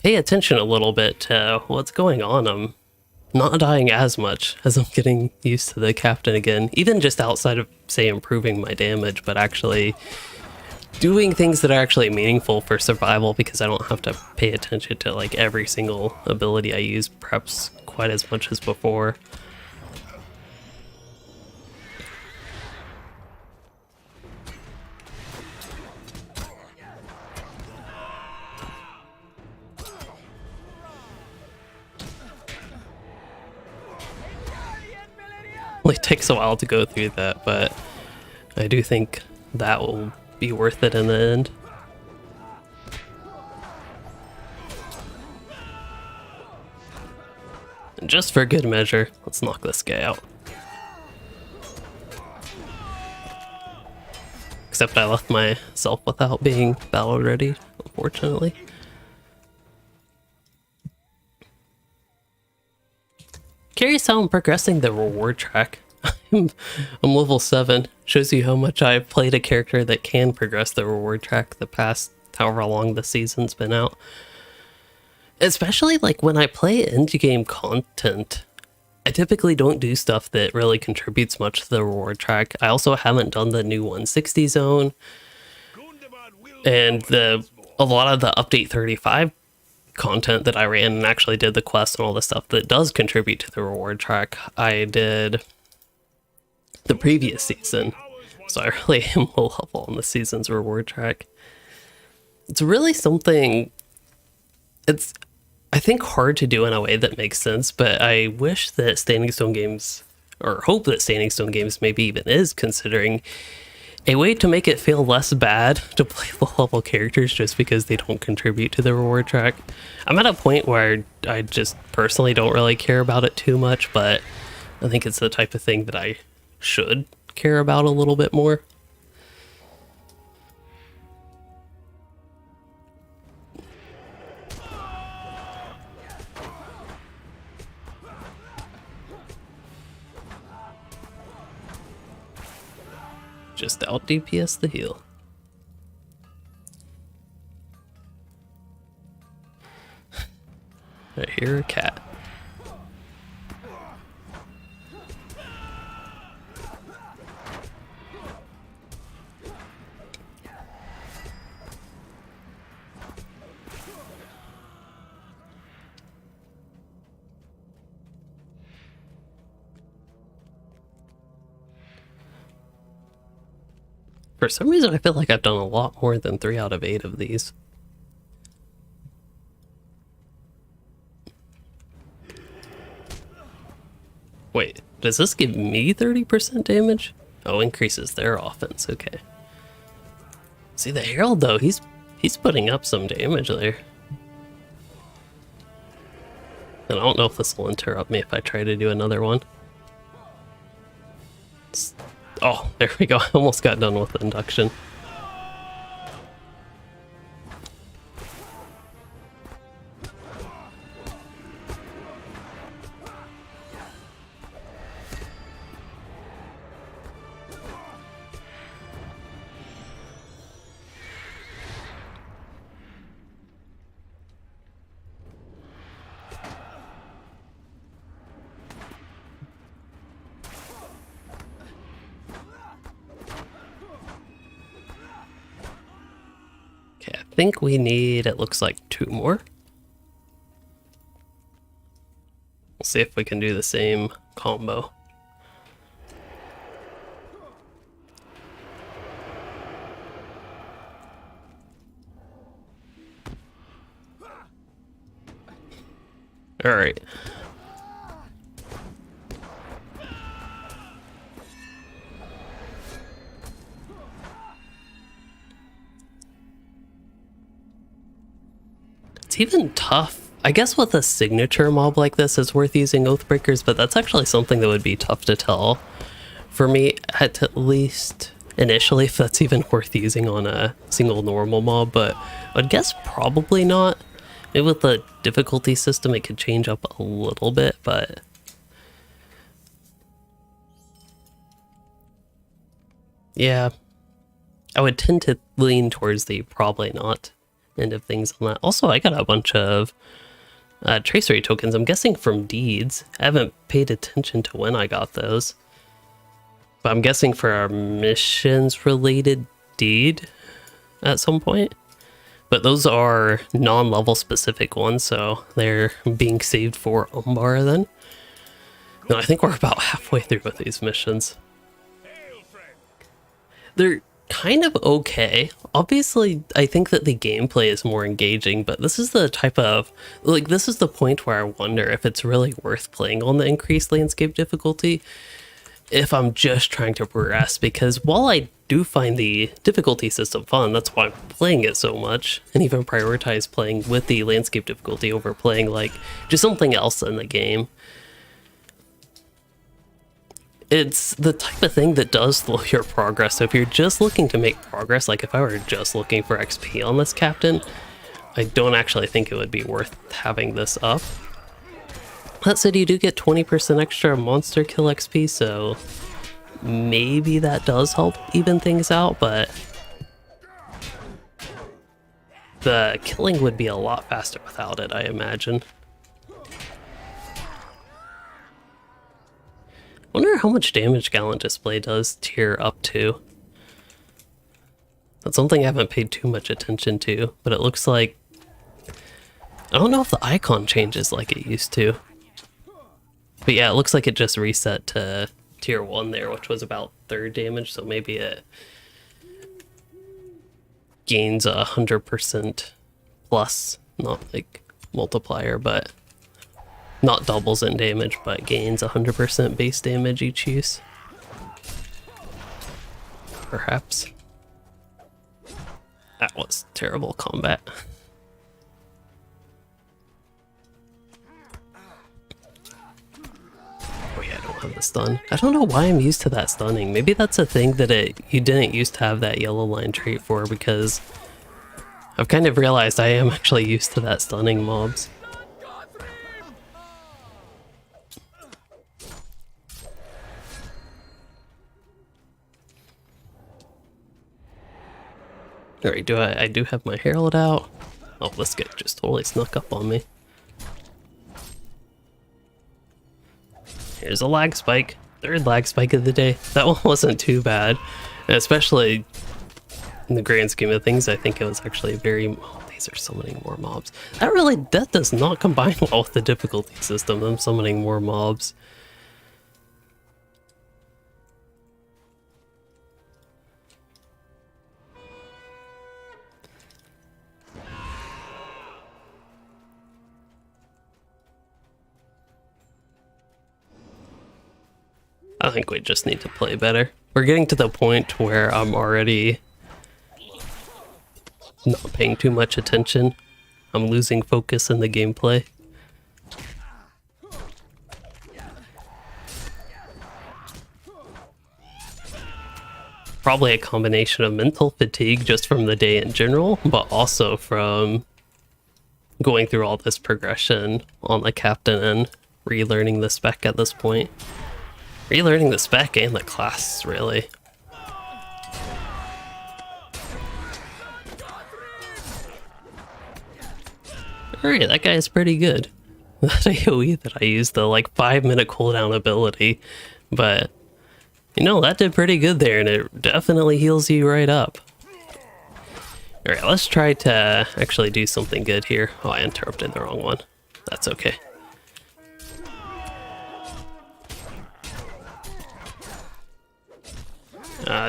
pay attention a little bit to what's going on, I'm not dying as much as I'm getting used to the captain again. Even just outside of, say, improving my damage, but actually doing things that are actually meaningful for survival because I don't have to pay attention to like every single ability I use perhaps quite as much as before. It takes a while to go through that, but I do think that will be worth it in the end. And just for good measure, let's knock this guy out. Except I left myself without being battle ready, unfortunately. Curious how I'm progressing the reward track. I'm level 7. Shows you how much I've played a character that can progress the reward track the past however long the season's been out. Especially like when I play indie game content, I typically don't do stuff that really contributes much to the reward track. I also haven't done the new 160 zone, and a lot of the update 35 content that I ran and actually did the quest and all the stuff that does contribute to the reward track, I did the previous season. So I really am low level on the season's reward track. It's really something, it's, I think, hard to do in a way that makes sense, but I wish that Standing Stone Games, or hope that Standing Stone Games maybe even is considering a way to make it feel less bad to play low-level characters just because they don't contribute to the reward track. I'm at a point where I just personally don't really care about it too much, but I think it's the type of thing that I should care about a little bit more. Just out DPS the heal. I hear a cat. For some reason, I feel like I've done a lot more than 3 out of 8 of these. Wait, does this give me 30% damage? Oh, increases their offense, okay. See, the Herald, though, he's putting up some damage there. And I don't know if this will interrupt me if I try to do another one. Oh, there we go. I almost got done with the induction. I think we need, it looks like 2 more. We'll see if we can do the same combo. All right. It's even tough. I guess with a signature mob like this, it's worth using Oathbreakers, but that's actually something that would be tough to tell for me, at least initially, if that's even worth using on a single normal mob, but I'd guess probably not. Maybe with the difficulty system, it could change up a little bit, but yeah, I would tend to lean towards the probably not end of things on that. Also, I got a bunch of tracery tokens, I'm guessing from deeds. I haven't paid attention to when I got those, but I'm guessing for our missions related deed at some point. But those are non-level specific ones, so they're being saved for Umbar then. No, I think we're about halfway through with these missions. They're kind of okay. Obviously, I think that the gameplay is more engaging, but this is the type of, like, this is the point where I wonder if it's really worth playing on the increased landscape difficulty if I'm just trying to progress, because while I do find the difficulty system fun, that's why I'm playing it so much, and even prioritize playing with the landscape difficulty over playing like just something else in the game. It's the type of thing that does slow your progress. So if you're just looking to make progress, like if I were just looking for XP on this captain, I don't actually think it would be worth having this up. That said, you do get 20% extra monster kill XP, so maybe that does help even things out, but the killing would be a lot faster without it, I imagine. Wonder how much damage Gallant Display does tier up to. That's something I haven't paid too much attention to, but it looks like, I don't know if the icon changes like it used to. But yeah, it looks like it just reset to tier 1 there, which was about 3rd damage, so maybe it gains 100% plus, not like multiplier, but not doubles in damage, but gains 100% base damage each use. Perhaps. That was terrible combat. Oh yeah, I don't have the stun. I don't know why I'm used to that stunning. Maybe that's a thing that you didn't used to have that yellow line trait for, because I've kind of realized I am actually used to that stunning mobs. Alright, I do have my herald out. Oh, this guy just totally snuck up on me. Here's a lag spike. 3rd lag spike of the day. That one wasn't too bad. And especially in the grand scheme of things, I think it was actually very... Oh, these are summoning more mobs. That does not combine well with the difficulty system, them summoning more mobs. I think we just need to play better. We're getting to the point where I'm already not paying too much attention. I'm losing focus in the gameplay. Probably a combination of mental fatigue just from the day in general, but also from going through all this progression on the captain and relearning the spec at this point. Relearning the spec and the class, really. Alright, that guy is pretty good. That AoE that I used, the like 5-minute cooldown ability, but you know, that did pretty good there, and it definitely heals you right up. Alright, let's try to actually do something good here. Oh, I interrupted the wrong one. That's okay.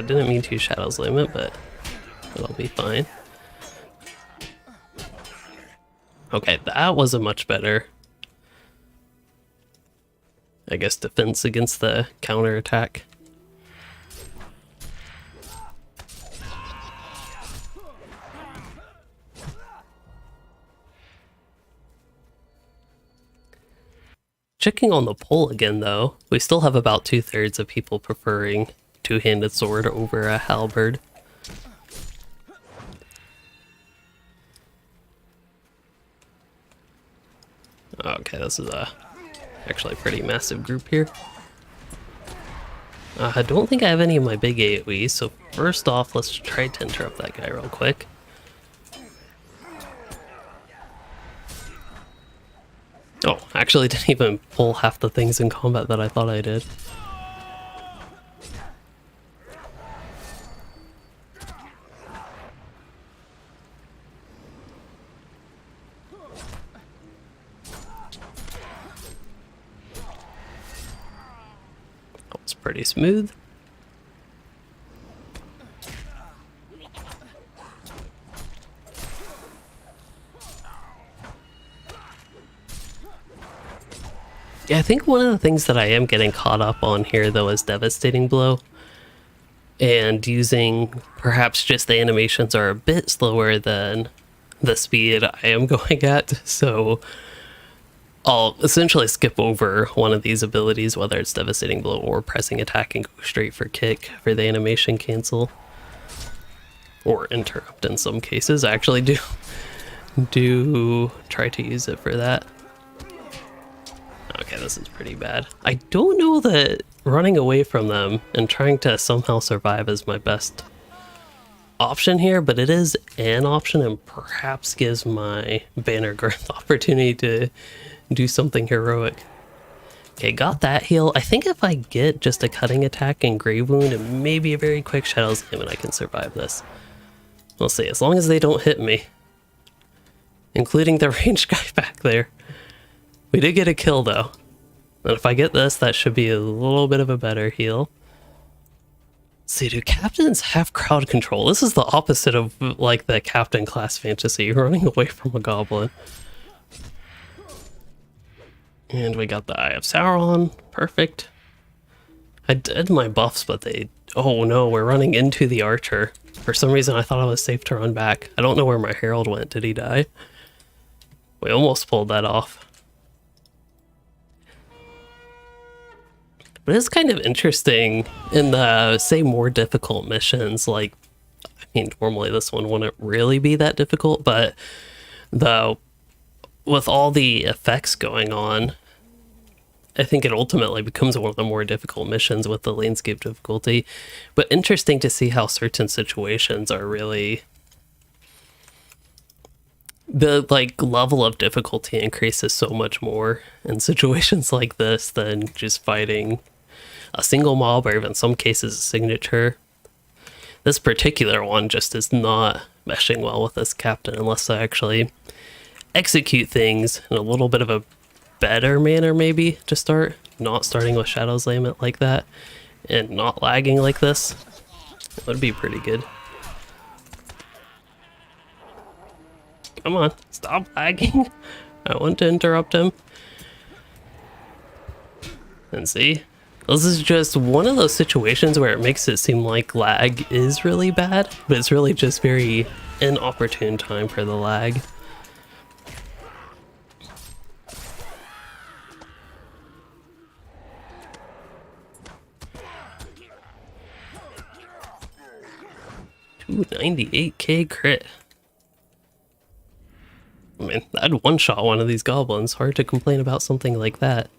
Didn't mean to Shadow's Limit, but it'll be fine. Okay, that was a much better, I guess, defense against the counterattack. Checking on the poll again, though, we still have about 2/3 of people preferring two-handed sword over a halberd. Okay, this is actually a pretty massive group here. I don't think I have any of my big AoEs, so first off, let's try to interrupt that guy real quick. Oh, actually didn't even pull half the things in combat that I thought I did. That was pretty smooth. Yeah, I think one of the things that I am getting caught up on here, though, is Devastating Blow. And using perhaps just the animations are a bit slower than the speed I am going at, so I'll essentially skip over one of these abilities, whether it's Devastating Blow or pressing attack, and go straight for kick for the animation cancel. Or interrupt in some cases. I actually do try to use it for that. Okay, this is pretty bad. I don't know that running away from them and trying to somehow survive is my best option here, but it is an option and perhaps gives my banner girth the opportunity to do something heroic. Okay, got that heal. I think if I get just a cutting attack and grave wound and maybe a very quick Shadow's Lament, I can survive this. We'll see, as long as they don't hit me. Including the ranged guy back there. We did get a kill though. And if I get this, that should be a little bit of a better heal. Let's see, do captains have crowd control? This is the opposite of like the captain class fantasy, running away from a goblin. And we got the Eye of Sauron, perfect. I did my buffs, but they, oh no, we're running into the archer. For some reason I thought I was safe to run back. I don't know where my herald went, did he die? We almost pulled that off. But it's kind of interesting in the, say, more difficult missions, like, I mean, normally this one wouldn't really be that difficult, but with all the effects going on, I think it ultimately becomes one of the more difficult missions with the landscape difficulty. But interesting to see how certain situations are really, the like level of difficulty increases so much more in situations like this than just fighting a single mob or even some cases a signature. This particular one just is not meshing well with this captain unless I actually execute things in a little bit of a better manner, maybe to start, not starting with Shadow's Lament like that and not lagging like this. It would be pretty good. Come on, stop lagging. I want to interrupt him. And see, this is just one of those situations where it makes it seem like lag is really bad, but it's really just very inopportune time for the lag. $298k crit. I mean, I'd one-shot one of these goblins. Hard to complain about something like that.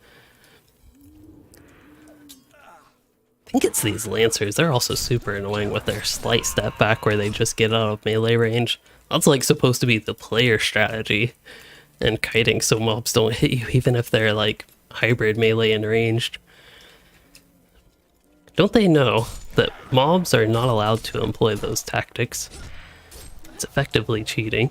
I think it's these lancers. They're also super annoying with their slight step back where they just get out of melee range. That's like supposed to be the player strategy and kiting so mobs don't hit you even if they're like hybrid melee and ranged. Don't they know that mobs are not allowed to employ those tactics? It's effectively cheating.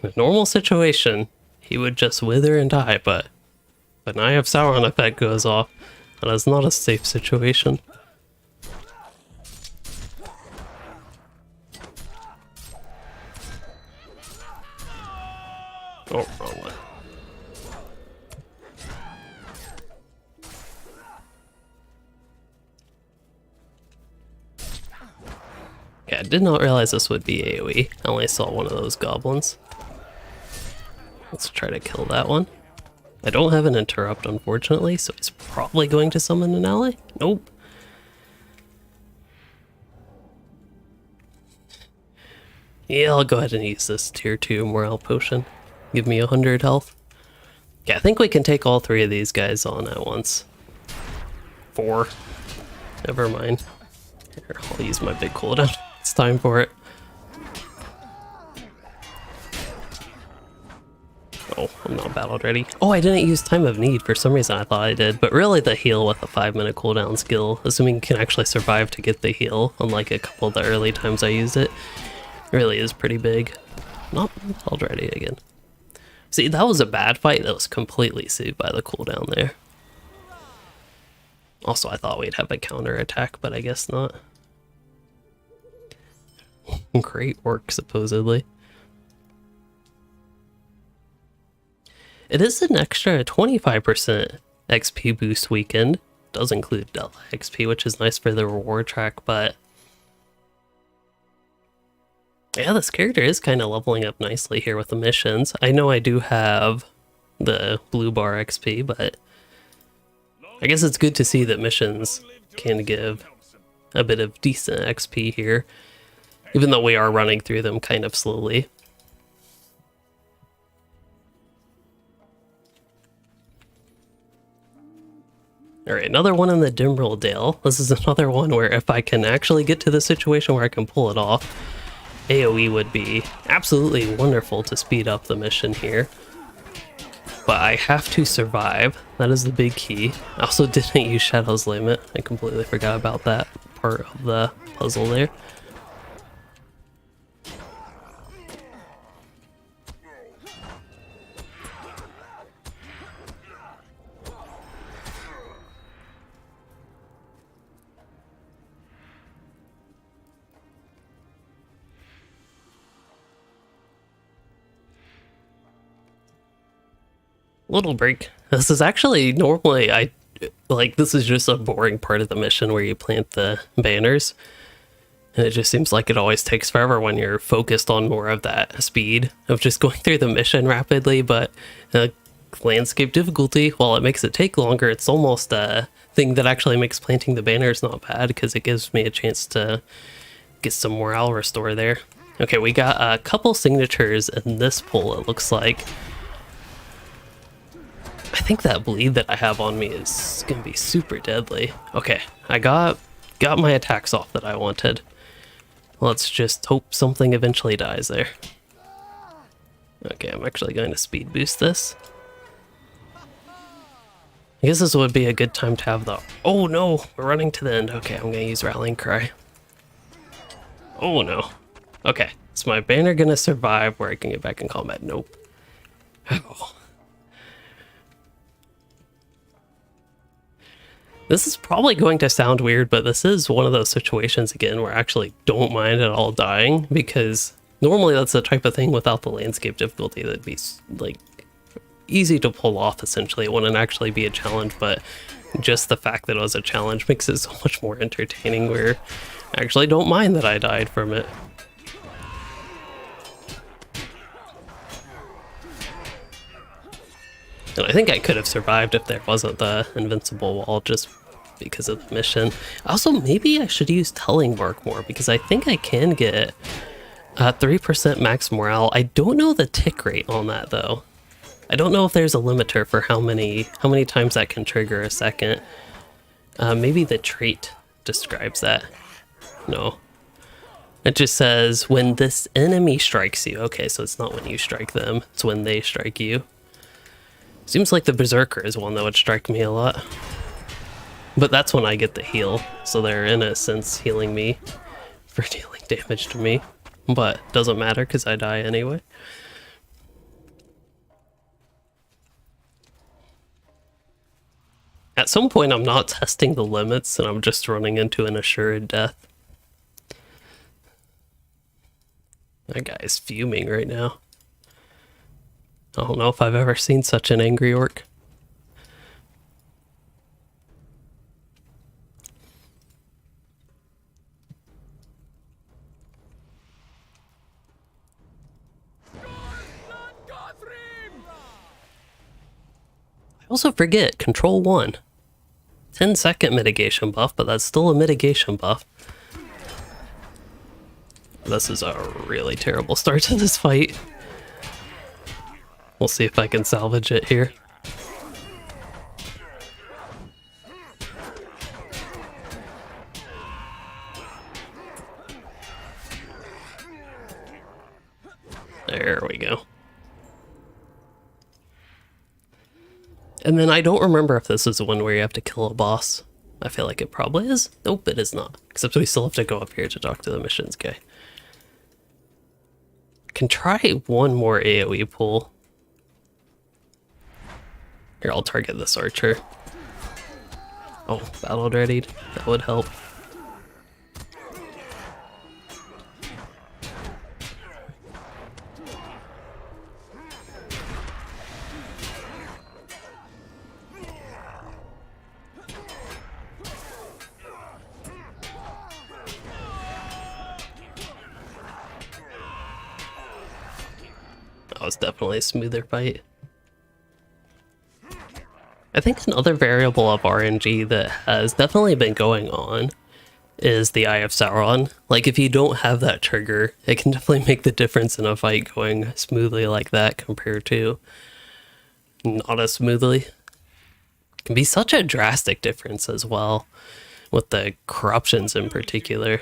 In a normal situation, he would just wither and die, but an Eye of Sauron effect goes off, and it's not a safe situation. Oh, wrong one. did not realize this would be AoE. I only saw one of those goblins. Let's try to kill that one. I don't have an interrupt, unfortunately, so he's probably going to summon an ally. Nope. Yeah, I'll go ahead and use this tier 2 morale potion. Give me 100 health. Yeah, I think we can take all 3 of these guys on at once. 4. Never mind. Here, I'll use my big cooldown. It's time for it. Oh, I'm not battled ready. Oh, I didn't use Time of Need. For some reason I thought I did, but really the heal with a 5-minute cooldown skill, assuming you can actually survive to get the heal, unlike a couple of the early times I used it, really is pretty big. Not battled ready again. See, that was a bad fight that was completely saved by the cooldown there. Also, I thought we'd have a counter attack, but I guess not. Great work, supposedly. It is an extra 25% XP boost weekend. Does include double XP, which is nice for the reward track, but yeah, this character is kind of leveling up nicely here with the missions. I know I do have the blue bar XP, but I guess it's good to see that missions can give a bit of decent XP here, even though we are running through them kind of slowly. Alright, another one in the Dimril Dale. This is another one where if I can actually get to the situation where I can pull it off, AoE would be absolutely wonderful to speed up the mission here. But I have to survive. That is the big key. I also didn't use Shadow's Lament. I completely forgot about that part of the puzzle there. Little break. This is actually normally this is just a boring part of the mission where you plant the banners. And it just seems like it always takes forever when you're focused on more of that speed of just going through the mission rapidly, but landscape difficulty, while it makes it take longer, it's almost a thing that actually makes planting the banners not bad because it gives me a chance to get some morale restore there. Okay, we got a couple signatures in this pull, it looks like. I think that bleed that I have on me is gonna be super deadly. Okay, I got my attacks off that I wanted. Let's just hope something eventually dies there. Okay, I'm actually going to speed boost this. I guess this would be a good time to have the... Oh no, we're running to the end. Okay, I'm gonna use Rallying Cry. Oh no. Okay, is my banner gonna survive where I can get back in combat? Nope. Oh. This is probably going to sound weird, but this is one of those situations, again, where I actually don't mind at all dying, because normally that's the type of thing without the landscape difficulty that'd be, like, easy to pull off, essentially. It wouldn't actually be a challenge, but just the fact that it was a challenge makes it so much more entertaining, where I actually don't mind that I died from it. And I think I could have survived if there wasn't the invincible wall, just because of the mission. Also, maybe I should use Telling Mark more, because I think I can get 3% max morale. I don't know the tick rate on that, though. I don't know if there's a limiter for how many times that can trigger a second. Maybe the trait describes that. No. It just says, when this enemy strikes you. Okay, so it's not when you strike them, it's when they strike you. Seems like the Berserker is one that would strike me a lot. But that's when I get the heal, so they're in a sense healing me for dealing damage to me. But doesn't matter because I die anyway. At some point I'm not testing the limits and I'm just running into an assured death. That guy is fuming right now. I don't know if I've ever seen such an angry orc. Also forget, control 1. 10-second mitigation buff, but that's still a mitigation buff. This is a really terrible start to this fight. We'll see if I can salvage it here. There we go. And then I don't remember if this is the one where you have to kill a boss. I feel like it probably is. Nope, it is not. Except we still have to go up here to talk to the missions guy. Can try one more AoE pull. Here, I'll target this archer. Oh, battle readied. That would help. That was definitely a smoother fight. I think another variable of RNG that has definitely been going on is the Eye of Sauron. Like, if you don't have that trigger, it can definitely make the difference in a fight going smoothly like that compared to not as smoothly. It can be such a drastic difference as well, with the corruptions in particular.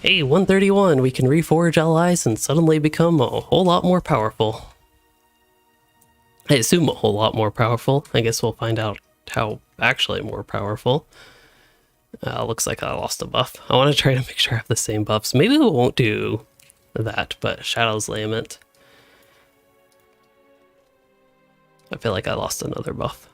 Hey, 131, we can reforge allies and suddenly become a whole lot more powerful. I assume a whole lot more powerful. I guess we'll find out how actually more powerful. Looks like I lost a buff. I want to try to make sure I have the same buffs. Maybe we won't do that, but Shadow's Lament. I feel like I lost another buff.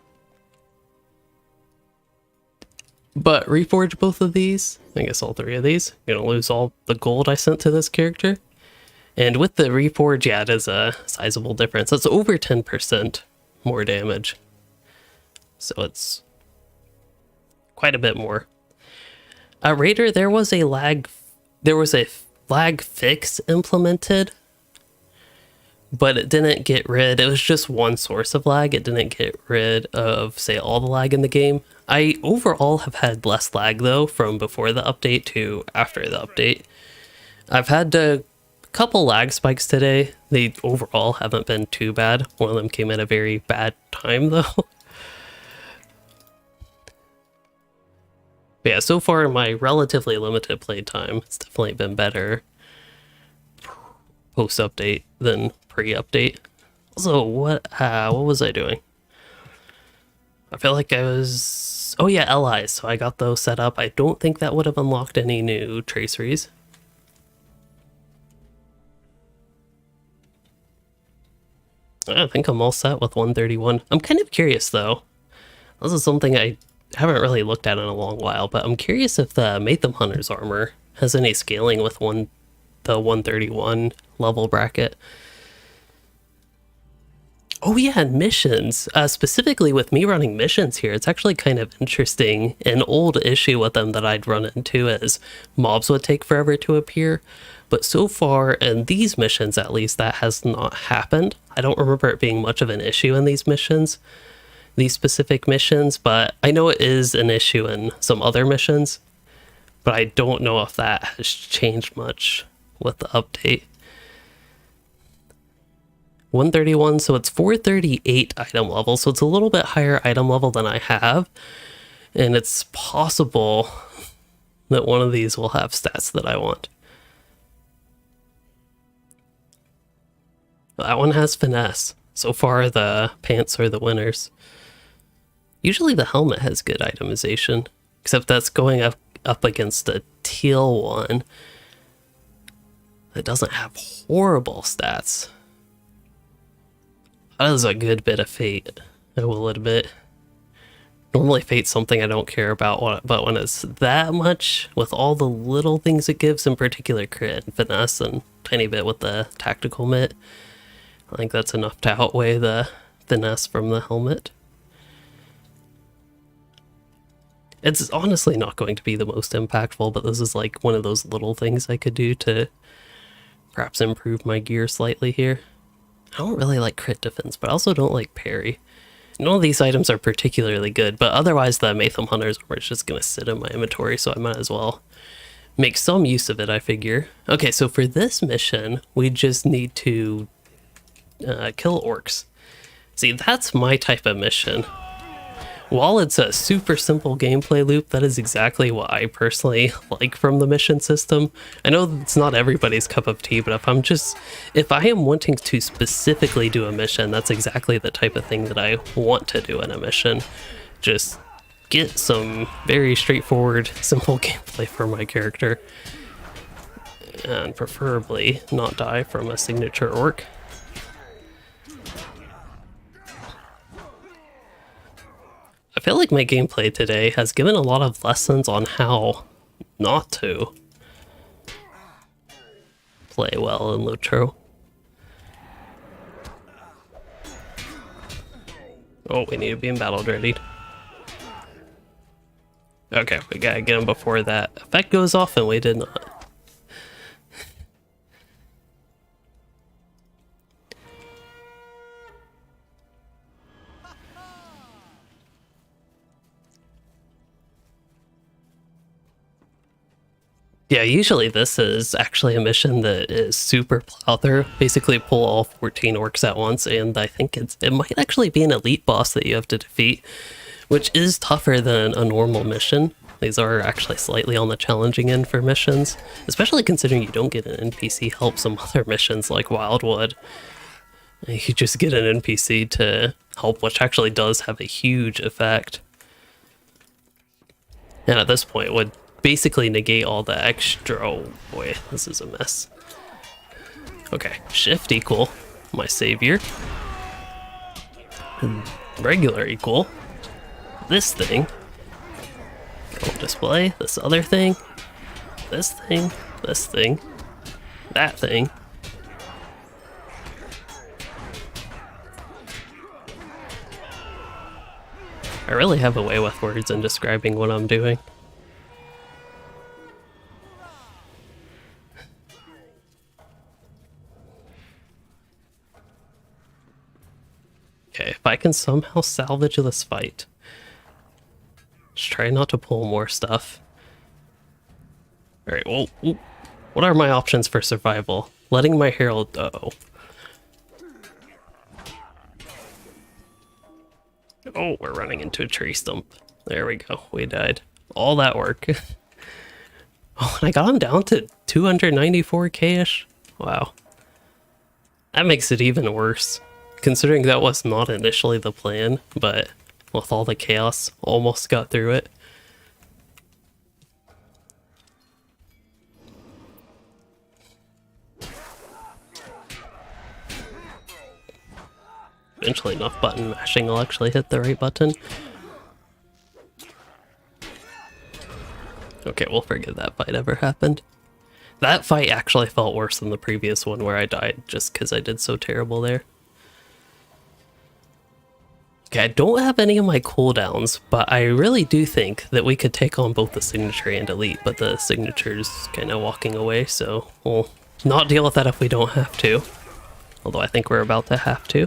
But reforge both of these. I guess all three of these. I'm gonna lose all the gold I sent to this character. And with the reforge, yeah, it is a sizable difference. It's over 10% more damage. So it's quite a bit more. Raider, there was a lag fix implemented, but it didn't get rid, it was just one source of lag. It didn't get rid of, say, all the lag in the game. I overall have had less lag though from before the update to after the update. I've had a couple lag spikes today. They overall haven't been too bad. One of them came at a very bad time though. But yeah, so far in my relatively limited play time, it's definitely been better post-update than pre-update. Also, what was I doing? I feel like I was... Oh yeah, allies. So I got those set up. I don't think that would have unlocked any new traceries. I think I'm all set with 131. I'm kind of curious though. This is something I haven't really looked at in a long while, but I'm curious if the Matham Hunter's armor has any scaling with the 131 level bracket. Oh yeah, and missions. Specifically with me running missions here, it's actually kind of interesting. An old issue with them that I'd run into is mobs would take forever to appear. But so far, in these missions at least, that has not happened. I don't remember it being much of an issue in these missions, these specific missions, but I know it is an issue in some other missions. But I don't know if that has changed much with the update. 131, so it's 438 item level, so it's a little bit higher item level than I have. And it's possible that one of these will have stats that I want. That one has finesse. So far, the pants are the winners. Usually the helmet has good itemization, except that's going up against a teal one that doesn't have horrible stats. That is a good bit of fate, I will admit. Normally fate's something I don't care about, but when it's that much, with all the little things it gives, in particular crit and finesse and tiny bit with the tactical mitt, I think that's enough to outweigh the finesse from the helmet. It's honestly not going to be the most impactful, but this is like one of those little things I could do to perhaps improve my gear slightly here. I don't really like crit defense, but I also don't like parry. None of these items are particularly good, but otherwise the Matham Hunter's Armor is just going to sit in my inventory, so I might as well make some use of it, I figure. Okay, so for this mission, we just need to kill orcs. See, that's my type of mission. While it's a super simple gameplay loop, that is exactly what I personally like from the mission system. I know it's not everybody's cup of tea, but if I am wanting to specifically do a mission, that's exactly the type of thing that I want to do in a mission. Just get some very straightforward, simple gameplay for my character. And preferably not die from a signature orc. I feel like my gameplay today has given a lot of lessons on how not to play well in LOTRO. Oh, we need to be in battle readied. Okay, we gotta get him before that effect goes off, and we did not. Yeah, usually this is actually a mission that is super plow through. Basically pull all 14 orcs at once, and I think it might actually be an elite boss that you have to defeat, which is tougher than a normal mission. These are actually slightly on the challenging end for missions, especially considering you don't get an NPC help some other missions like Wildwood. You just get an NPC to help, which actually does have a huge effect. And at this point would basically negate all the extra. Oh boy, this is a mess. Okay, shift equal my savior. Regular equal this thing. I'll display this other thing. This thing. This thing. That thing. I really have a way with words in describing what I'm doing. Okay, if I can somehow salvage this fight. Just try not to pull more stuff. Alright, well, what are my options for survival? Letting my herald... Uh-oh. Oh, we're running into a tree stump. There we go, we died. All that work. Oh, and I got him down to 294k-ish? Wow. That makes it even worse. Considering that was not initially the plan, but with all the chaos, almost got through it. Eventually enough button mashing will actually hit the right button. Okay, we'll forget that fight ever happened. That fight actually felt worse than the previous one where I died just because I did so terrible there. Okay, I don't have any of my cooldowns, but I really do think that we could take on both the signature and elite, but the signature's kind of walking away, so we'll not deal with that if we don't have to. Although I think we're about to have to.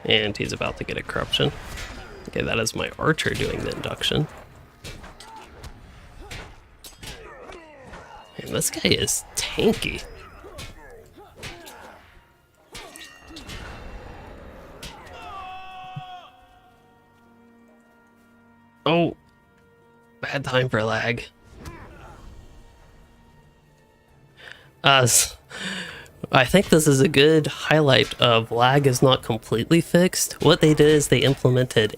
And he's about to get a corruption. Okay, that is my archer doing the induction. And this guy is tanky. Oh, bad time for lag. I think this is a good highlight of lag is not completely fixed. What they did is they implemented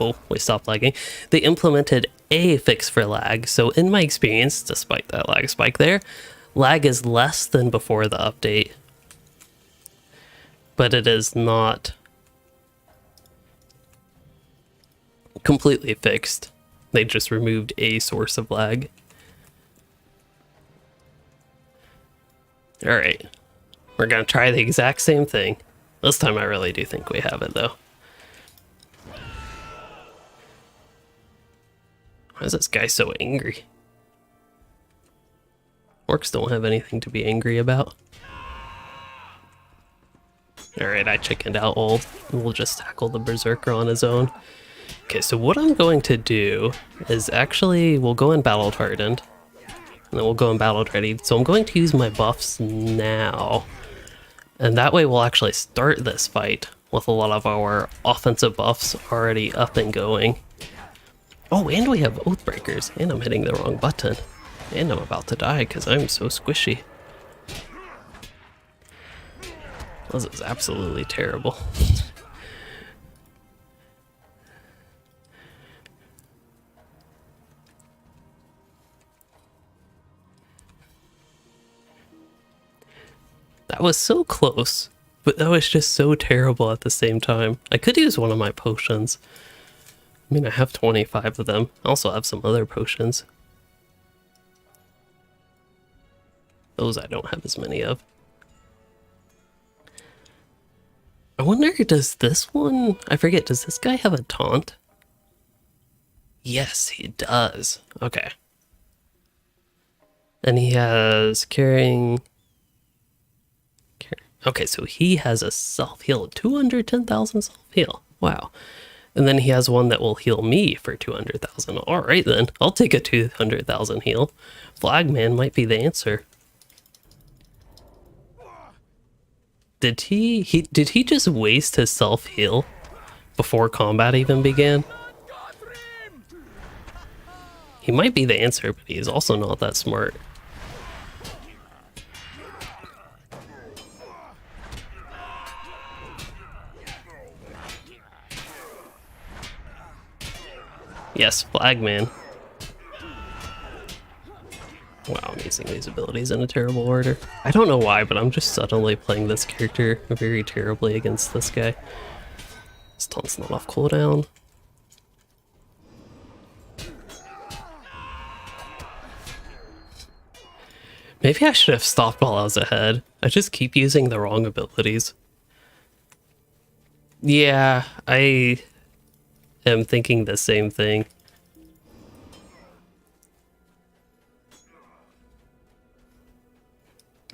oh, we stopped lagging. They implemented a fix for lag. So in my experience, despite that lag spike there, lag is less than before the update. But it is not completely fixed. They just removed a source of lag. Alright, we're gonna try the exact same thing. This time I really do think we have it though. Why is this guy so angry? Orcs don't have anything to be angry about. Alright, I chickened out old. We'll just tackle the Berserker on his own. Okay, so what I'm going to do is actually, we'll go in Battle Hardened. And then we'll go in Battle Ready. So I'm going to use my buffs now. And that way we'll actually start this fight with a lot of our offensive buffs already up and going. Oh, and we have Oathbreakers. And I'm hitting the wrong button. And I'm about to die because I'm so squishy. This is absolutely terrible. That was so close, but that was just so terrible at the same time. I could use one of my potions. I mean, I have 25 of them. I also have some other potions. Those I don't have as many of. I wonder, does this one... I forget, does this guy have a taunt? Yes, he does. Okay. And he has carrying... Okay, so he has a self-heal, 210,000 self-heal. Wow. And then he has one that will heal me for 200,000. All right, then. I'll take a 200,000 heal. Flagman might be the answer. Did he just waste his self-heal before combat even began? He might be the answer, but he's also not that smart. Yes, Flagman. Wow, I'm using these abilities in a terrible order. I don't know why, but I'm just suddenly playing this character very terribly against this guy. His taunt's not off cooldown. Maybe I should have stopped while I was ahead. I just keep using the wrong abilities. Yeah, I am thinking the same thing.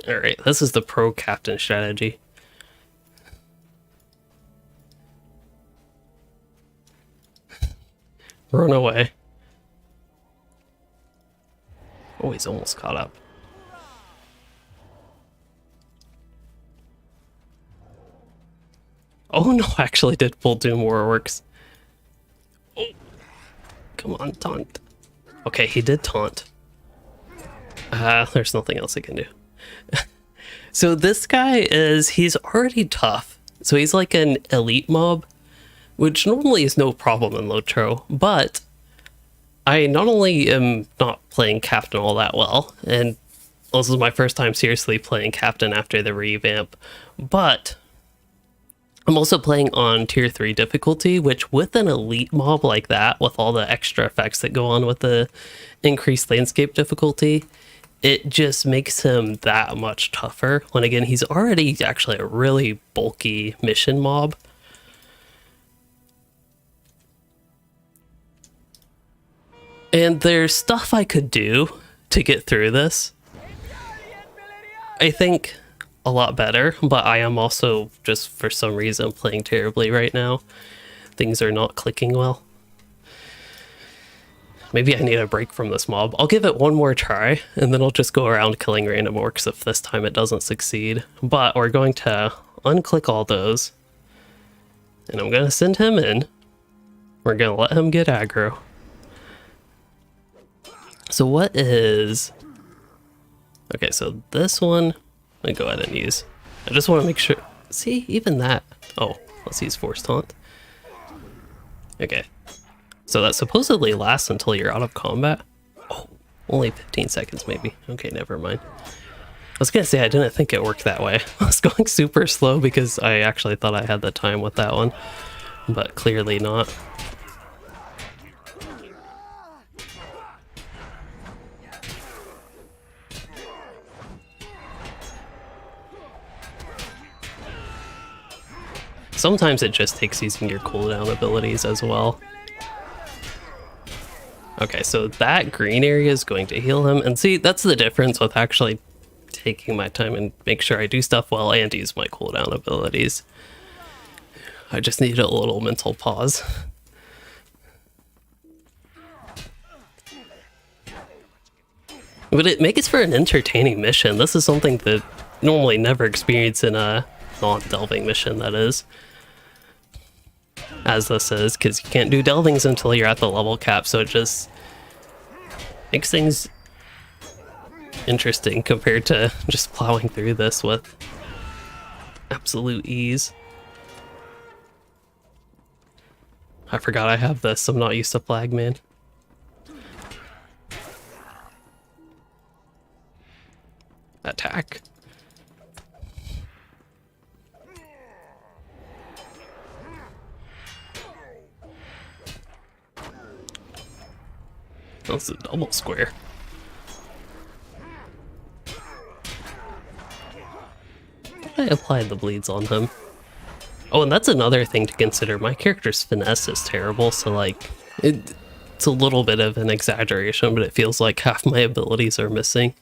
Alright, this is the pro captain strategy. Run away. Oh, he's almost caught up. Oh no, I actually did pull Doom Warworks. Oh. Come on, taunt. Okay, he did taunt. There's nothing else I can do. So this guy he's already tough. So he's like an elite mob, which normally is no problem in LOTRO, but I not only am not playing Captain all that well, and this is my first time seriously playing Captain after the revamp, but I'm also playing on tier 3 difficulty, which with an elite mob like that, with all the extra effects that go on with the increased landscape difficulty, it just makes him that much tougher. When again, he's already actually a really bulky mission mob. And there's stuff I could do to get through this. I think a lot better, but I am also just for some reason playing terribly right now. Things are not clicking well. Maybe I need a break from this mob. I'll give it one more try, and then I'll just go around killing random orcs if this time it doesn't succeed. But we're going to unclick all those, and I'm going to send him in. We're going to let him get aggro. So what is... Okay, so this one, I'm going to go ahead and use. I just want to make sure... See, even that... Oh, let's use Force Taunt. Okay. So that supposedly lasts until you're out of combat. Oh, only 15 seconds maybe. Okay, never mind. I was gonna say I didn't think it worked that way. I was going super slow because I actually thought I had the time with that one, but clearly not. Sometimes it just takes using your cooldown abilities as well. Okay, so that green area is going to heal him. And see, that's the difference with actually taking my time and make sure I do stuff well and use my cooldown abilities. I just need a little mental pause. But it makes for an entertaining mission. This is something that normally never experience in a non-delving mission, that is. As this is, because you can't do delvings until you're at the level cap, so it just makes things interesting compared to just plowing through this with absolute ease. I forgot I have this. I'm not used to Flagman. Attack. That's a double square. I applied the bleeds on him. Oh, and that's another thing to consider. My character's finesse is terrible, so like it's a little bit of an exaggeration, but it feels like half my abilities are missing.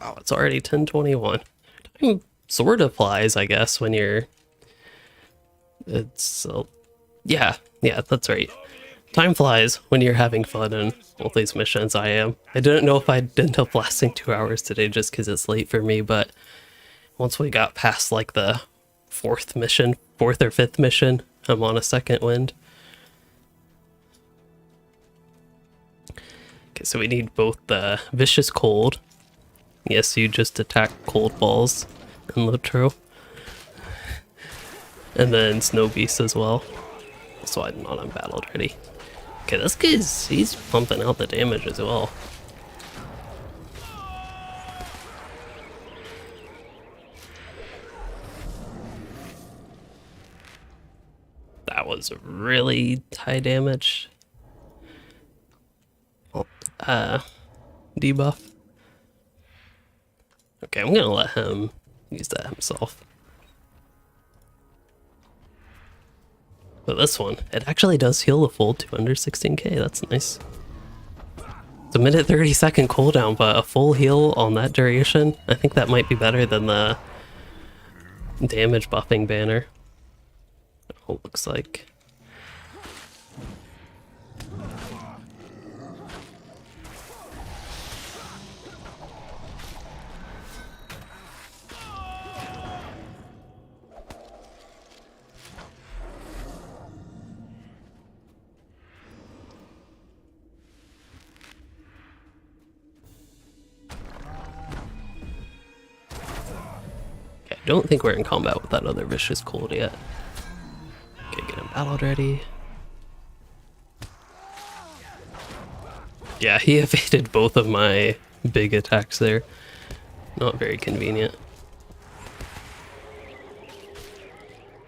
Oh, it's already 10:21. Time sort of flies, I guess, when you're... It's... yeah, that's right. Time flies when you're having fun in all these missions. I am. I didn't know if I'd end up lasting 2 hours today just because it's late for me, but once we got past like the fourth or fifth mission, I'm on a second wind. Okay, so we need both the Vicious Cold. Yes, you just attack cold balls in LOTRO. And then Snow Beast as well. So I'm not unbattled ready. Okay, this guy's, he's pumping out the damage as well. That was really high damage. Debuff. Okay, I'm gonna let him use that himself. But this one, it actually does heal the full 216k, that's nice. It's a minute 30-second cooldown, but a full heal on that duration, I think that might be better than the damage buffing banner. It looks like. I don't think we're in combat with that other Vicious Cold yet. Okay, get him battled ready. Yeah, he evaded both of my big attacks there. Not very convenient.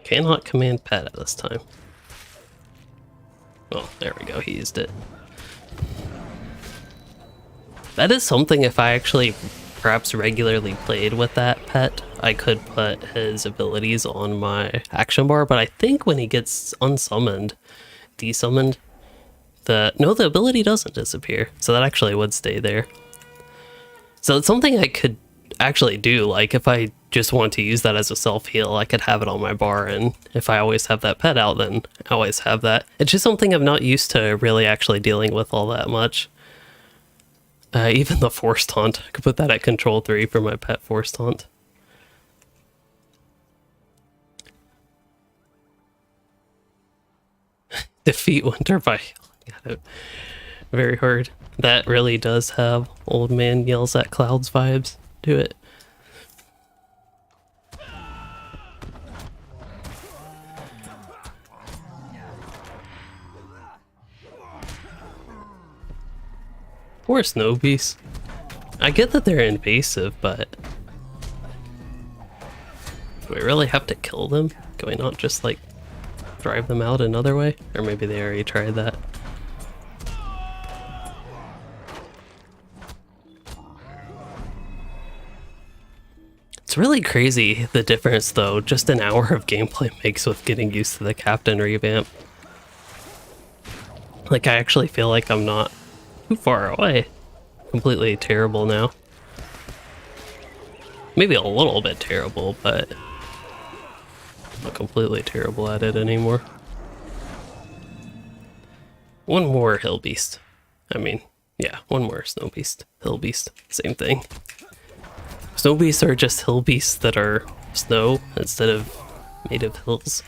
Cannot command pet at this time. Oh, there we go, he used it. That is something, if I actually perhaps regularly played with that pet, I could put his abilities on my action bar, but I think when he gets unsummoned, desummoned, the ability doesn't disappear, so that actually would stay there. So it's something I could actually do, like if I just want to use that as a self-heal, I could have it on my bar, and if I always have that pet out, then I always have that. It's just something I'm not used to really actually dealing with all that much. Even the Force Taunt, I could put that at control 3 for my pet Force Taunt. Defeat Winter by healing at it. Very hard. That really does have Old Man Yells at Clouds vibes to it. Poor Snow Beast. I get that they're invasive, but do we really have to kill them? Can we not just like drive them out another way? Or maybe they already tried that. It's It's really crazy the difference, though, just an hour of gameplay makes with getting used to the Captain revamp. Like, I actually feel like I'm not too far away. Completely terrible now. Maybe a little bit terrible, but not completely terrible at it anymore. One more hill beast. I mean, yeah, one more snow beast. Hill beast, same thing. Snow beasts are just hill beasts that are snow instead of made of hills.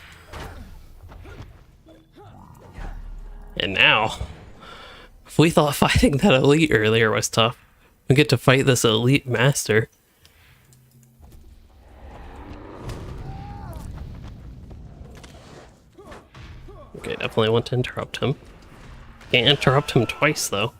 And now, if we thought fighting that elite earlier was tough, we get to fight this elite master. Okay, definitely want to interrupt him. Can't interrupt him twice, though.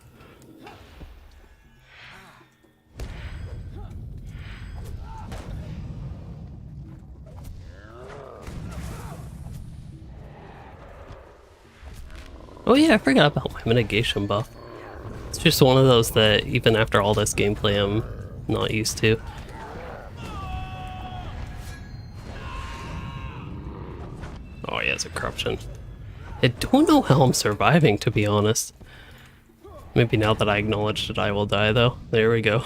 Oh yeah, I forgot about my mitigation buff. It's just one of those that even after all this gameplay I'm not used to. Oh yeah, it's a corruption. I don't know how I'm surviving, to be honest. Maybe now that I acknowledge that I will die, though. There we go.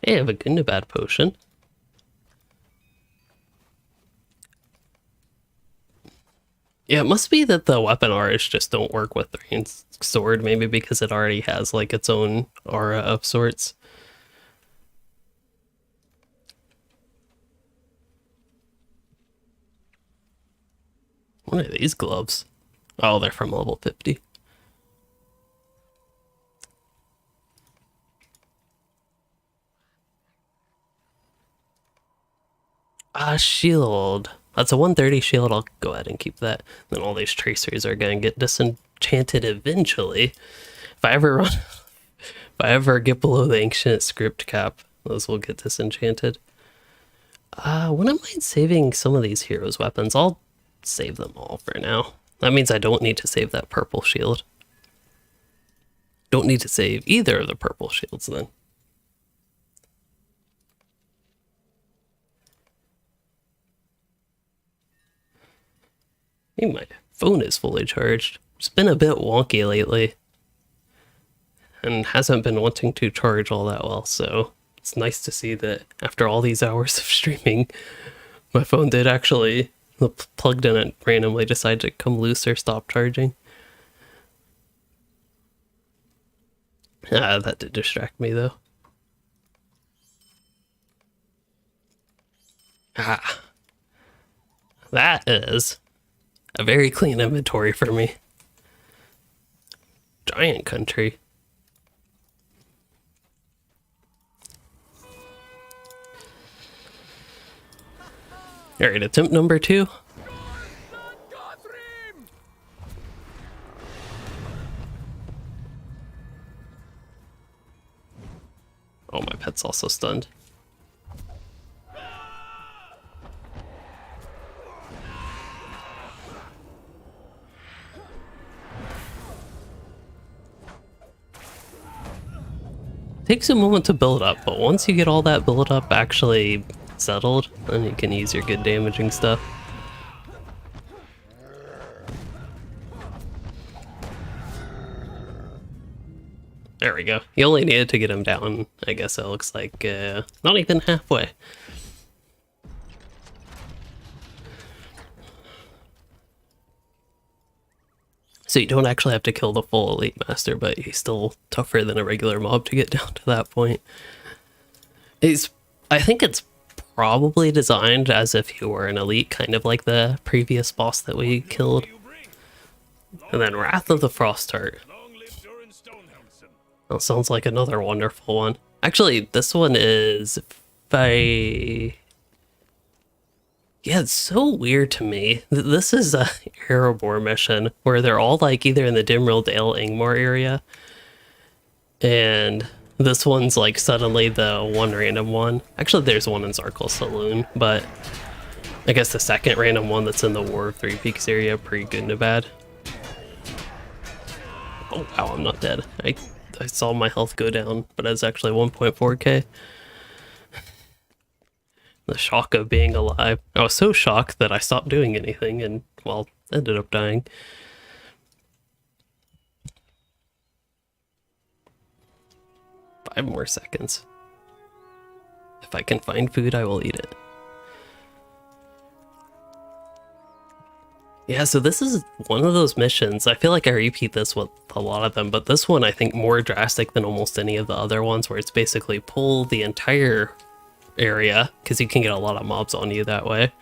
Hey, I have a Gundabad potion. Yeah, it must be that the weapon auras just don't work with the ranged sword, maybe because it already has like its own aura of sorts. What are these gloves? Oh, they're from level 50. Ah, shield. That's a 130 shield. I'll go ahead and keep that. Then all these traceries are gonna get disenchanted eventually. If I ever get below the ancient script cap, those will get disenchanted. Wouldn't mind saving some of these heroes' weapons. I'll save them all for now. That means I don't need to save that purple shield. Don't need to save either of the purple shields then. Hey, my phone is fully charged. It's been a bit wonky lately. And hasn't been wanting to charge all that well, so it's nice to see that after all these hours of streaming, my phone did actually, plugged in it randomly decided to come loose or stop charging. That did distract me though. That is a very clean inventory for me. Giant country. Alright, attempt number 2. Oh, my pet's also stunned. Takes a moment to build up, but once you get all that build up actually settled, then you can use your good damaging stuff. There we go. You only needed to get him down, I guess it looks like, not even halfway. So you don't actually have to kill the full elite master, but he's still tougher than a regular mob to get down to that point. I think it's probably designed as if you were an elite, kind of like the previous boss that we killed. And then Wrath of the Frost Heart. That sounds like another wonderful one. Actually, this one is by... Yeah, it's so weird to me. This is a Erebor mission where they're all like either in the Dimrill Dale Ingmar area, and This one's like suddenly the one random one. Actually, there's one in Zarkle Saloon, but I guess the second random one that's in the War of Three Peaks area, pretty good and bad. Oh wow, I'm not dead. I saw my health go down, but it's actually 1.4k. The shock of being alive. I was so shocked that I stopped doing anything and, well, ended up dying. Five more seconds. If I can find food, I will eat it. Yeah, so this is one of those missions. I feel like I repeat this with a lot of them, but this one I think more drastic than almost any of the other ones, where it's basically pull the entire area, because you can get a lot of mobs on you that way.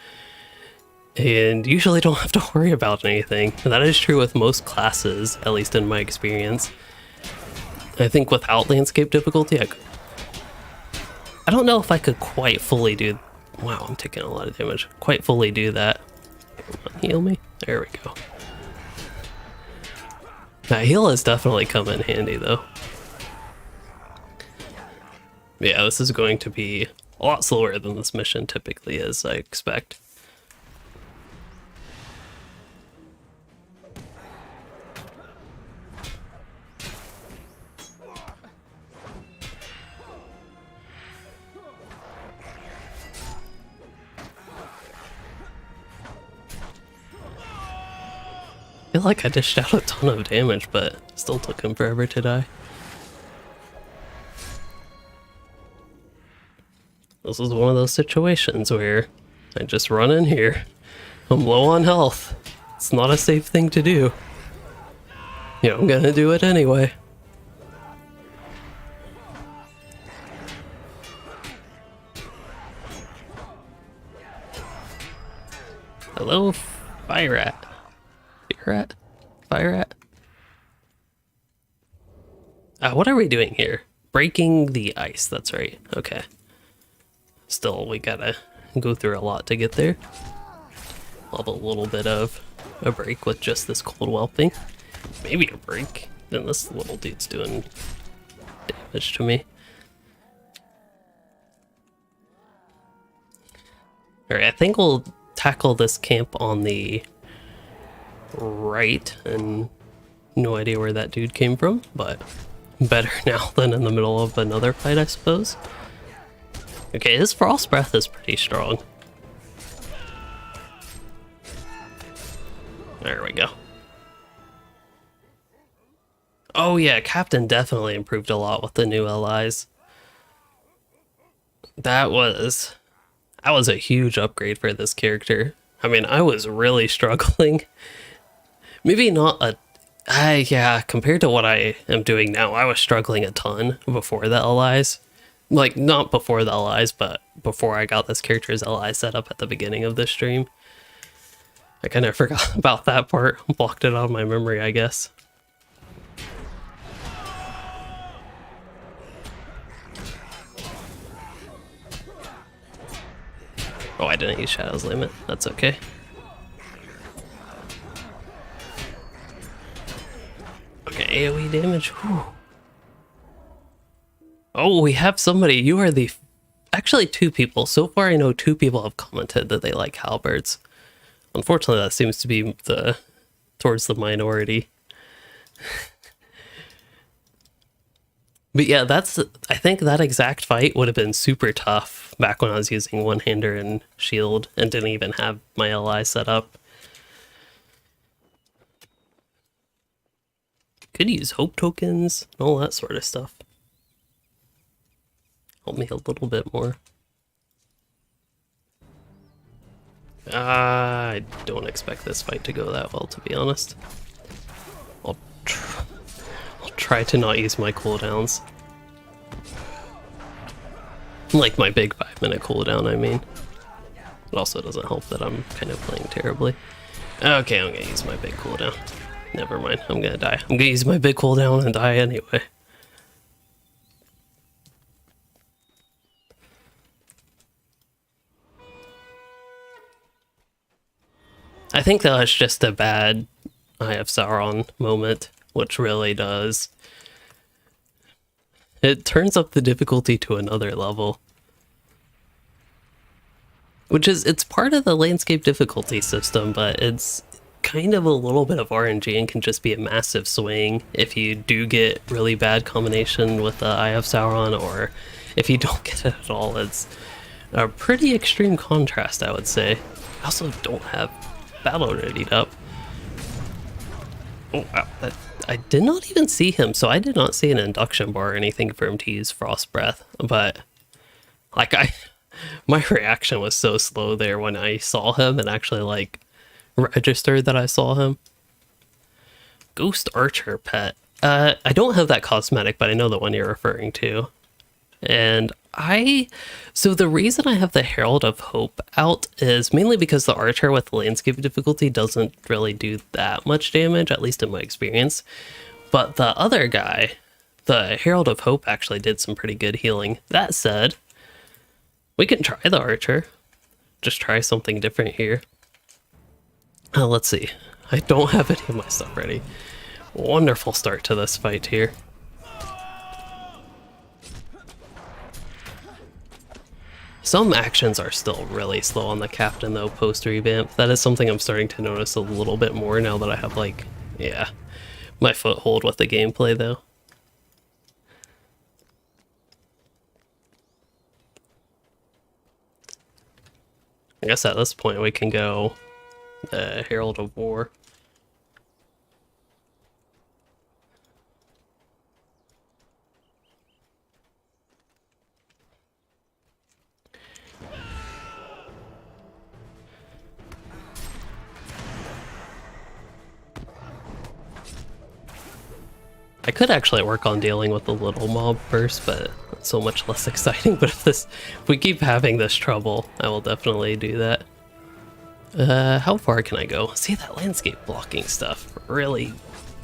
And usually don't have to worry about anything. And that is true with most classes, at least in my experience. I think without landscape difficulty, I don't know if I could quite fully do... Wow, I'm taking a lot of damage. Quite fully do that. Heal me? There we go. That heal has definitely come in handy, though. Yeah, this is going to be a lot slower than this mission typically is, I expect. I feel like I dished out a ton of damage, but still took him forever to die. This is one of those situations where I just run in here. I'm low on health. It's not a safe thing to do. You know, I'm gonna do it anyway. Hello, fire rat. Rat? Fire rat? What are we doing here? Breaking the ice, that's right. Okay. Still, we gotta go through a lot to get there. I'll have a little bit of a break with just this cold whelping. Maybe a break. Then this little dude's doing damage to me. Alright, I think we'll tackle this camp on the right, and no idea where that dude came from, but better now than in the middle of another fight, I suppose. Okay, his frost breath is pretty strong. There we go. Oh yeah, Captain definitely improved a lot with the new allies. That was a huge upgrade for this character. I mean, I was really struggling. Maybe not yeah, compared to what I am doing now, I was struggling a ton before the allies. Like, not before the allies, but before I got this character's ally set up at the beginning of this stream. I kind of forgot about that part, blocked it out of my memory, I guess. Oh, I didn't use Shadow's Limit, that's okay. Okay, AoE damage. Whew. Oh, we have somebody. You are the... Actually, two people. So far, I know two people have commented that they like halberds. Unfortunately, that seems to be towards the minority. But yeah, I think that exact fight would have been super tough back when I was using one-hander and shield and didn't even have my ally set up. Could use hope tokens and all that sort of stuff. Help me a little bit more. I don't expect this fight to go that well, to be honest. I'll try to not use my cooldowns. Like my big 5-minute cooldown, I mean. It also doesn't help that I'm kind of playing terribly. Okay, I'm gonna use my big cooldown. Never mind, I'm gonna die. I'm gonna use my big cooldown and die anyway. I think that was just a bad Eye of Sauron moment, which really does It turns up the difficulty to another level. Which is, it's part of the landscape difficulty system, but it's kind of a little bit of RNG and can just be a massive swing if you do get really bad combination with the Eye of Sauron, or if you don't get it at all. It's a pretty extreme contrast, I would say. I also don't have battle readied up. Oh wow, I did not even see him, so I did not see an induction bar or anything for him to use Frost Breath, but like my reaction was so slow there when I saw him and actually like registered that I saw him. Ghost Archer pet. I don't have that cosmetic, but I know the one you're referring to. And so the reason I have the Herald of Hope out is mainly because the Archer with landscape difficulty doesn't really do that much damage, at least in my experience. But the other guy, the Herald of Hope, actually did some pretty good healing. That said, we can try the Archer. Just try something different here. Let's see. I don't have any of my stuff ready. Wonderful start to this fight here. Some actions are still really slow on the captain though, post-revamp. That is something I'm starting to notice a little bit more now that I have like, yeah, my foothold with the gameplay though. I guess at this point we can go Herald of War. I could actually work on dealing with the little mob first, but it's so much less exciting. But if we keep having this trouble, I will definitely do that. How far can I go? See, that landscape blocking stuff really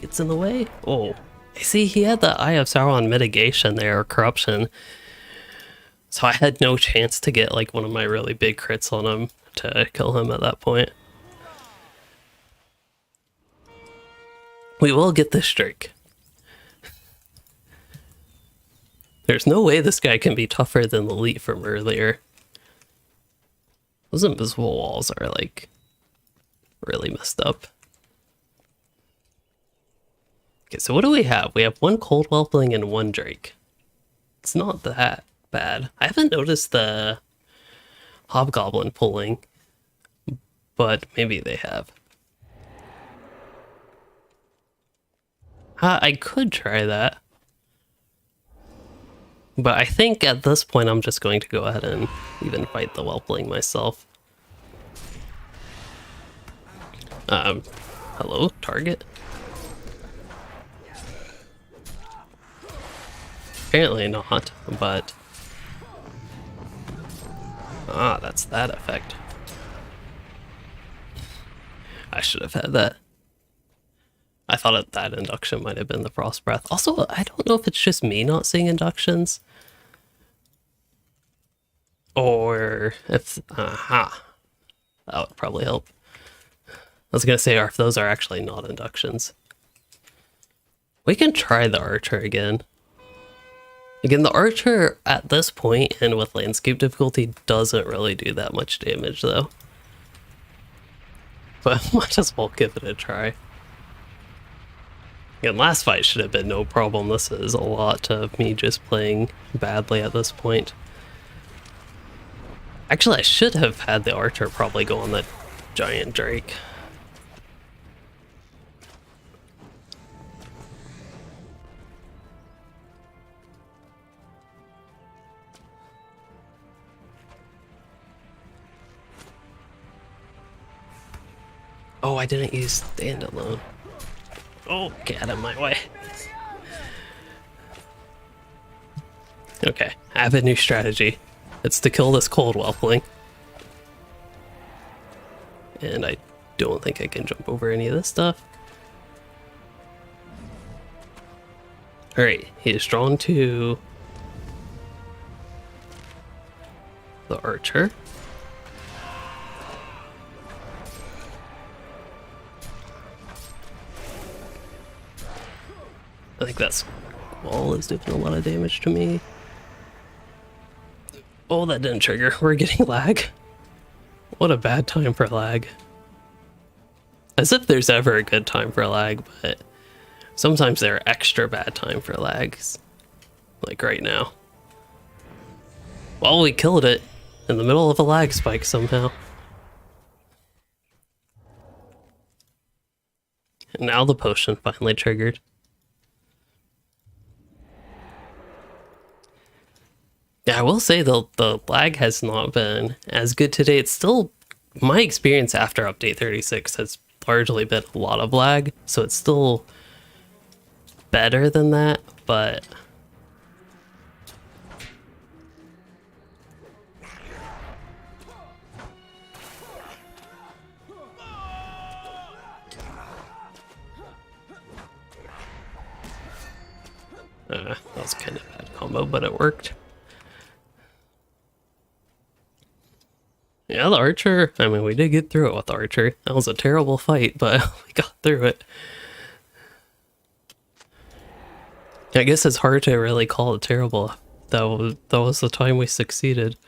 gets in the way. Oh, I see he had the Eye of Sauron mitigation there, or corruption. So I had no chance to get like one of my really big crits on him to kill him at that point. We will get this streak. There's no way this guy can be tougher than the elite from earlier. Those invisible walls are like really messed up. Okay, so what do we have? We have one cold whelpling and one drake. It's not that bad. I haven't noticed the hobgoblin pulling, but maybe they have. I could try that. But I think at this point I'm just going to go ahead and even fight the whelpling myself. Hello, target? Apparently not, but... Ah, that's that effect. I should have had that. I thought that induction might have been the Frost Breath. Also, I don't know if it's just me not seeing inductions. Or if... Aha. That would probably help. I was going to say, or if those are actually not inductions. We can try the Archer again. Again, the Archer at this point, and with landscape difficulty, doesn't really do that much damage, though. But might as well give it a try. Again, last fight should have been no problem. This is a lot of me just playing badly at this point. Actually, I should have had the Archer probably go on the giant drake. Oh, I didn't use standalone. Oh, get out of my way. Okay, I have a new strategy. It's to kill this cold whelpling. And I don't think I can jump over any of this stuff. Alright, he is drawn to the Archer. I think that wall is doing a lot of damage to me. Oh, that didn't trigger. We're getting lag. What a bad time for lag. As if there's ever a good time for lag, but sometimes there are extra bad time for lags. Like right now. Well, we killed it in the middle of a lag spike somehow. And now the potion finally triggered. Yeah, I will say the lag has not been as good today. It's still, my experience after update 36 has largely been a lot of lag, so it's still better than that, but that was kind of a bad combo, but it worked. Yeah, the archer, I mean, we did get through it with the archer. That was a terrible fight, but we got through it. I guess it's hard to really call it terrible. That was the time we succeeded.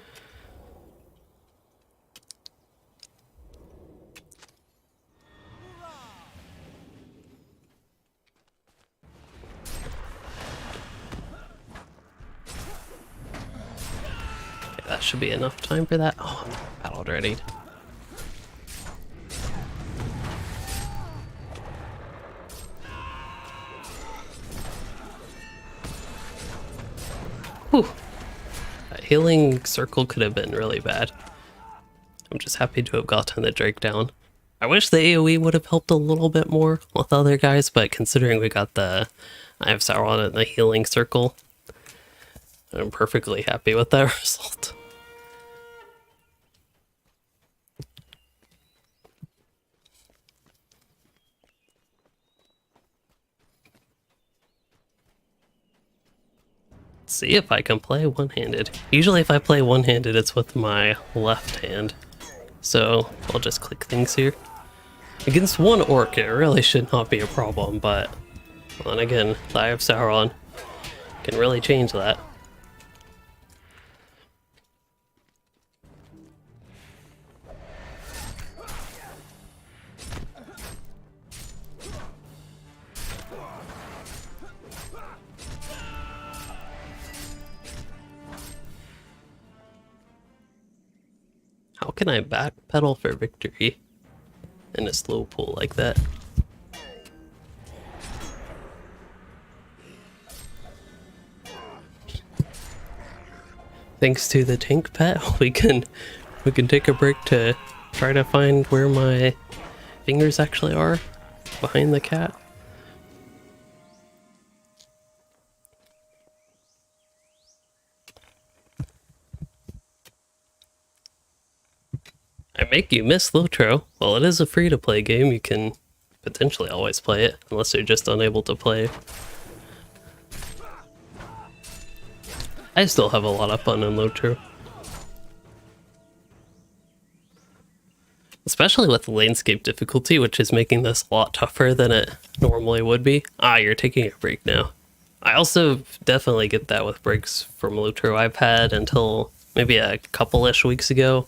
Okay, that should be enough time for that. Oh, I'm battle ready. Whew. That healing circle could have been really bad. I'm just happy to have gotten the Drake down. I wish the AoE would have helped a little bit more with other guys, but considering we got the Eye of Sauron and the healing circle, I'm perfectly happy with that result. See if I can play one-handed. Usually if I play one-handed, it's with my left hand. So I'll just click things here. Against one orc, it really should not be a problem, but well, then again, the Eye of Sauron can really change that. How can I backpedal for victory in a slow pull like that? Thanks to the tank pet, we can take a break to try to find where my fingers actually are behind the cat. I make you miss LOTRO. Well, it is a free-to-play game. You can potentially always play it, unless you're just unable to play. I still have a lot of fun in LOTRO. Especially with the landscape difficulty, which is making this a lot tougher than it normally would be. Ah, you're taking a break now. I also definitely get that with breaks from LOTRO. I've had until maybe a couple-ish weeks ago.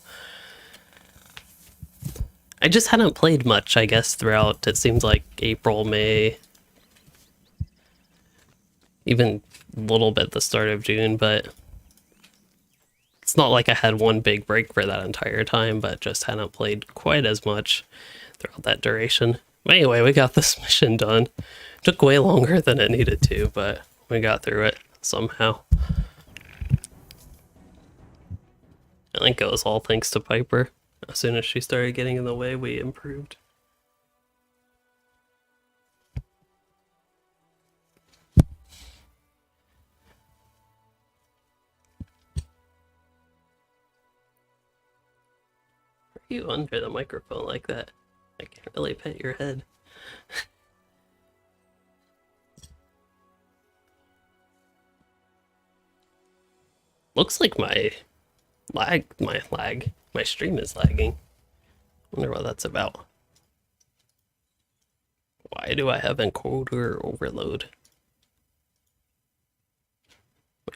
I just hadn't played much, I guess, throughout, it seems like April, May, even a little bit the start of June, but it's not like I had one big break for that entire time, but just hadn't played quite as much throughout that duration. Anyway, we got this mission done. Took way longer than it needed to, but we got through it somehow. I think it was all thanks to Piper. As soon as she started getting in the way, we improved. Are you under the microphone like that? I can't really pet your head. Looks like my stream is lagging. Wonder what that's about. Why do I have encoder overload?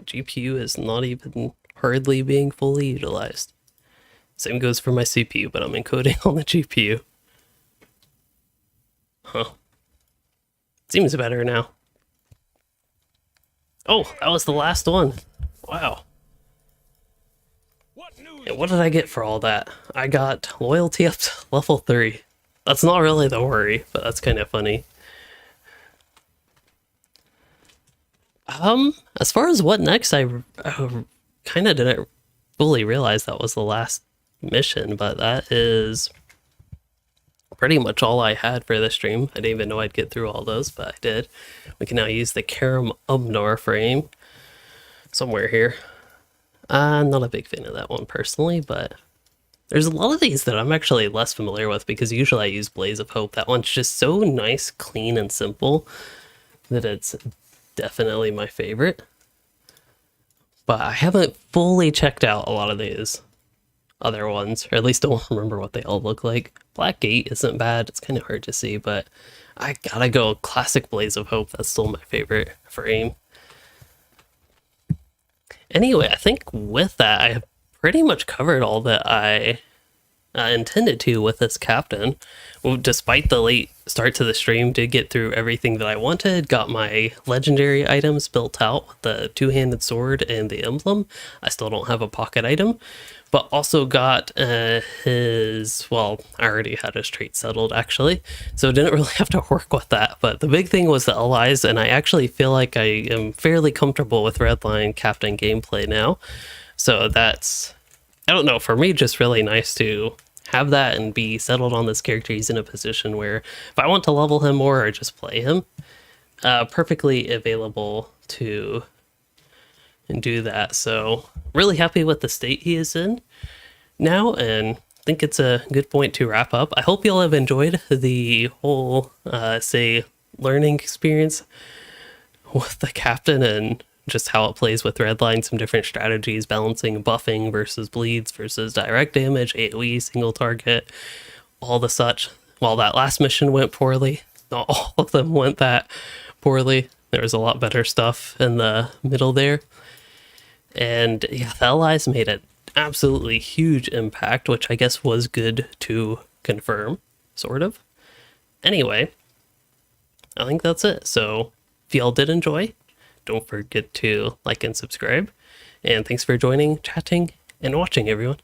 GPU is not even hardly being fully utilized. Same goes for my CPU, but I'm encoding on the GPU. Huh. Seems better now. Oh, that was the last one. Wow. And what did I get for all that? I got loyalty up to level 3. That's not really the worry, but that's kind of funny. As far as what next, I kind of didn't fully realize that was the last mission, but that is pretty much all I had for this stream. I didn't even know I'd get through all those, but I did. We can now use the Karam Umnar frame somewhere here. I'm not a big fan of that one personally, but there's a lot of these that I'm actually less familiar with because usually I use Blaze of Hope. That one's just so nice, clean, and simple that it's definitely my favorite. But I haven't fully checked out a lot of these other ones, or at least don't remember what they all look like. Black Gate isn't bad. It's kind of hard to see, but I gotta go classic Blaze of Hope. That's still my favorite frame. Anyway, I think with that, I have pretty much covered all that I intended to with this captain. Well, despite the late start to the stream, did get through everything that I wanted. Got my legendary items built out with the two-handed sword and the emblem. I still don't have a pocket item, but also got his, well, I already had his trait settled actually, so didn't really have to work with that. But the big thing was the allies, and I actually feel like I am fairly comfortable with Redline Captain gameplay now. So that's, I don't know, for me, just really nice to have that and be settled on this character. He's in a position where if I want to level him more or just play him, perfectly available to do that. So really happy with the state he is in now, and I think it's a good point to wrap up. I hope you'll have enjoyed the whole, say, learning experience with the captain and just how it plays with Redline, some different strategies, balancing buffing versus bleeds versus direct damage, AoE, single target, all the such. While that last mission went poorly, not all of them went that poorly. There was a lot better stuff in the middle there. And yeah, the allies made an absolutely huge impact, which I guess was good to confirm, sort of. Anyway, I think that's it. So if y'all did enjoy, don't forget to like and subscribe. And thanks for joining, chatting, and watching, everyone.